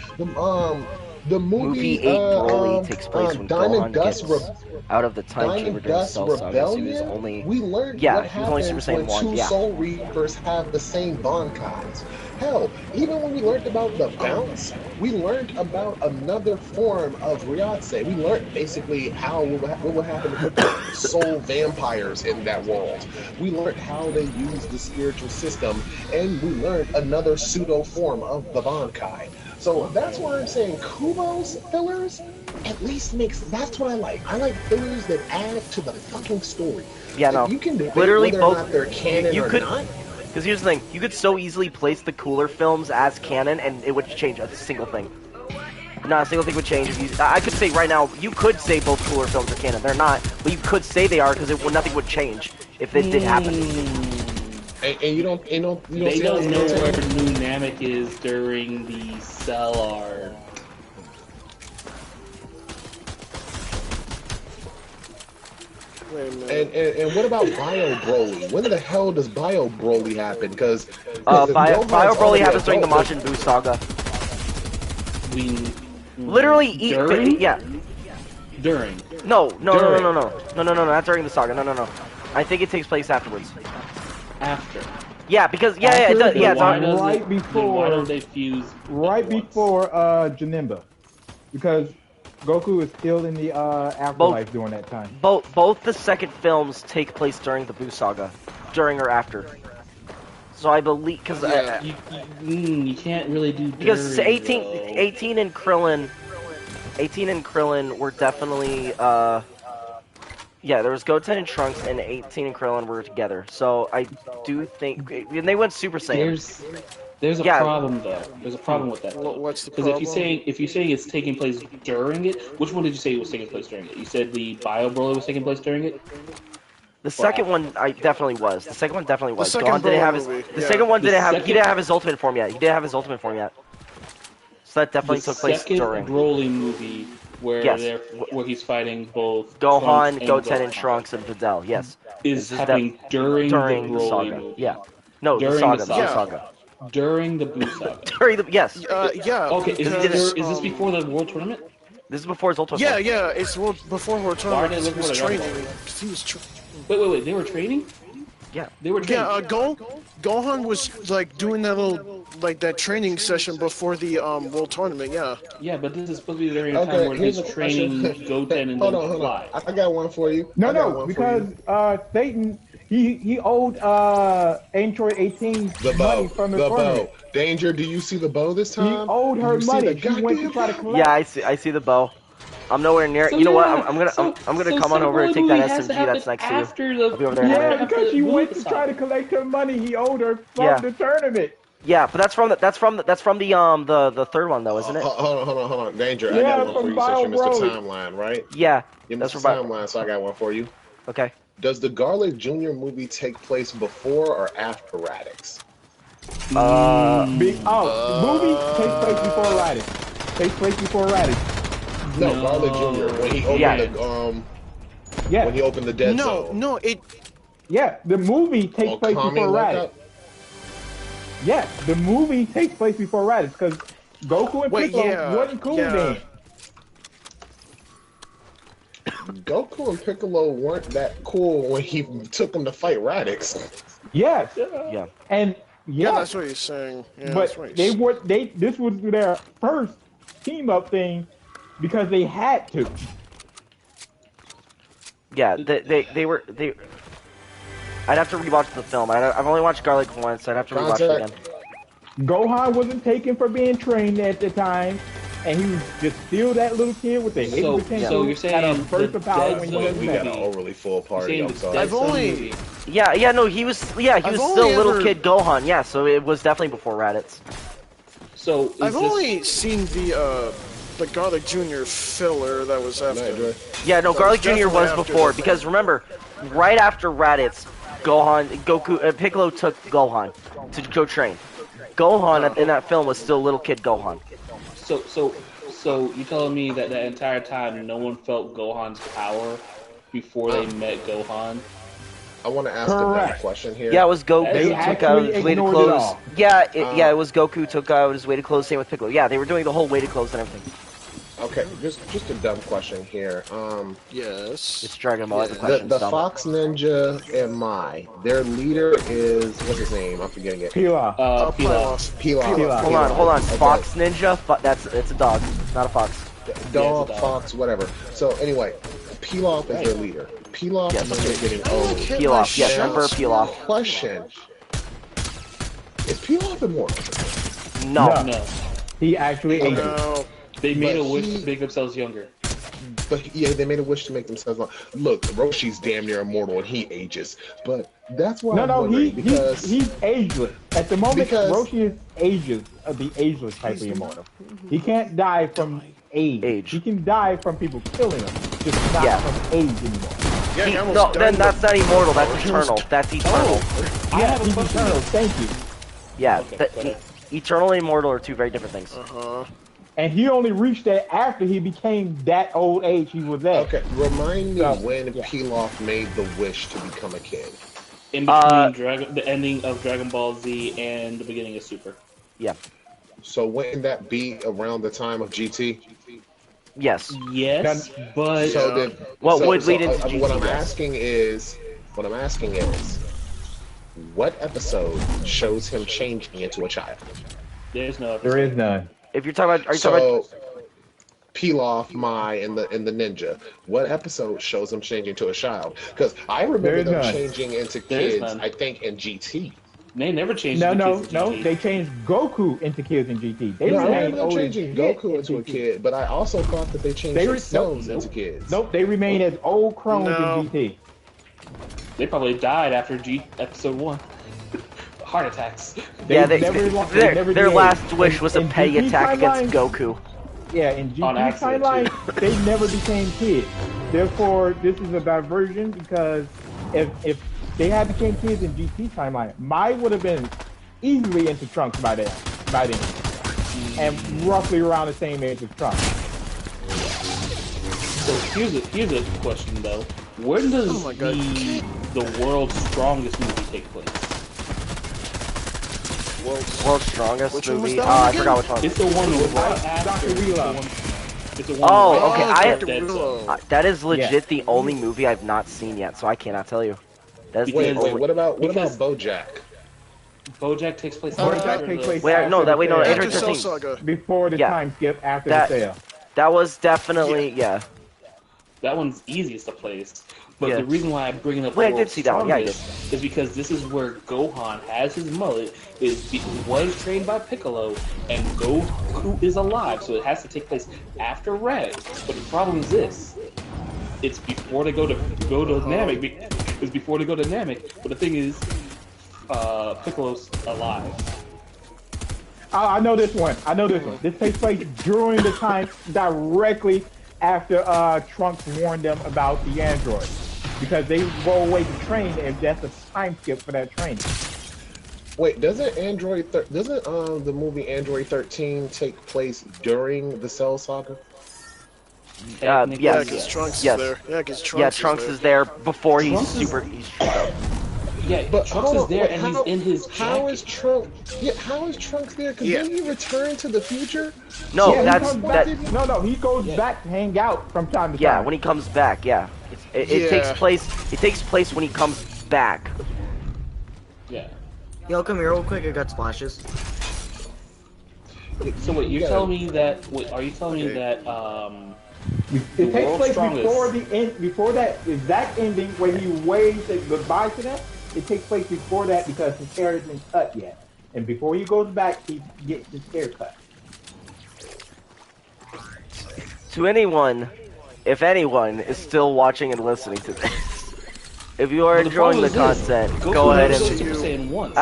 The movie 8 Broly takes place when Diamond Gohan Dust gets out of the time chamber during Cell Saga. He was only we learned what happens when two Soul Reapers have the same Bankais. Hell, even when we learned about the bounce, we learned about another form of Ryatse. We learned basically what would happen to soul vampires in that world. We learned how they use the spiritual system, and we learned another pseudo form of the Bankai. So that's why I'm saying Kubo's fillers at least that's what I like. I like fillers that add to the fucking story. Yeah, no. You can debate literally whether or not they're canon or not. Because here's the thing, you could so easily place the Cooler films as canon, and it would change a single thing. Not a single thing would change. I could say right now, you could say both Cooler films are canon. They're not, but you could say they are because nothing would change if it did happen. And you don't they don't know where New Namek is during the Cell arc. And what about Bio Broly? When the hell does Bio Broly happen? Because Bio Broly happens during the Majin Buu saga. Literally, During. No, not during the saga. No. I think it takes place afterwards. After. Yeah, because it does. Yeah, it's right before. Why don't they fuse? Right before Janemba, because Goku is still in the afterlife during that time. Both the second films take place during the Buu saga, during or after. So I believe because you can't really do because 18 and Krillin were definitely there was Goten and Trunks, and 18 and Krillin were together. So I do think and they went Super Saiyan. There's a problem though. There's a problem with that. What's the problem? Because if you're saying it's taking place during it, which one did you say was taking place during it? You said the Bio Broly was taking place during it. The second one, definitely was. The second one definitely was. The second one didn't have his ultimate form yet. He didn't have his ultimate form yet. So that definitely took place second during Broly movie where Yes. where he's fighting both Gohan, Trunks and Goten, and Gohan Trunks, and Videl. Yes. is This happening during the during the Broly saga. movie. Yeah. No, the During saga. The Yeah. saga. During the Boo saga. During the yes. Yeah. Okay, because, is this before the World Tournament? This is before his ultimate. Yeah, Form. yeah. It's before World Why are Tournament. they He looking was for the training. Dragon Ball? 'Cause he was. Wait. They were training? Yeah. They were training. Yeah, Gohan was like doing that little that training session before the World Tournament. Yeah. Yeah, but this is supposed to be during a time Okay, where here's he's a training question. Goten and Hold then on. Fly. I got one for you. I got No, one because for you. Satan he owed Android 18 The money bow. from the The tournament. bow. Danger, do you see the bow this He time? owed her You see money. the She went to goddamn try to bow? collect. Yeah, I see the bow. I'm nowhere near it. So You know what? yeah, I'm gonna come on over and take that SMG that's next to you. after the I'll be over there in a Yeah, minute. because she went to Boo try to saga. collect her money he owed her from Yeah. the tournament. Yeah, but that's from the third one though, isn't it? Hold on. Danger, I Yeah, got one for from you since you missed the Bio timeline, right? Yeah, You that's missed the from timeline, so I got one for you. Okay. Does the Garlic Jr. movie take place before or after Radix? The movie takes place before Radix. Takes place before Radix. No, No. Garlic Jr. When he opened Yeah. Yeah, when he opened the dead No, zone. no. yeah. The movie takes place Kami before woke Radix. up? Yeah, the movie takes place before Radix because Goku and Wait, Piccolo yeah, wasn't cool yeah. then. Goku and Piccolo weren't that cool when he took him to fight Radix. Yes, Yeah. and Yeah, yeah, that's what he's saying. Yeah, that's what but he's this was their first team up thing because they had to. Yeah, they were. I'd have to rewatch the film. I've only watched Garlic once. I'd have to rewatch it again. Gohan wasn't taken for being trained at the time, and he was just still that little kid with the hidden So potential. you're had a saying burst the of power Dead when he Zone doesn't We have got an it. overly full party. Saying I'm the sorry. I've Dead Zone only- movie. Yeah, no, he was still only little ever- kid Gohan. Yeah, so it was definitely before Raditz. So is I've this, only seen the Garlic Jr. filler that was after. Night, Dre. Yeah, no, That Garlic was Jr. definitely was after before the because remember, right after Raditz, Piccolo took Gohan to go train. Gohan in that film was still little kid Gohan. So you telling me that that entire time no one felt Gohan's power before they met Gohan? I want to ask a dumb Correct. question here. Yeah, it was Goku They took out actually his weighted ignored it clothes. all. Yeah, it was Goku took out his weighted clothes. Same with Piccolo. Yeah, they were doing the whole weighted clothes and everything. Okay, just a dumb question here. Yes. It's Dragon Ball. The The question's dumb. Fox Ninja and Mai, their leader is what's his name? I'm forgetting it. Pilaf. Pilaf. Pilaf. Hold on. Okay. Fox Ninja. It's a dog, not a fox. Dog, Yeah, it's a dog. Fox, whatever. So anyway, Pilaf is their leader. Pilaf Yes. is getting I like old. hit Pilaf, my yes, shots. Emperor Pilaf. Question: is Pilaf immortal? No. No, He actually ate it. No. they made But a wish he- to make themselves younger. But yeah, they made a wish to make themselves long. Look, Roshi's damn near immortal and he ages. But that's why I'm No, wondering because he's ageless. At the moment, Because- Roshi is ageless, the ageless type of immortal. He can't die from age. He can die from people killing him, just not Yeah. from age anymore. Yeah, he almost No, died then in that's the- not immortal. That's eternal. That's eternal. Yeah, he's eternal. Thank you. Yeah, Okay. eternal and immortal are two very different things. Uh-huh. And he only reached that after he became that old age he was at. okay, remind me So, when yeah. Pilaf made the wish to become a kid. In between the ending of Dragon Ball Z and the beginning of Super. Yeah. So wouldn't that be around the time of GT? Yes. Yes, but So then, What would lead into what GT, I'm yes. asking is, what episode shows him changing into a child? there's no. There is none. If you're talking about, are you talking about? So, Pilaf, Mai, and the ninja. What episode shows them changing to a child? Because I remember There is them none. changing into There is kids. none. I think in GT. They never changed No, the no, kids in no. GT. They changed Goku into kids in GT. They No, I remained remember them old as changing shit Goku in into a GT. kid, but I also thought that they changed They themselves nope, into kids. Nope, they remain as old crones No. in GT. They probably died after episode 1. Heart attacks. Yeah, never their did. last wish was a In petty GT attack against timeline, Goku. Yeah, in On GT accident, timeline, they never became kids. Therefore, this is a diversion because if they had became kids in GT timeline, Mai would have been easily into Trunks by then. and roughly around the same age as Trunks. So here's a question though. When does the world's strongest movie take place? World's strongest Which one was movie. that one I again? forgot which one. It's the one right after Dr. Wheeler. It's the one Oh, right okay, after Dr. Dead Zone. Wheeler. That is legit the only movie I've not seen yet, so I cannot tell you. That's Wait, the wait. only. What about because- BoJack? BoJack takes place BoJack after takes the- place Wait, no, after wait, the no, sale. Android After Cell 13. Saga. Before the Yeah. time skip after That- the sale. That was definitely yeah. That one's easiest to place. But Yeah. the reason why I'm bringing up Wait, I the did World's see that one. Yeah, I Strongest is because this is where Gohan has his mullet, was trained by Piccolo, and Goku is alive, so it has to take place after Red. But the problem is this: it's before they go to Namek. It's before they go to Namek. But the thing is, Piccolo's alive. I know this one. This takes place during the time directly after Trunks warned them about the android. Because they go away to train, and that's a time skip for that training. Wait, doesn't the movie Android 13 take place during the Cell Saga? Technically, yes. Yeah, because Trunks Yes. is there. Yeah, because Trunks, Yeah, Trunks is there before he's Trunks is- super. Yeah, But Trunks hold is on, there, wait, and he's in his How jacket. is Trunks? Yeah, how is Trunks there? Because Yeah. didn't he return to the future? No, Yeah, he that's comes back- that. No, he goes back to hang out from time to time. Yeah, when he comes back, yeah. It takes Yeah. place. It takes place when he comes back. Yeah. Yo, come here real quick. I got splashes. So wait, you're Yeah. telling me that? Wait, are you telling me Okay. that? It The takes world's place strongest. before the end, before that exact ending when he waves goodbye to them. It takes place before that because his hair isn't cut yet, and before he goes back, he gets his hair cut. To anyone, if anyone is still watching and listening to this, if you are Well, enjoying the problem is this, content, Goku go ahead never and. goes Super Saiyan once.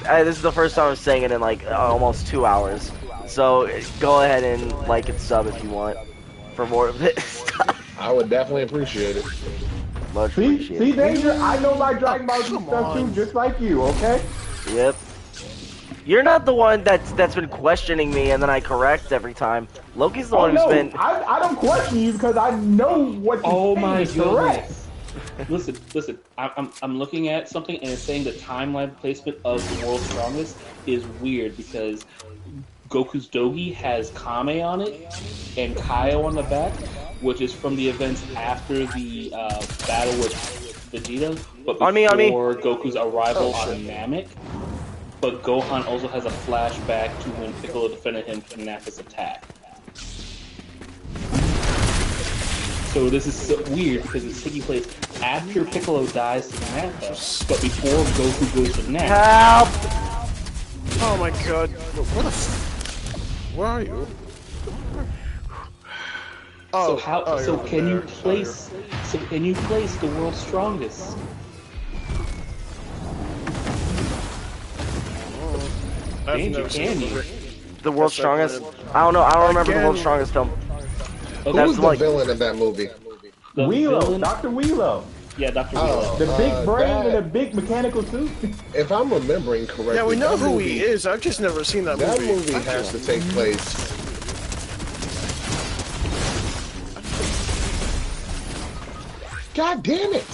This is the first time I'm saying it in like almost 2 hours. So go ahead and like and sub if you want for more of this stuff. I would definitely appreciate it. Much See, appreciated. Danger. I know my Dragon Ball Z Come stuff too, on. just like you. Okay. Yep. You're not the one that's been questioning me and then I correct every time. Loki's the Oh one who's no, been. I don't question you because I know what you're Oh saying my is correct. goodness! Listen. I'm looking at something and it's saying the timeline placement of the World's Strongest is weird because Goku's Dogi has Kame on it and Kaio on the back, which is from the events after the battle with Vegeta, but before On me. Goku's arrival on Namek. But Gohan also has a flashback to when Piccolo defended him from Nappa's attack. So this is so weird because it's taking place after Piccolo dies to Nappa, but before Goku goes to Namek. Help! Oh my god. What the Where are you? So how? oh, So you're can you there. place? So can you place the world's strongest? I've Danger, never seen can the you? movie. The world's Yes, I strongest. did. I don't know. I don't remember the Again. world's strongest film. Okay, That's Who's the like- villain of that movie? the Wheelo, villain- Dr. Wheelo. Yeah, Dr. Oh. Wheelo. The big brain that- and the big mechanical suit. If I'm remembering correctly, Yeah, we know that who movie, he is. I've just never seen that movie. That movie has to take place. God damn it!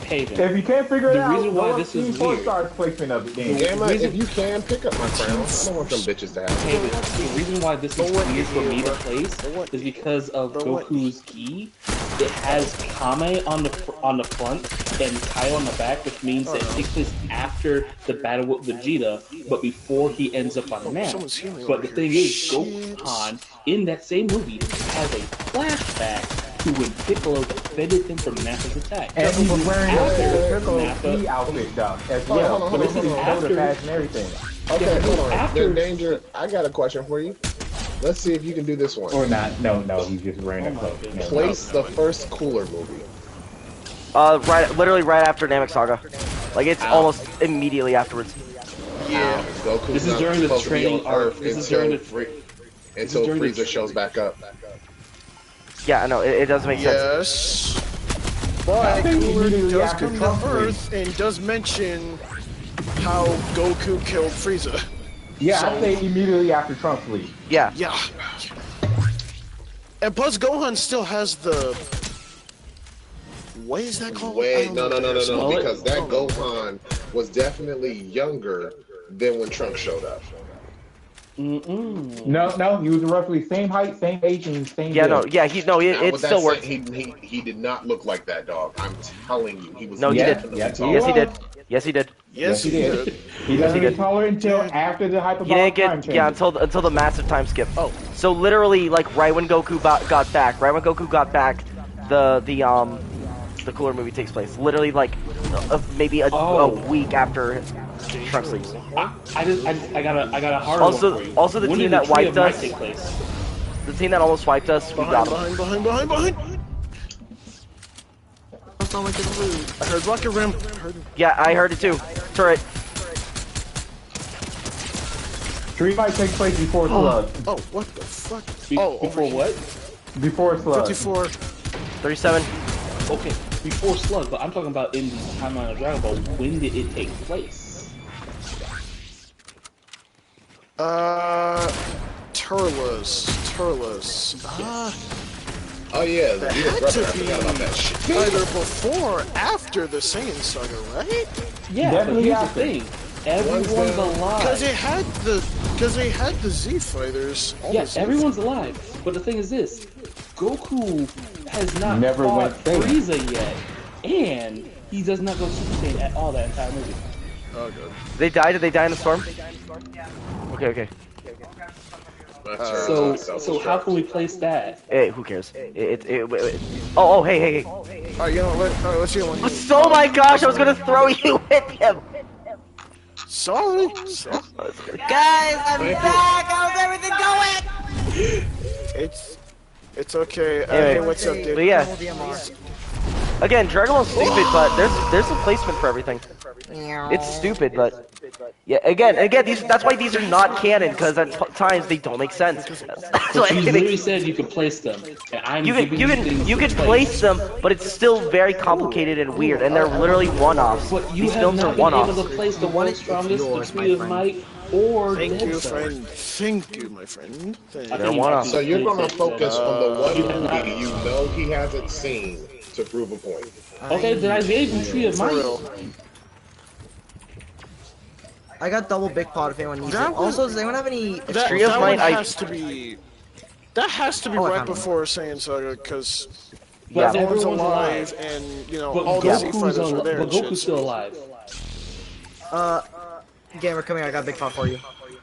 Haven. If you can't figure it The out, reason why go up this is Team Four weird. Star's placement of it. Then. Gamma, reason- if you can pick up my crown, I don't want them bitches to have it. Haven. The reason why this is weird for me to place is because of Goku's gi. It has Kame on the front and Kai on the back, which means that it takes place after the battle with Vegeta, but before he ends up on someone's Namek. healing But over the thing here. is, Shit. Gohan in that same movie has a flashback to when Piccolo defended him from Nappa's attack. And he was wearing After the Piccolo Nappa- Key outfit, though, as Hold on, well. hold on, But this hold is on, shoulder after- pads and everything. Okay, Yeah, hold on. after- Danger, I got a question for you. Let's see if you can do this one. Or not. No, he's just wearing Oh a my cloak. goodness. Place the first Cooler movie. Literally right after Namek Saga. Like it's Ow. almost immediately afterwards. Yeah. Goku's This is not during the supposed to be training on arc. Earth This is until during the- until during the Frieza shows back up. Yeah, I know. It does make sense. Yes. I But think Cooler immediately does after come Trunks to Earth and does mention how Goku killed Frieza. Yeah, So- I'd say immediately after Trunks leaves. Yeah. Yeah. And plus, Gohan still has the. What is that called? I Wait, don't no, know no, what no, it no, is. no, Well, because that Gohan was definitely younger than when Trunks showed up. No, he was roughly same height, same age, and same Yeah, build. Now, it with that still said, works. he did not look like that, dog. I'm telling you, he was No, he did. definitely Yes, taller. Yes, he did. was. Yes, he did. Yes, he did. He Yes, he doesn't did. get taller until after the You hyperbolic didn't time get yeah changes. until the massive time skip. Oh, so literally like right when Goku got back, the cooler movie takes place. Literally like maybe a week after Trunks leaves. I got a hard Also- one for you. also the When team did that Tree wiped of Might us- take place? The team that almost wiped us, we got Behind, them. behind. That's all I can lose. I heard Rocket Rim. I heard. Yeah, I heard it too. Turret. Tree might take place before Slug. Oh, what the fuck? Before what? Before Slug. 54. 37. Okay, before Slug, but I'm talking about in the timeline of Dragon Ball. When did it take place? Turles. Oh yeah, the That Vegeta had brother. to I be forgot about that shit. either before or after the Saiyan saga, right? Yeah, Definitely but here's after. the thing. Everyone's One's down. Because alive. they had the Z fighters. All Yeah, the Z everyone's alive. But the thing is this. Goku has not Never fought went Saiyan. Frieza yet. And he does not go Super Saiyan at all that entire movie. Oh, good. They died. Did they die in the storm? Okay. My turn. So how can we place that? Hey, who cares? Oh, hey. Alright, you know what? Alright, let's hear one. Oh my gosh, I was gonna throw you with him. Sorry. Guys, I'm back! How's everything going? It's okay. Anyway, Hey, what's up, dude? But yeah, Double DMR. again, Dragon Ball's stupid, but there's a placement for everything. It's stupid, but yeah. Again, that's why these are not canon, because at times they don't make sense. So You anything- literally said you could place them. And I'm giving things you to can place them, but it's still very complicated and weird, and they're literally one-offs. But you These have films not are been one-offs. able to place the world's strongest, yours, the Tree of my Might, or Thank Dead you, Zone. friend. Thank you, my friend. Thank They're you. one-offs. So you're gonna Dead focus Zone. on the you one cannot- movie you know he hasn't seen to prove a point. Okay, then I gave him Tree of For Might. real. I got double big pot if anyone needs That it. was- Also, does anyone have any... That, Tree of that Might, one I- has to be. That has to be Oh, I right found it. before Saiyan Saga, because Yeah. everyone's Everyone's alive, alive. and you know But all the Z Goku's, fighters are there. but and shit, Goku's so- still alive. Gamer, come here, I got big pot for you.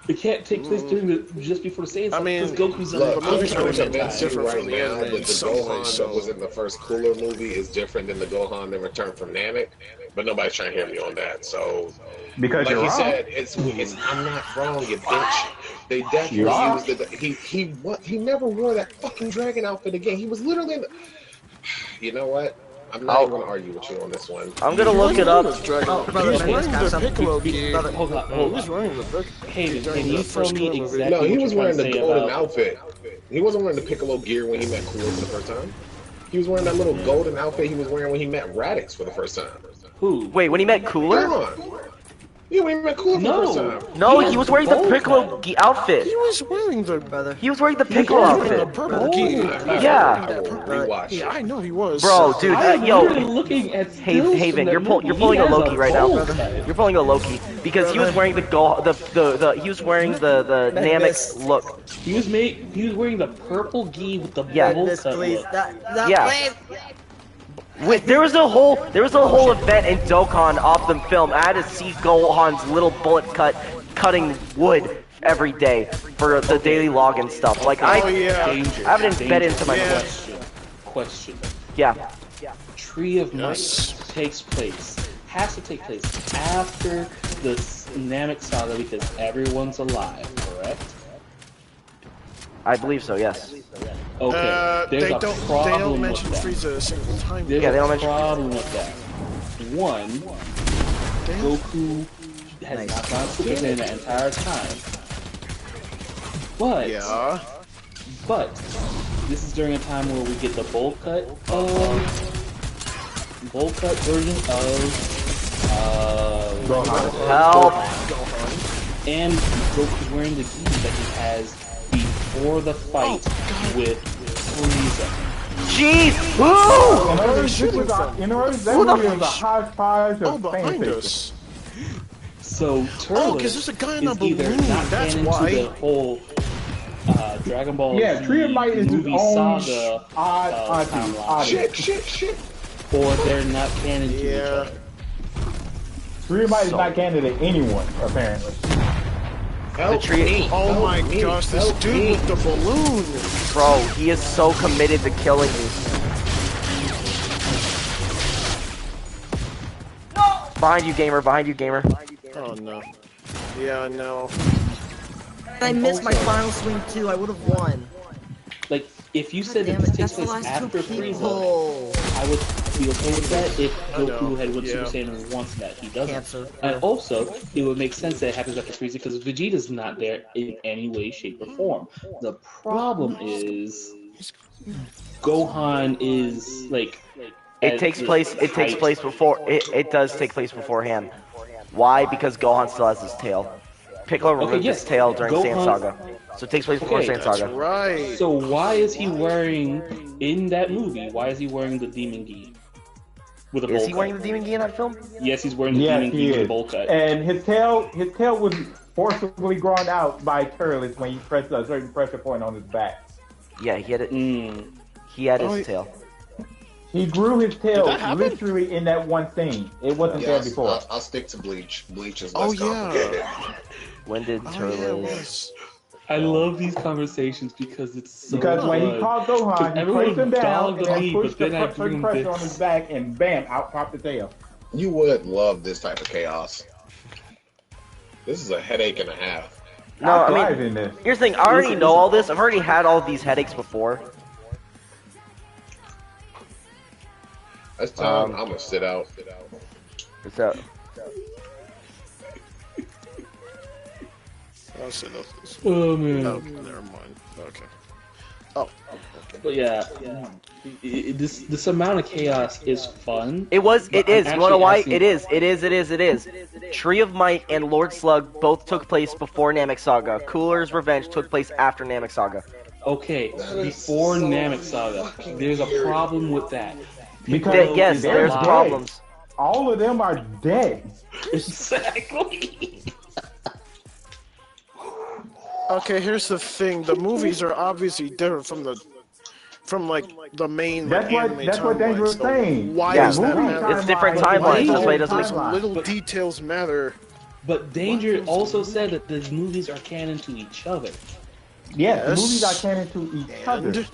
It can't take place during just before the Saiyan I mean, because Goku's the Look, I'm movie's trying gonna to be convince you different right from the now anime that the in some way, Gohan so- that was in the first Cooler movie is different than the Gohan that returned from Namek, but nobody's trying to hear me on that. So, Because like you're he wrong. said, it's I'm not wrong, you bitch. They definitely You are. used it. He never wore that fucking dragon outfit again. He was literally in the... You know what? I'm not even gonna argue with you on this one. I'm gonna look it up. Oh, brother, He's let me wearing just the have Piccolo some. gear. Brother, Hold on. He's wearing the Piccolo. Hey, during can the you first tell me Cooler movie. exactly No, he what was you're wearing trying the to say golden about... outfit. He wasn't wearing the Piccolo gear when he met Cooler for the first time. He was wearing that little golden outfit he was wearing when he met Radix for the first time. Who? Wait, when he met Cooler? Gohan. Yeah, when he met Cooler for the No. first time. No, He he was has wearing the bowl Piccolo cut. outfit. He was wearing the. brother. He was wearing the Piccolo He was wearing the outfit. purple gear. Yeah. I will rewatch Yeah, I it. know he was. Bro, dude, I'm yo, literally looking at stills from Haven, that you're movie. you're pulling He a has Loki right now. bowl cut. You're pulling a Loki because he was wearing he was wearing the Namek look. He was wearing the purple gi with the Yeah. bowl This, cut please. look. That Yeah. please. Wait, there was a whole event in Dokkan off the film. I had to see Gohan's little bullet cutting wood every day for the daily log and stuff. Like I Oh, yeah. have it embedded into my Yeah. Question. yeah. Tree of Might Yes. has to take place after the Namek saga because everyone's alive, correct? I believe so. Yes. Okay. There's they a don't. problem They don't with mention that. Frieza a single time. There's Yeah, they don't a mention problem with that. One, Goku has Nice. not gone Super Saiyan that entire time. But Yeah. But this is during a time where we get the bowl cut version of Gohan. Help. and Goku's wearing the gi that he has before the fight with Frieza. Jeez! Who? In order, that movie was a hodgepodge of behind fan us. So Turles because there's a guy in a is either balloon. not That's canon why. to the whole Dragon Ball Yeah, Tree of Might is his movie own saga odd timeline, Shit. or they're not canon to each other. Tree of Might is not canon to anyone, apparently. The tree. Oh my gosh, this dude with the balloon. Bro, he is so committed to killing me. Behind you, gamer. Behind you, gamer. Oh no. Yeah, no. I missed my final swing too. I would have won. Like, if you said that Damn this it, takes that's the place last two after Frieza, people. I would be okay with that if Goku know, had went yeah. Super Saiyan and wants that. He doesn't. Cancer. And also, it would make sense that it happens after Frieza because Vegeta's not there in any way, shape, or form. The problem is Gohan is like. It takes place before. It does take place beforehand. Why? Because Gohan still has his tail. Piccolo removed his tail during Saiyan Saga, so it takes place before Saiyan Saga. Right. So why is he wearing in that movie? Why is he wearing the demon gi with a bowl Is he cut? wearing the demon gi in that film? Yes, he's wearing the demon gi with a bowl cut. And his tail was forcibly grown out by Turles when he pressed a certain pressure point on his back. Yeah, he had it. He had his tail. He grew his tail literally in that one scene. It wasn't there before. I'll stick to Bleach. Bleach is less complicated. When did Turles? I love these conversations because it's so Because when he caught Gohan, he placed him down and then pushed but then I the bring pressure on his back, and bam, out popped the tail. You would love this type of chaos. This is a headache and a half. No, I mean, here's the thing. I already know all this. I've already had all these headaches before. That's time. I'm gonna sit out. What's up? I'll sit up. Oh man. No, never mind. Okay. Oh. But yeah, this amount of chaos is fun. It is. You wanna know why? Asking... It is. Tree of Might and Lord Slug both took place before Namek Saga. Cooler's Revenge took place after Namek Saga. Okay, before Namek Saga. There's a problem with that. Because yes, there's problems. All of them are dead. Exactly. Okay, here's the thing. The movies are obviously different from like the main. That's what Danger was saying. Why Yeah, does that matter? it's different timelines. That's why it doesn't make Those little details matter. But Danger also said that the movies are canon to each other. Yes, the movies are canon to each other.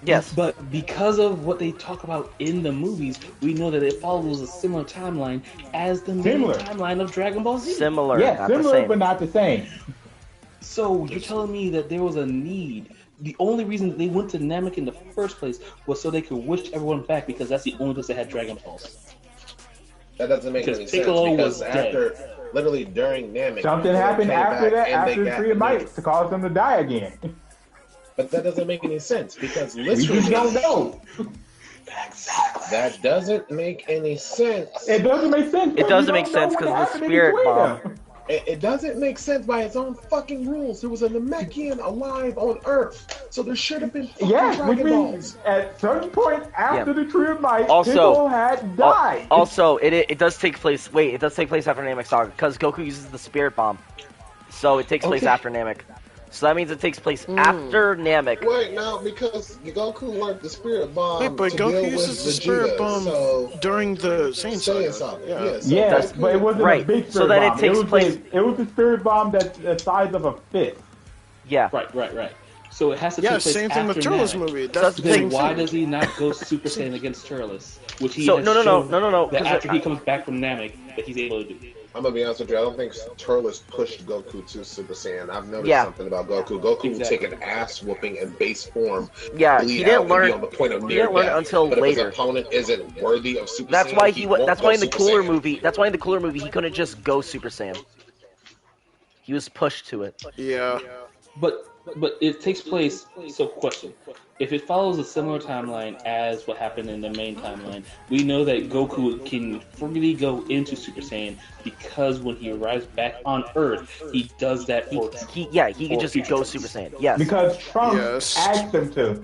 Yes. But because of what they talk about in the movies, we know that it follows a similar timeline as the main timeline of Dragon Ball Z. Similar, yes, not similar, the same. but not the same. So you're telling me that there was a need. The only reason they went to Namek in the first place was so they could wish everyone back because that's the only place that had Dragon Balls. That doesn't make any sense because after, literally during Namek, something happened after that, after the Tree of Might, to cause them to die again. But that doesn't make any sense because We literally, just don't know. Exactly. That doesn't make any sense. It doesn't make sense. It doesn't make sense because of the spirit bomb. It doesn't make sense by its own fucking rules. There was a Namekian alive on Earth, so there should have been fucking Dragon Balls. At certain point after the Tree of Might, Also, Piccolo had died. Also, it does take place. Wait, it does take place after Namek Saga because Goku uses the spirit bomb, so it takes place after Namek. So that means it takes place after Namek. Wait, no, because Goku learned the spirit bomb. Wait, but to Goku deal uses with the spirit bomb during the Saiyan Saga. Yeah, Yes, but it wasn't a big spirit so then bomb. it takes place. It was a spirit bomb that's the size of a fist. Yeah. Right. So it has to take place same thing with after Turles Namek. movie. That's the Then same why thing. does he not go Super Saiyan against Turles? Which he So has no. shown that 'cause after he comes back from Namek, that he's able to do. I'm gonna be honest with you. I don't think Turles pushed Goku to Super Saiyan. I've noticed something about Goku. Goku would take an ass whooping in base form. Yeah, he didn't learn. On the point of He didn't learn it until but later. If his opponent isn't worthy of Super That's Saiyan, why he won't That's go why in the Super Cooler Saiyan. movie. That's why in the Cooler movie he couldn't just go Super Saiyan. He was pushed to it. Yeah. But But it takes place. So, question: if it follows a similar timeline as what happened in the main timeline, we know that Goku can freely go into Super Saiyan because when he arrives back on Earth, he does that for he can just go Super Saiyan. Yes. Because Trunks asked him to.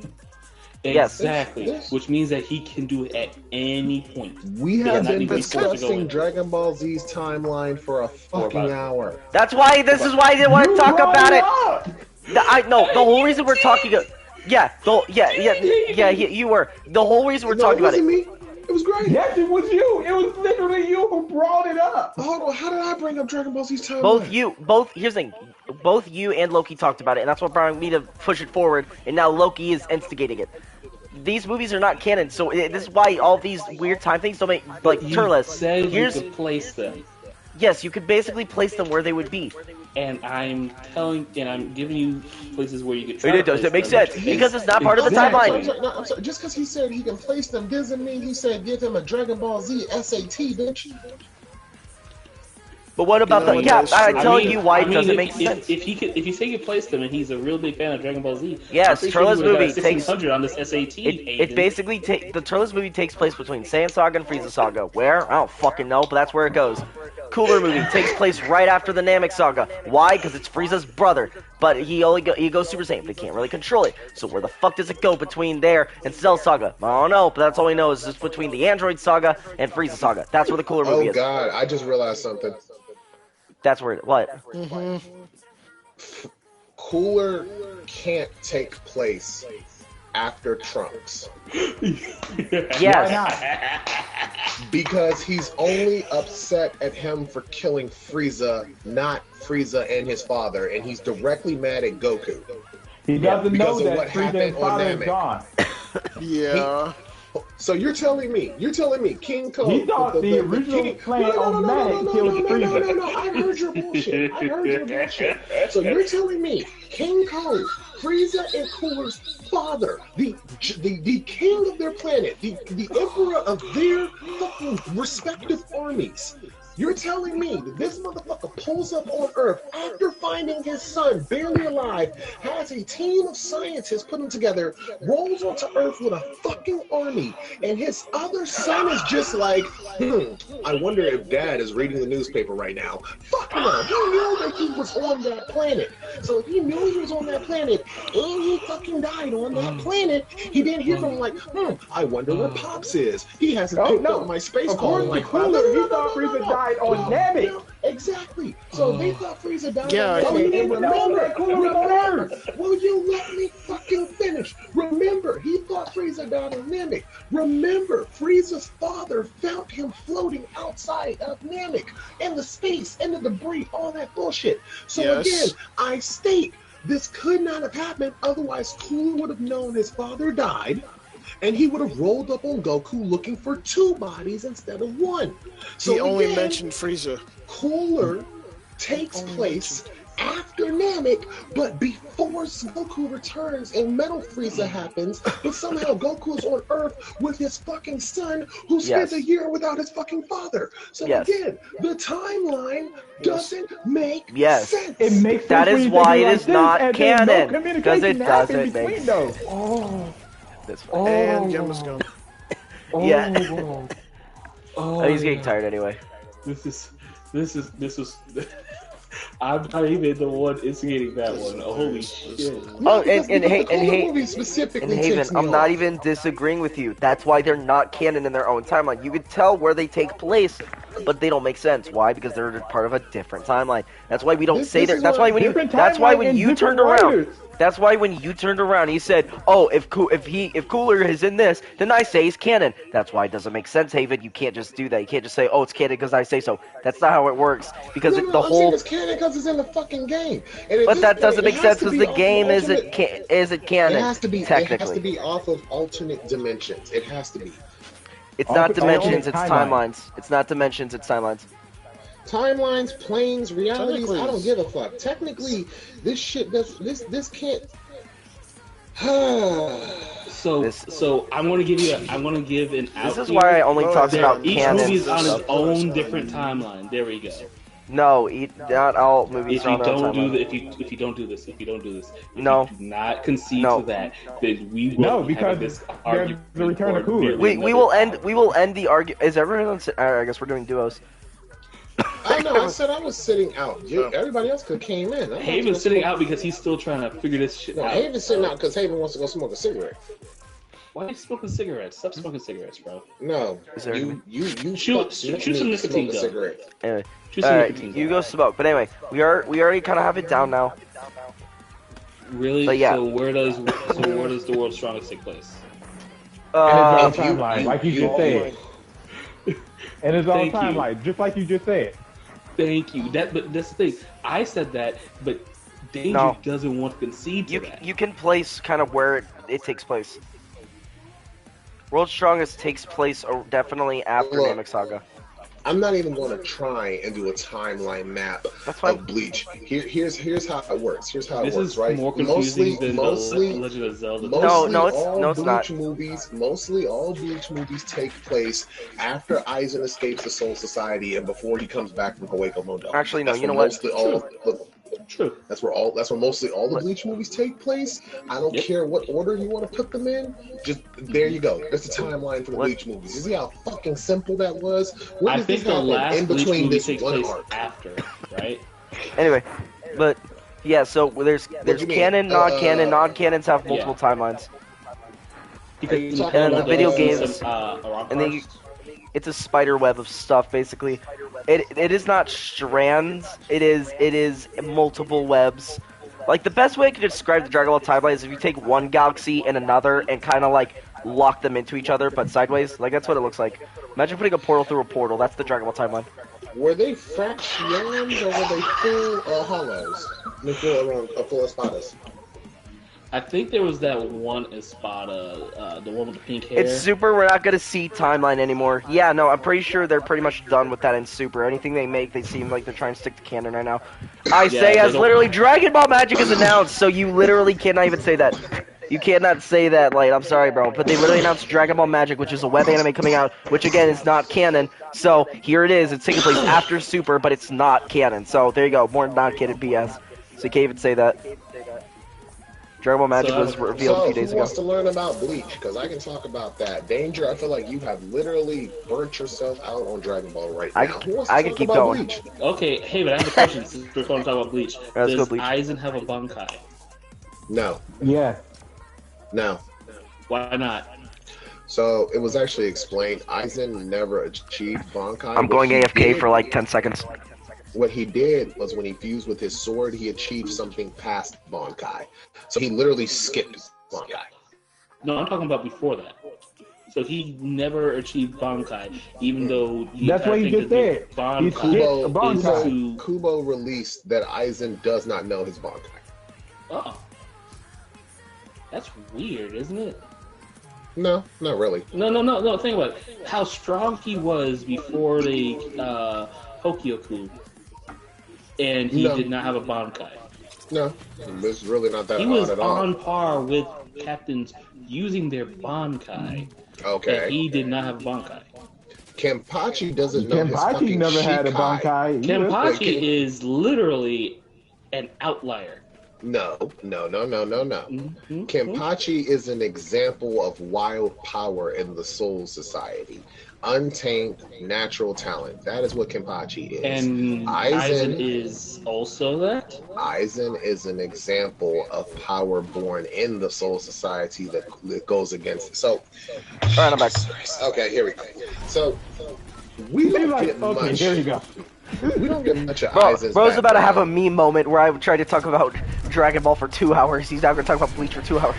Exactly, which means that he can do it at any point. We have been discussing Dragon Ball Z's timeline for a fucking hour. That's why. This is why I didn't want to talk about it. The whole reason we're talking. You were. The whole reason we're talking about it. Me. It was great. Yes, it was you. It was literally you who brought it up. Hold on, how did I bring up Dragon Ball Z's timeline? Here's the thing. Both you and Loki talked about it, and that's what brought me to push it forward, and now Loki is instigating it. These movies are not canon, so this is why all these weird time things don't make, like, Turles. Said you could place them. Yes, you could basically place them where they would be. And I'm giving you places where you could try. It doesn't make sense, because it's not part of the timeline. I'm sorry. Just because he said he can place them doesn't mean he said give him a Dragon Ball Z SAT, bitch. But what about the? Yeah, I'm telling you why it doesn't make sense. If you say you place them and he's a real big fan of Dragon Ball Z, yes, Turles movie takes 600 on this SAT. It basically the Turles movie takes place between Saiyan Saga and Frieza Saga. Where? I don't fucking know, but that's where it goes. Cooler movie takes place right after the Namek Saga. Why? Because it's Frieza's brother, but he goes Super Saiyan. They can't really control it. So where the fuck does it go between there and Cell Saga? I don't know, but that's all we know is it's between the Android Saga and Frieza Saga. That's where the Cooler movie is. Oh god, I just realized something. That's where what? Cooler can't take place after Trunks. Yes. Because he's only upset at him for killing Frieza, not Frieza and his father, and he's directly mad at Goku. He doesn't know that what Frieza happened and father on is gone. Yeah. So you're telling me King Cole... He thought the original plan on Namek killed Frieza. No, I heard your bullshit. So you're telling me King Cole, Frieza and Cooler's father, the king of their planet, the emperor of their fucking respective armies, you're telling me that this motherfucker pulls up on Earth after finding his son barely alive, has a team of scientists put him together, rolls onto Earth with a fucking army, and his other son is just like, I wonder if dad is reading the newspaper right now. Fuck no, he knew that he was on that planet. So if he knew he was on that planet, and he fucking died on that planet, he didn't hear from him like, I wonder where Pops is. He hasn't picked up my space call in like Cooler, he thought Frieza died on Namek. Exactly. So they thought Frieza died Yeah, on Namek. And remember, will you let me fucking finish? Remember, he thought Frieza died on Namek. Remember, Frieza's father found him floating outside of Namek in the space, in the debris, all that bullshit. So again, I state this could not have happened. Otherwise, Cooler would have known his father died. And he would have rolled up on Goku looking for 2 bodies instead of 1. So he only mentioned Frieza. Cooler takes place after Namek, but before Goku returns and Metal Frieza happens, but somehow Goku is on Earth with his fucking son who spent a year without his fucking father. So again, the timeline doesn't make sense. It makes that sense is why it is not canon. No because it doesn't make sense. And Gemma's gone. Yeah. Oh, he's getting tired anyway. This was. I'm not even the one instigating that one. Holy shit! Oh, and Haven, I'm not even disagreeing with you. That's why they're not canon in their own timeline. You could tell where they take place, but they don't make sense. Why? Because they're part of a different timeline. That's why we don't say that. That's why when you. That's why when you turned around. That's why when you turned around, he said, "Oh, if Cooler is in this, then I say he's canon." That's why it doesn't make sense, Haven. You can't just do that. You can't just say, "Oh, it's canon because I say so." That's not how it works. Because the whole. It's canon because it's in the fucking game. But that doesn't make sense because the game isn't canon. It has to be. Technically. It has to be off of alternate dimensions. It has to be. It's not dimensions. It's timelines. It's not dimensions. It's timelines. Timelines, planes, realities, I don't give a fuck. Technically, this shit does this can't So I'm gonna give an out. This is why I only talk about each canon. movie is on its own different timeline. There we go. No, not all movies If are you on their own don't do timeline. if you don't do this, if you No. do not concede No. to that, then we will No, be having because this there's argument the return for of Cooler. nearly We another will hour. end the argument. Is everyone? I guess we're doing duos. Oh no, I said I was sitting out. Everybody else could have came in. Haven's sitting out because he's still trying to figure this shit No, out. Haven's sitting out because Haven wants to go smoke a cigarette. Why are you smoking cigarettes? Stop smoking cigarettes, bro. No, Is there you Shoot fuck some me, nicotine smoke a gum. cigarette. Anyway, Choose all some right, nicotine you gum. go smoke. But anyway, we already kind of have it down now. Really? But yeah. So where does the world's strongest take place? And it's If on you- timeline, you- like you you- just said. And it's on Thank you. timeline, just like you just said. Thank you. But that's the thing. I said that, but Danger No. doesn't want to concede to that. You can place kind of where it takes place. World's Strongest takes place definitely after Look. Namek Saga. I'm not even going to try and do a timeline map That's fine. of Bleach. Here's how it works. Here's how it This works, is right? more confusing than mostly, the Legend of Zelda. No, no, it's all not. Bleach movies. Mostly all Bleach movies take place after Aizen escapes the Soul Society and before he comes back from Hueco Mundo. Actually, no. That's You know where what? mostly all. Look, True. that's where mostly all the Bleach movies take place. I don't Yep. care what order you want to put them in. Just there you go. That's the timeline for the What? Bleach movies. You see how fucking simple that was? When I did think this the happen? last In Bleach between movie this takes one place arc. after, right? Anyway, but yeah. So there's do you mean? canon, non-canon. Non-canons have multiple timelines. Because you in talking And the about video the- games, Iran and they- parts. It's a spider web of stuff, basically. It is not strands. It is multiple webs. Like the best way I could describe the Dragon Ball timeline is if you take one galaxy and another and kind of like lock them into each other, but sideways. Like that's what it looks like. Imagine putting a portal through a portal. That's the Dragon Ball timeline. Were they fractions or were they full hollows? Full espadas? I think there was that one Espada, the one with the pink hair. It's Super. We're not gonna see timeline anymore. Yeah, no, I'm pretty sure they're pretty much done with that in Super. Anything they make, they seem like they're trying to stick to canon right now. I say they as don't- literally Dragon Ball Magic is announced, so you literally cannot even say that. You cannot say that, like, I'm sorry, bro, but they literally announced Dragon Ball Magic, which is a web anime coming out, which again is not canon. So here it is. It's taking place after Super, but it's not canon. So there you go. More non-canon BS. So you can't even say that. Dragon Ball Magic was revealed a few days who ago. wants to learn about Bleach? Because I can talk about that. Danger, I feel like you have literally burnt yourself out on Dragon Ball right now. Who wants to I can talk keep about going. Bleach? Okay, hey, but I have a question since we're going to talk about Bleach. let's go Does Bleach. Aizen have a Bankai? No, Yeah. no. Why not? So it was actually explained. Aizen never achieved Bankai. I'm going AFK for like 10 seconds. What he did was when he fused with his sword, he achieved something past Bankai. So he literally skipped Bankai. No, I'm talking about before that. So he never achieved Bankai, even though That's what he just said. He Bankai skipped the Bankai. is to... Kubo released that Aizen does not know his Bankai. Oh. That's weird, isn't it? No, not really. No. Think about it. How strong he was before the Hokyoku, and he No. did not have a Bankai. No, it's really not that He odd was at all. on par with captains using their Bankai, and Okay. he did not have a Bankai. Kenpachi doesn't know his Kenpachi fucking never had a Shikai. Bankai. either. Kenpachi is literally an outlier. No. Mhm. Kenpachi is an example of wild power in the Soul Society. Untamed natural talent. That is what Kenpachi is. And Aizen is also that. Aizen is an example of power born in the Soul Society that goes against it. So, Alright, I'm back. okay, here we go. So, we He's don't like, get okay, much. here you go. We don't get much of Bro, Aizen's bro's about to have a background. meme moment where I tried to talk about Dragon Ball for 2 hours. He's now going to talk about Bleach for 2 hours.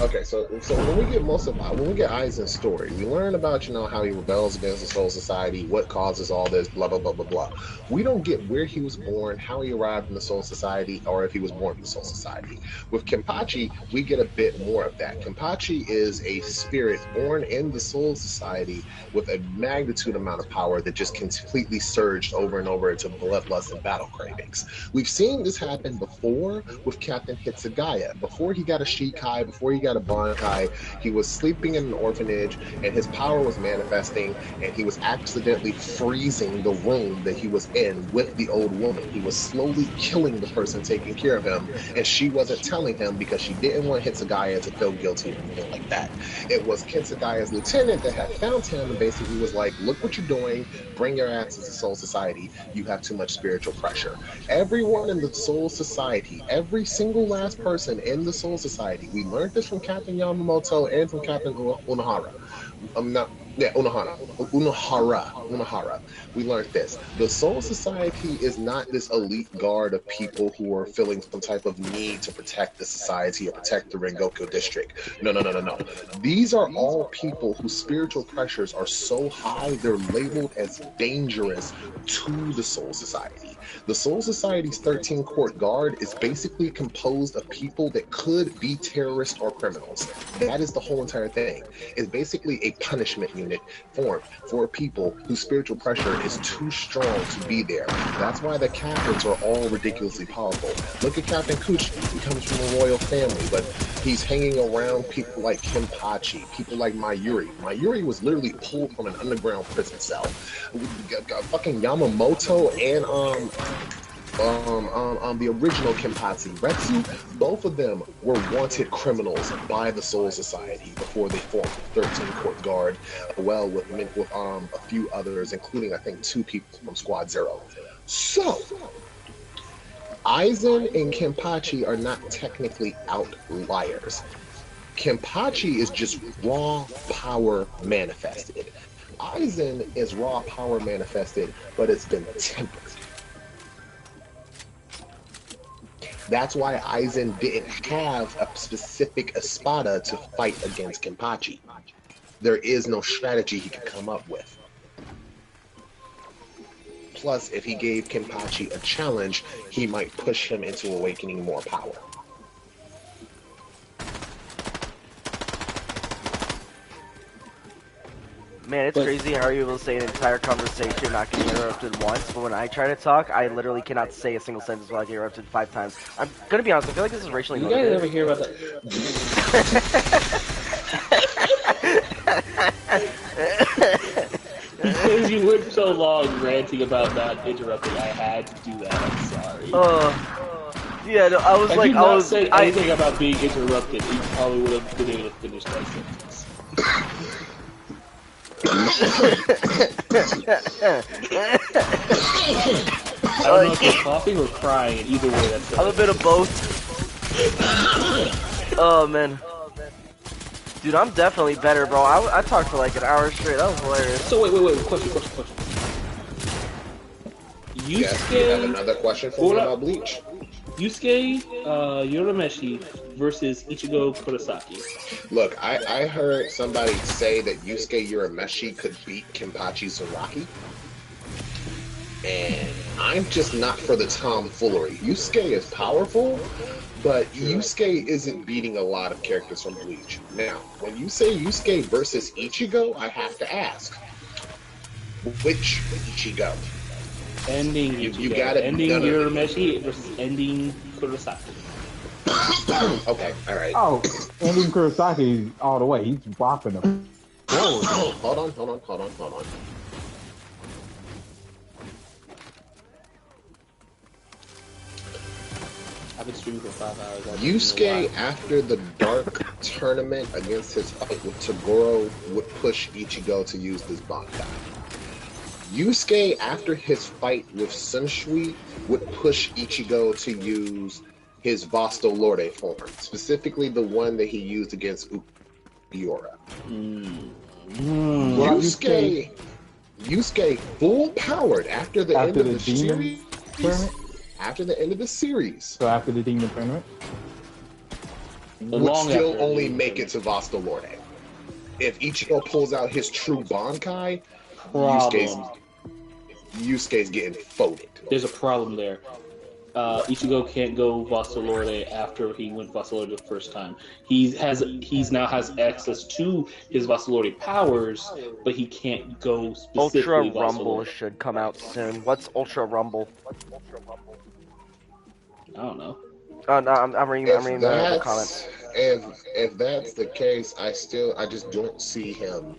Okay, so when we get Aizen's story, we learn about how he rebels against the Soul Society, what causes all this, blah blah blah blah blah. We don't get where he was born, how he arrived in the Soul Society, or if he was born in the Soul Society. With Kenpachi, we get a bit more of that. Kenpachi is a spirit born in the Soul Society with a magnitude amount of power that just completely surged over and over into bloodlust and battle cravings. We've seen this happen before with Captain Hitsugaya. Before he got a Shikai, before he got at a Bankai. He was sleeping in an orphanage, and his power was manifesting, and he was accidentally freezing the room that he was in with the old woman. He was slowly killing the person taking care of him, and she wasn't telling him because she didn't want Hitsugaya to feel guilty or anything like that. It was Kitsugaya's lieutenant that had found him and basically was like, look what you're doing, bring your ass to the Soul Society, you have too much spiritual pressure. Everyone in the Soul Society, every single last person in the Soul Society, we learned this from Captain Yamamoto and from Captain Unohara. Unohara. We learned this. The Soul Society is not this elite guard of people who are feeling some type of need to protect the society or protect the Rengoku district. No. These are all people whose spiritual pressures are so high they're labeled as dangerous to the Soul Society. The Soul Society's 13 Court Guard is basically composed of people that could be terrorists or criminals. That is the whole entire thing. It's basically a punishment unit formed for people whose spiritual pressure is too strong to be there. That's why the captains are all ridiculously powerful. Look at Captain Kuchi. He comes from a royal family, but he's hanging around people like Kenpachi, people like Mayuri. Mayuri was literally pulled from an underground prison cell. Fucking Yamamoto and the original Kenpachi, Retsu, both of them were wanted criminals by the Soul Society before they formed the 13 Court Guard, well, with a few others, including, I think, 2 people from Squad Zero. So, Aizen and Kenpachi are not technically outliers. Kenpachi is just raw power manifested. Aizen is raw power manifested, but it's been tempered. That's why Aizen didn't have a specific espada to fight against Kenpachi. There is no strategy he could come up with. Plus, if he gave Kenpachi a challenge, he might push him into awakening more power. Man, it's crazy how you're able to say an entire conversation not getting interrupted once, but when I try to talk, I literally cannot say a single sentence without getting interrupted 5 times. I'm gonna be honest, I feel like this is racially motivated. You guys ever hear about that? Because you went so long ranting about not interrupting, I had to do that. I'm sorry. Yeah, no, I was Had like, you not said anything about being interrupted, you probably would have been able to finish that sentence. I don't know if you're coughing or crying. Either way, that's I'm a bit of both. Oh man, dude, I'm definitely better, bro. I talked for like an hour straight. That was hilarious. So wait. Question. Yes, you have another question for me about Bleach? Yusuke Urameshi versus Ichigo Kurosaki. Look, I heard somebody say that Yusuke Urameshi could beat Kenpachi Zaraki. And I'm just not for the tomfoolery. Yusuke is powerful, but Yusuke isn't beating a lot of characters from Bleach. Now, when you say Yusuke versus Ichigo, I have to ask, which Ichigo? Ending Ichigo. You got it. Ending Urameshi versus ending Kurosaki. Okay, alright. Oh, ending Kurosaki all the way. He's bopping him. Hold on. I've been streaming for 5 hours. Yusuke, after the dark tournament against his fight with Toguro, would push Ichigo to use this Bankai. Yusuke, after his fight with Sunshui, would push Ichigo to use his Vasto Lorde form, specifically the one that he used against Ukiura. Yusuke full powered after the end of the series. After the end of the series. So after the Demon Tournament? Would still only make it to Vasto Lorde. If Ichigo pulls out his true Bankai, Yusuke's getting folded. There's a problem there. Ichigo can't go Vasto Lorde after he went Vasto Lorde the first time. He's now has access to his Vasto Lorde powers, but he can't go specifically Ultra Rumble should come out soon. What's Ultra Rumble? I don't know. Oh no, I'm reading the comments. if that's the case, I just don't see him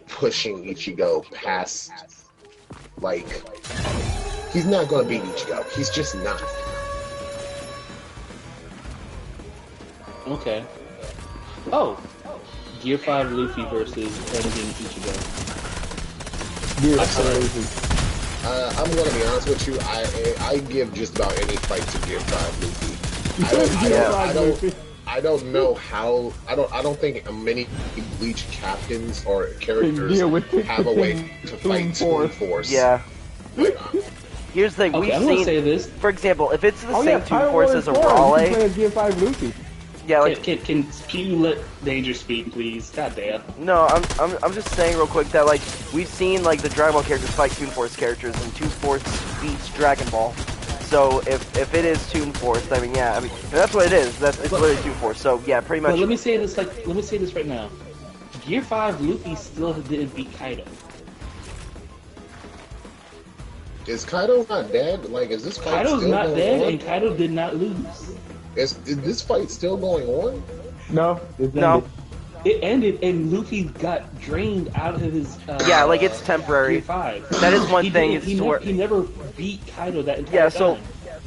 pushing Ichigo past, like, he's not going to beat Ichigo. He's just not. Okay. Oh, Gear 5 Luffy versus Ending Ichigo. Gear 5 Luffy. I'm going to be honest with you. I give just about any fight to Gear 5 Luffy. I don't know how. I don't think many Bleach captains or characters have a way to fight Toon Force. Yeah. Here's the thing. Okay, I'm gonna say this. For example, if it's the same Toon Force as a Raleigh. Gear 5 Luffy. Yeah, like, can you let Danger speak, please? God damn. No, I'm just saying real quick that, like, we've seen, like, the Dragon Ball characters fight Toon Force characters, and Toon Force beats Dragon Ball. So if it is Toon Force, I mean, yeah, I mean, that's what it is. It's literally Toon Force. So yeah, pretty much. But let me say this right now. Gear 5 Luffy still didn't beat Kaido. Is Kaido not dead? Like, is this fight Kaido's still not going dead, on? and Kaido did not lose. Is this fight still going on? No, it's No. ended. It ended, and Luffy got drained out of his. Yeah, like, it's temporary. Gear 5. That is one thing. He never beat Kaido that entire Yeah, time.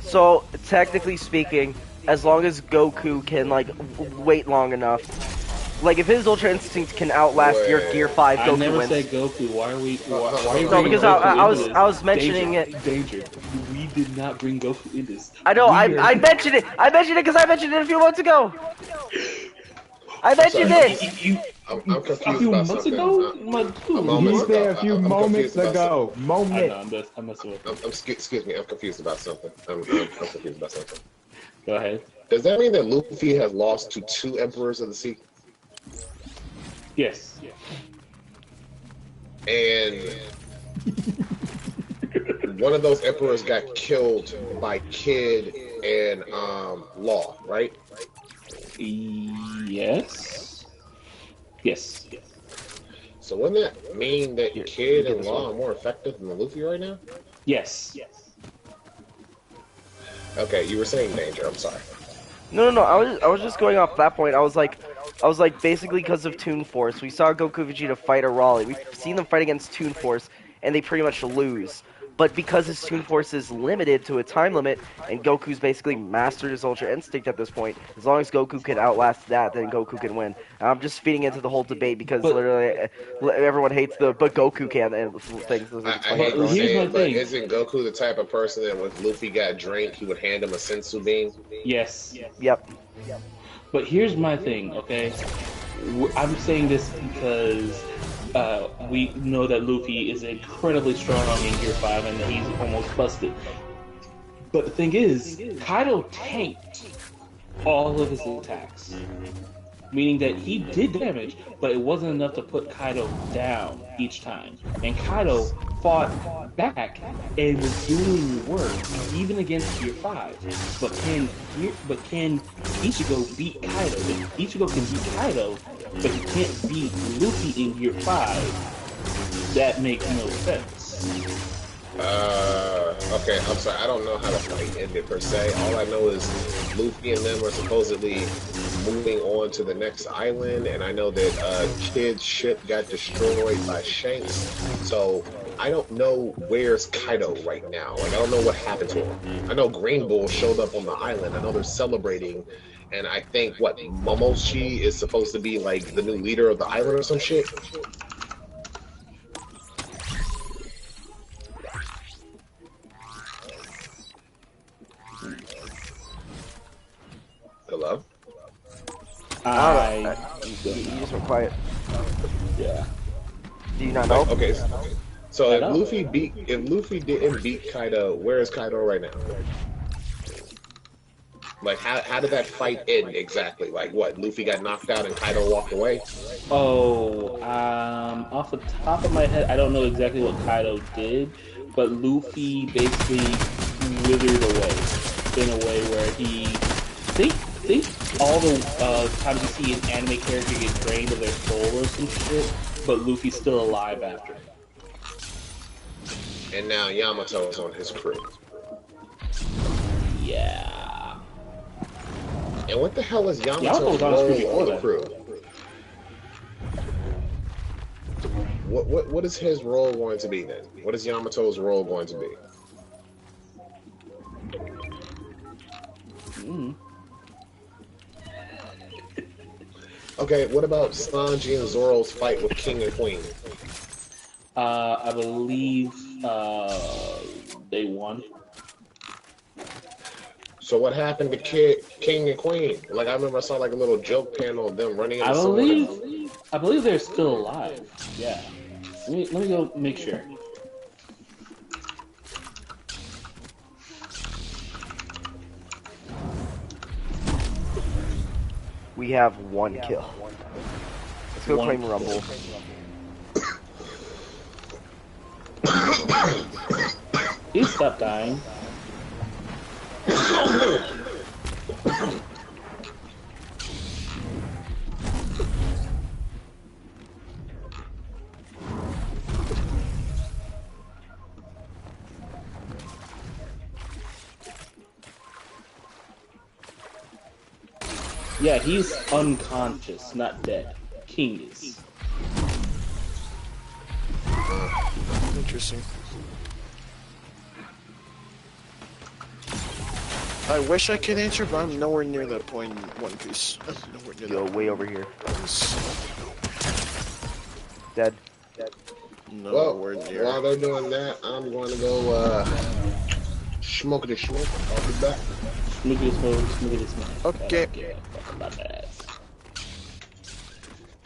so technically speaking, as long as Goku can, like, wait long enough, like, if his Ultra Instinct can outlast your Gear 5, I Goku never wins. said Goku. Why are we? Why are you No, bringing because Goku I into was this? I was mentioning Danger, it. Danger. We did not bring Goku in this. I know. I We mentioned it. I mentioned it because I mentioned it a few months ago. I mentioned it. I'm a confused few about months something. ago. You said a few I'm moments confused about ago. I know. Moments. I'm messing with. Excuse me. I'm confused about something. I'm confused about something. Go ahead. Does that mean that Luffy has lost to 2 Emperors of the Sea? Yes. And one of those emperors got killed by Kid and Law, right? Yes. Yes. So wouldn't that mean that Kid and Law are more effective than Luffy right now? Yes. Okay, you were saying Danger. I'm sorry. No. I was just going off that point. I was like, basically because of Toon Force, we saw Goku Vegeta fight a Raleigh. We've seen them fight against Toon Force, and they pretty much lose. But because his Toon Force is limited to a time limit, and Goku's basically mastered his Ultra Instinct at this point, as long as Goku can outlast that, then Goku can win. And I'm just feeding into the whole debate because literally everyone hates but Goku can and things. I hate to say it, but isn't Goku the type of person that when Luffy got drained, he would hand him a sensu bean? Yes. Yep. But here's my thing, okay? I'm saying this because we know that Luffy is incredibly strong in Gear 5 and he's almost busted. But the thing is, Kaido tanked all of his attacks. Meaning that he did damage, but it wasn't enough to put Kaido down each time. And Kaido fought back and was doing work, even against Gear 5. But can Ichigo beat Kaido? If Ichigo can beat Kaido, but he can't beat Luffy in Gear 5, that makes no sense. Okay, I'm sorry. I don't know how the fight ended per se. All I know is Luffy and them are supposedly moving on to the next island, and I know that Kid's ship got destroyed by Shanks. So I don't know where's Kaido right now. Like, I don't know what happened to him. I know Green Bull showed up on the island. I know they're celebrating, and I think what Momoshi is supposed to be like the new leader of the island or some shit. Hello? You just went quiet. Yeah. Do you not know? Okay, so if Luffy didn't beat Kaido, where is Kaido right now? Like, how did that fight end exactly? Like, what? Luffy got knocked out and Kaido walked away? Oh, off the top of my head, I don't know exactly what Kaido did, but Luffy basically withered away in a way where he think all the times you see an anime character get drained of their soul or some shit, but Luffy's still alive after. And now Yamato's on his crew. Yeah. And what the hell is Yamato was Yamato's on role screen before on the that. crew? What is his role going to be then? What is Yamato's role going to be? Okay, what about Sanji and Zoro's fight with King and Queen? I believe they won. So what happened to King and Queen? Like I remember I saw like a little joke panel of them running into I someone. believe they're still alive. Yeah. Let me go make sure. We have one kill. Let's go claim Rumble. He stopped dying. Yeah, he's unconscious, not dead. King is. Interesting. I wish I could answer, but I'm nowhere near that point in One Piece. Nowhere near Yo, that way over here. point. Dead. Nowhere near. While they're doing that, I'm going to go smoke the smoke. I'll be back. Smoothie the smoke. Okay.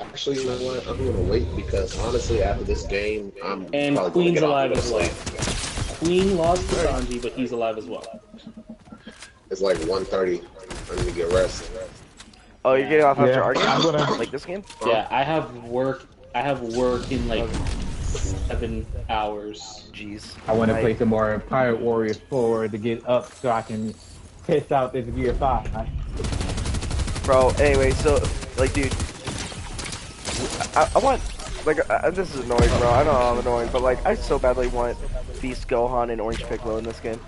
Actually, you know what? I'm going to wait because honestly, after this game, I'm And probably Queen's going to alive get as well. Queen lost to Sanji, but he's alive as well. It's like 1:30. I need to get rest. Oh, you're getting off after Yeah, our game? I'm gonna- Like this game? Yeah, I have work in like 7 hours. Jeez. I want to Right. play some more Pirate Warriors 4 to get up so I can test out this Gear 5. Bro, anyway, so, like, dude, I want, like, this is annoying, bro. I know I'm annoying, but, like, I so badly want Beast Gohan and Orange Piccolo in this game.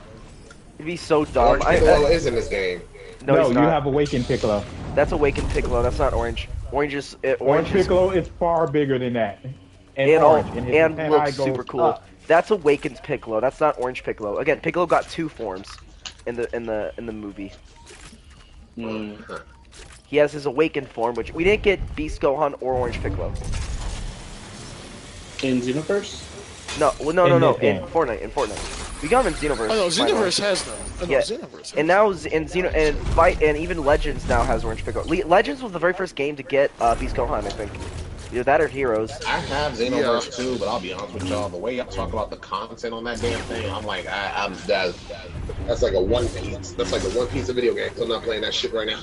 It'd be so dumb. Orange Piccolo is in this game. No, he's you not. have Awakened Piccolo. That's Awakened Piccolo. That's not Orange. Orange is Orange is, Piccolo is far bigger than that. and orange, and his and antennae looks goes super cool. up. That's Awakened Piccolo. That's not Orange Piccolo. Again, Piccolo got 2 forms in the movie. He has his Awakened form, which we didn't get Beast Gohan or Orange Piccolo. In Xenoverse? No, well, no. In this In game. Fortnite. We got him in Xenoverse. Oh no, finally. Xenoverse has them. Oh, no, Yeah. Xenoverse has And now in Xeno and Fight and even Legends now has Orange Piccolo. Legends was the very first game to get Beast Gohan, I think. Either that or Heroes. I have Xenoverse too, but I'll be honest with y'all. The way y'all talk about the content on that damn thing, I'm like, that's like a One Piece. That's like a One Piece of video game. So I'm not playing that shit right now.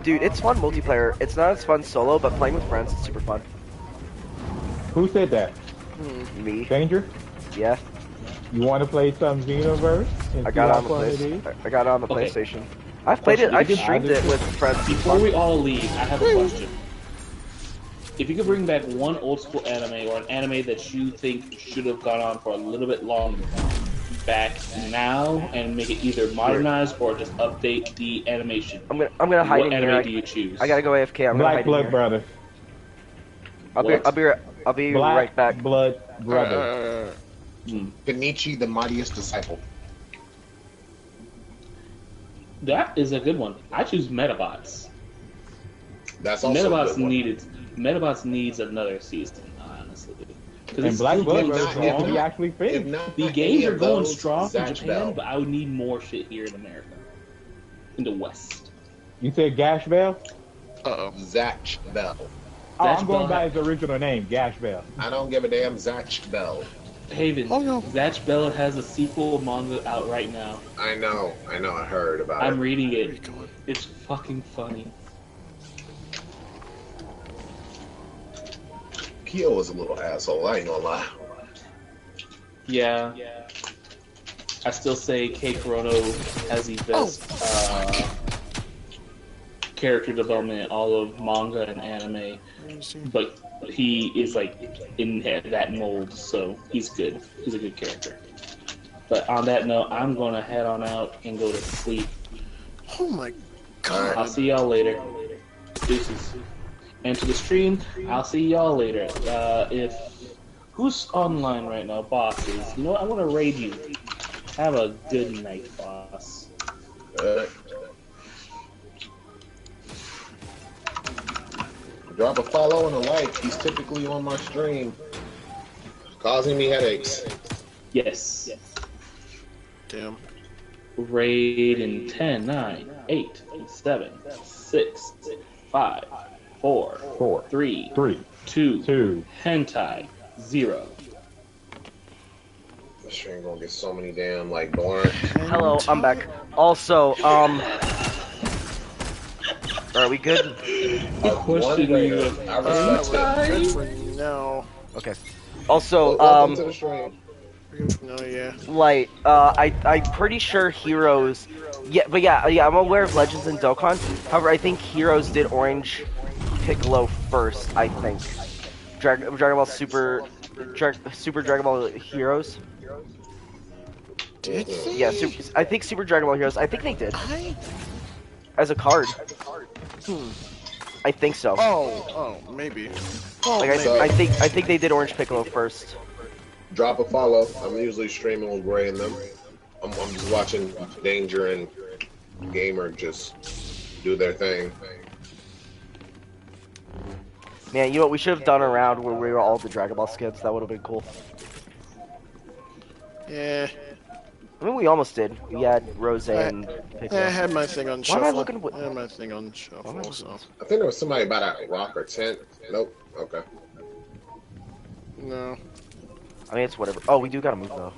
Dude, it's fun multiplayer. It's not as fun solo, but playing with friends is super fun. Who said that? Me. Danger? Yeah. You want to play some Xenoverse? And I see got it how on the fun it is? I got it on the Okay. PlayStation. I've played it. I've streamed it with friends. Before we all leave, I have a question. If you could bring back one old school anime or an anime that you think should have gone on for a little bit longer, back now and make it either modernized or just update the animation, I'm gonna hide what in anime here. do you choose? I gotta go AFK. I'm gonna Black hide Blood in here. Brothers. I'll be Black right back. Blood Brothers. Kenichi, the mightiest disciple. That is a good one. I choose Metabots. That's also a Metabots good one. Metabots needs another season, honestly. Because And Black Blood not- Brothers if will be not- actually If finished. not the any games are of going those, strong in Zatch Japan, Bell. but I would need more shit here in America, in the West. You said Gash Bell? Zatch Bell. Oh, Zatch I'm going Bell by his original name, Gash Bell. I don't give a damn. Zatch Bell. Haven, Oh, no. Zatch Bell has a sequel manga out right now. I know. I heard about I'm it. reading Where are you it. going? It's fucking funny. Kyo is a little asshole. I ain't gonna lie. Yeah. I still say Kei Korono has the best character development in all of manga and anime, but he is like in that mold, so he's good. He's a good character. But on that note, I'm gonna head on out and go to sleep. Oh my God. I'll see y'all later. Deuces. And to the stream, I'll see y'all later. If who's online right now, bosses? You know what? I want to raid you. Have a good night, boss. Drop a follow and a like. He's typically on my stream, causing me headaches. Yes. Damn. Raid in 10, 9, 8, 7, 6, 5, 4, 3, 2, hentai, 0. This stream gonna get so many damn like blind. Hello, I'm back. Also, are we good? Question you Good for now. Okay. Also, welcome to the stream. Good for now, yeah. like, I'm pretty sure Heroes, yeah, I'm aware of Legends and Dokkan. However, I think Heroes did Orange Piccolo first, I think. Dragon Ball Super Dragon Ball Heroes. Did they? Yeah, I think Super Dragon Ball Heroes, I think they did. As a card. I think so. Oh, maybe. Like, I think they did Orange Piccolo first. Drop a follow. I'm usually streaming with Gray and them. I'm just watching Danger and Gamer just do their thing. Man, you know what? We should have done a round where we were all the Dragon Ball skins. That would have been cool. Yeah. I mean, we almost did. We had Rose and Piccolo. I had my thing on Why shuffle. am I looking I had my thing on shuffle, so. I think there was somebody about a rock or tent. Nope. Okay. No. I mean, it's whatever. Oh, we do gotta move though.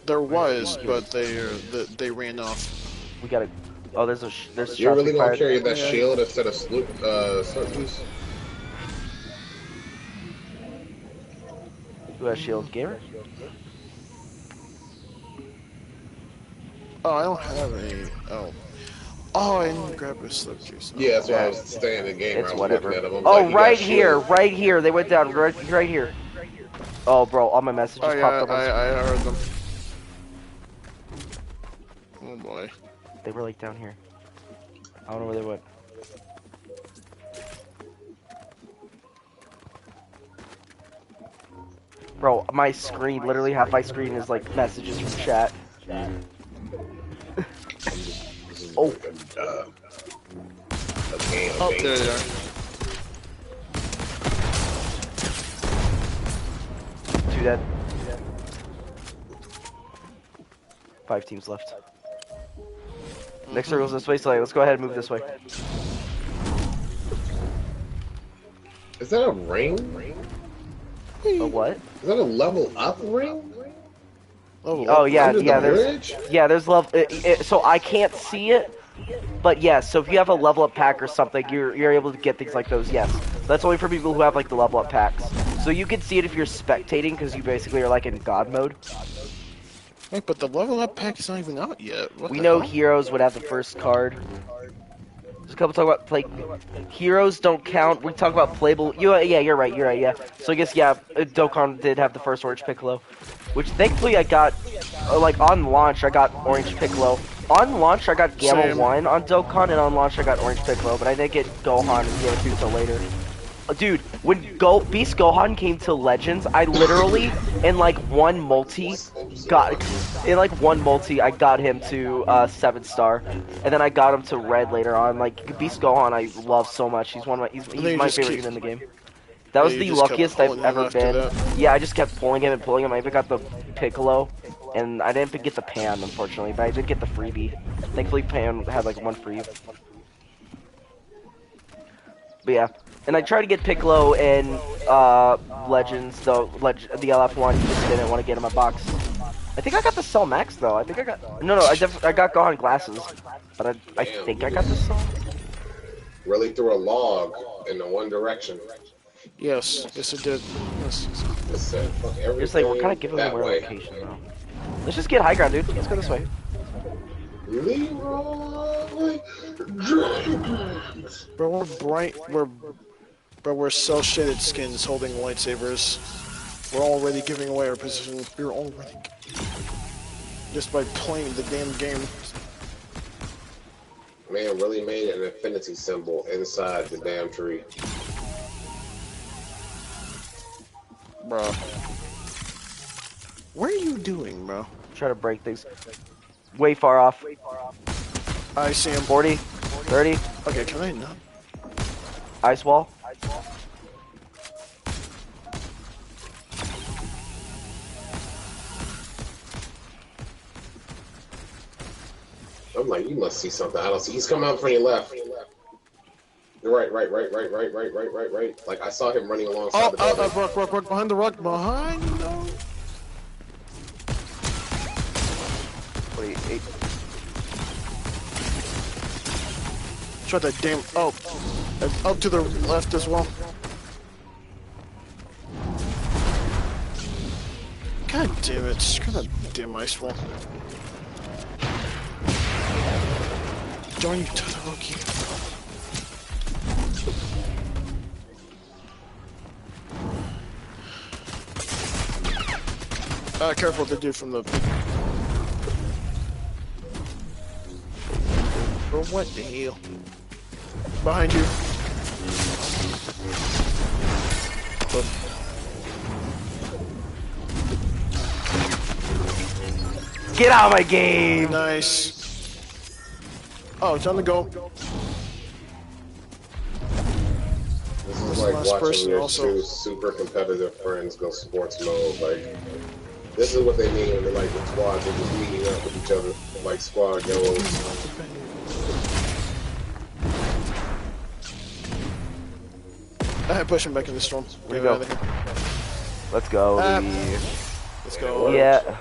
There was, but they ran off. We gotta. Oh, there's You're shots really we gonna fired. carry that shield instead of Slurpees? Who has shield? Gamer? Oh, I don't have any. Oh, I didn't grab a slip juice. Yeah, that's why I was staying in the game. It's I was whatever. looking at them. I'm Oh, like, you right got here, shield. right here. They went down right here. Oh, bro, all my messages Oh, yeah, popped up. I heard them. Oh boy. They were like down here. I don't know where they went. Bro, my screen, literally half my screen is like messages from chat. Oh. Oh, there they are. Two dead. 5 teams left. Next circle's this way, so let's go ahead and move this way. Is that a ring? A what? Is that a level up ring? Oh yeah, Under the bridge? there's level. So I can't see it, but yes. So if you have a level up pack or something, you're able to get things like those. Yes, that's only for people who have like the level up packs. So you can see it if you're spectating, because you basically are like in God mode. Wait, but the level up pack is not even out yet. What We the know hell? heroes would have the first card. There's a couple talk about play. Heroes don't count. We talk about playable. Yeah, you're right. Yeah. So I guess Dokkan did have the first Orange Piccolo, which thankfully I got. Like on launch, I got Orange Piccolo. On launch, I got Gamma Same. 1 on Dokkan, and on launch I got Orange Piccolo, but I didn't get Gohan and the other two until later. Dude, when Beast Gohan came to Legends, I literally in like one multi I got him to 7-star, and then I got him to Red later on. Like Beast Gohan, I love so much. He's you my just favorite keep- unit in the game. That was you the just kept luckiest I've pulling him ever after been. that. Yeah, I just kept pulling him. I even got the Piccolo, and I didn't get the Pan, unfortunately, but I did get the freebie. Thankfully, Pan had like one free. But yeah, and I tried to get Piccolo in Legends, though the LF1 just didn't want to get in my box. I think I got the Cell Max though. I think I got I got Gohan glasses, but I think I got the Cell. Really threw a log in the one direction. Yes, it did. Yes. It said, fuck everything Just like we're kind of giving that away way. location though. Let's just get high ground, dude. Let's go this way. Leroy Jenkins. Bro, we're cell shaded skins holding lightsabers. We're already giving away our position. We're already just by playing the damn game. Man really made an infinity symbol inside the damn tree. Bro. What are you doing, bro? Try to break things. Way far off. I see him. 40, 30. Okay, can I not? Ice wall. I'm like, you must see something. I don't see. He's coming out from your left. Right. Like, I saw him running alongside the building. Rock, behind the rock, behind, no. Wait, 8. Try that damn, up to the left as well. God damn it, screw that damn ice wall. Darn you, Todoroki. Careful the dude from the... Bro, what the hell? Behind you. Get out of my game! Nice. Oh, it's on the go. This is like last watching person your also. two super competitive friends go sports mode. Like, this is what they mean when they're like the squads, they're just meeting up with each other, like squad goals. I had to push him back in the storm. Here we go. Let's go. Let's go. Yeah.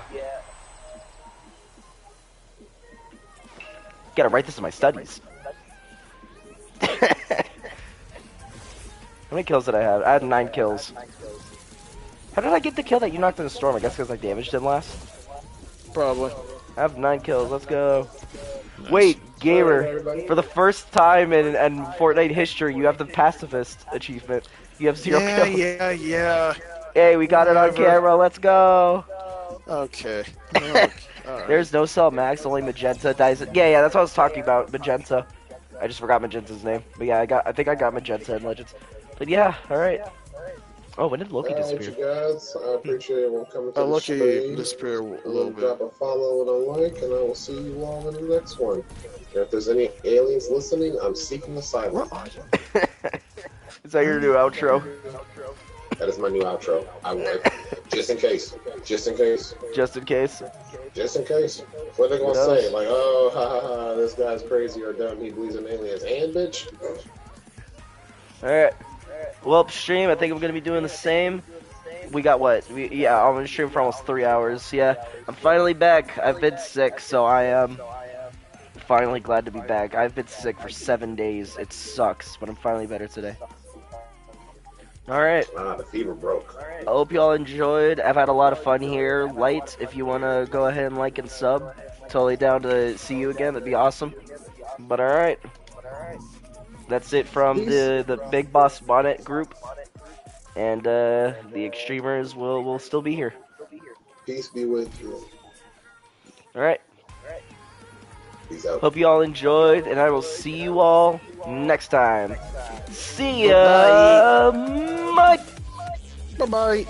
Gotta write this in my studies. How many kills did I have? I had 9 kills. How did I get the kill that you knocked in the storm? I guess because I damaged him last? Probably. I have 9 kills. Let's go. Nice. Wait, Gamer. For the first time in Fortnite history, you have the pacifist achievement. You have 0 kills. Yeah. Hey, we got it on camera. Let's go. Okay. Right. There's no cell max, only Magenta dies. Yeah, that's what I was talking about. Magenta. I just forgot Magenta's name. But yeah, I think I got Magenta in Legends. But yeah, alright. Oh, when did Loki disappear? You guys, I appreciate everyone coming to the Loki stream. disappear a little bit. Drop a follow and a like, and I will see you all in the next one. And if there's any aliens listening, I'm seeking asylum. Is that your new outro? That is my new outro. I would. Just in case. Just in case. Just in case? Just in case. What are they gonna say? Like, oh, ha, this guy's crazy or dumb, he believes in aliens. And, bitch? Alright. Well, stream, I think I'm gonna be doing the same. We got what? Yeah, I'm gonna stream for almost 3 hours. Yeah, I'm finally back. I've been sick, so I am finally glad to be back. I've been sick for 7 days. It sucks, but I'm finally better today. Alright. The fever broke. I hope y'all enjoyed. I've had a lot of fun here. Light, if you want to go ahead and like and sub. Totally down to see you again. That'd be awesome. But alright. That's it from the Big Boss Bonnet group. And the Xtremers will still be here. Peace be with you. Alright. Peace out. Hope you all enjoyed, and I will see you all next time. See ya! Bye! Bye-bye.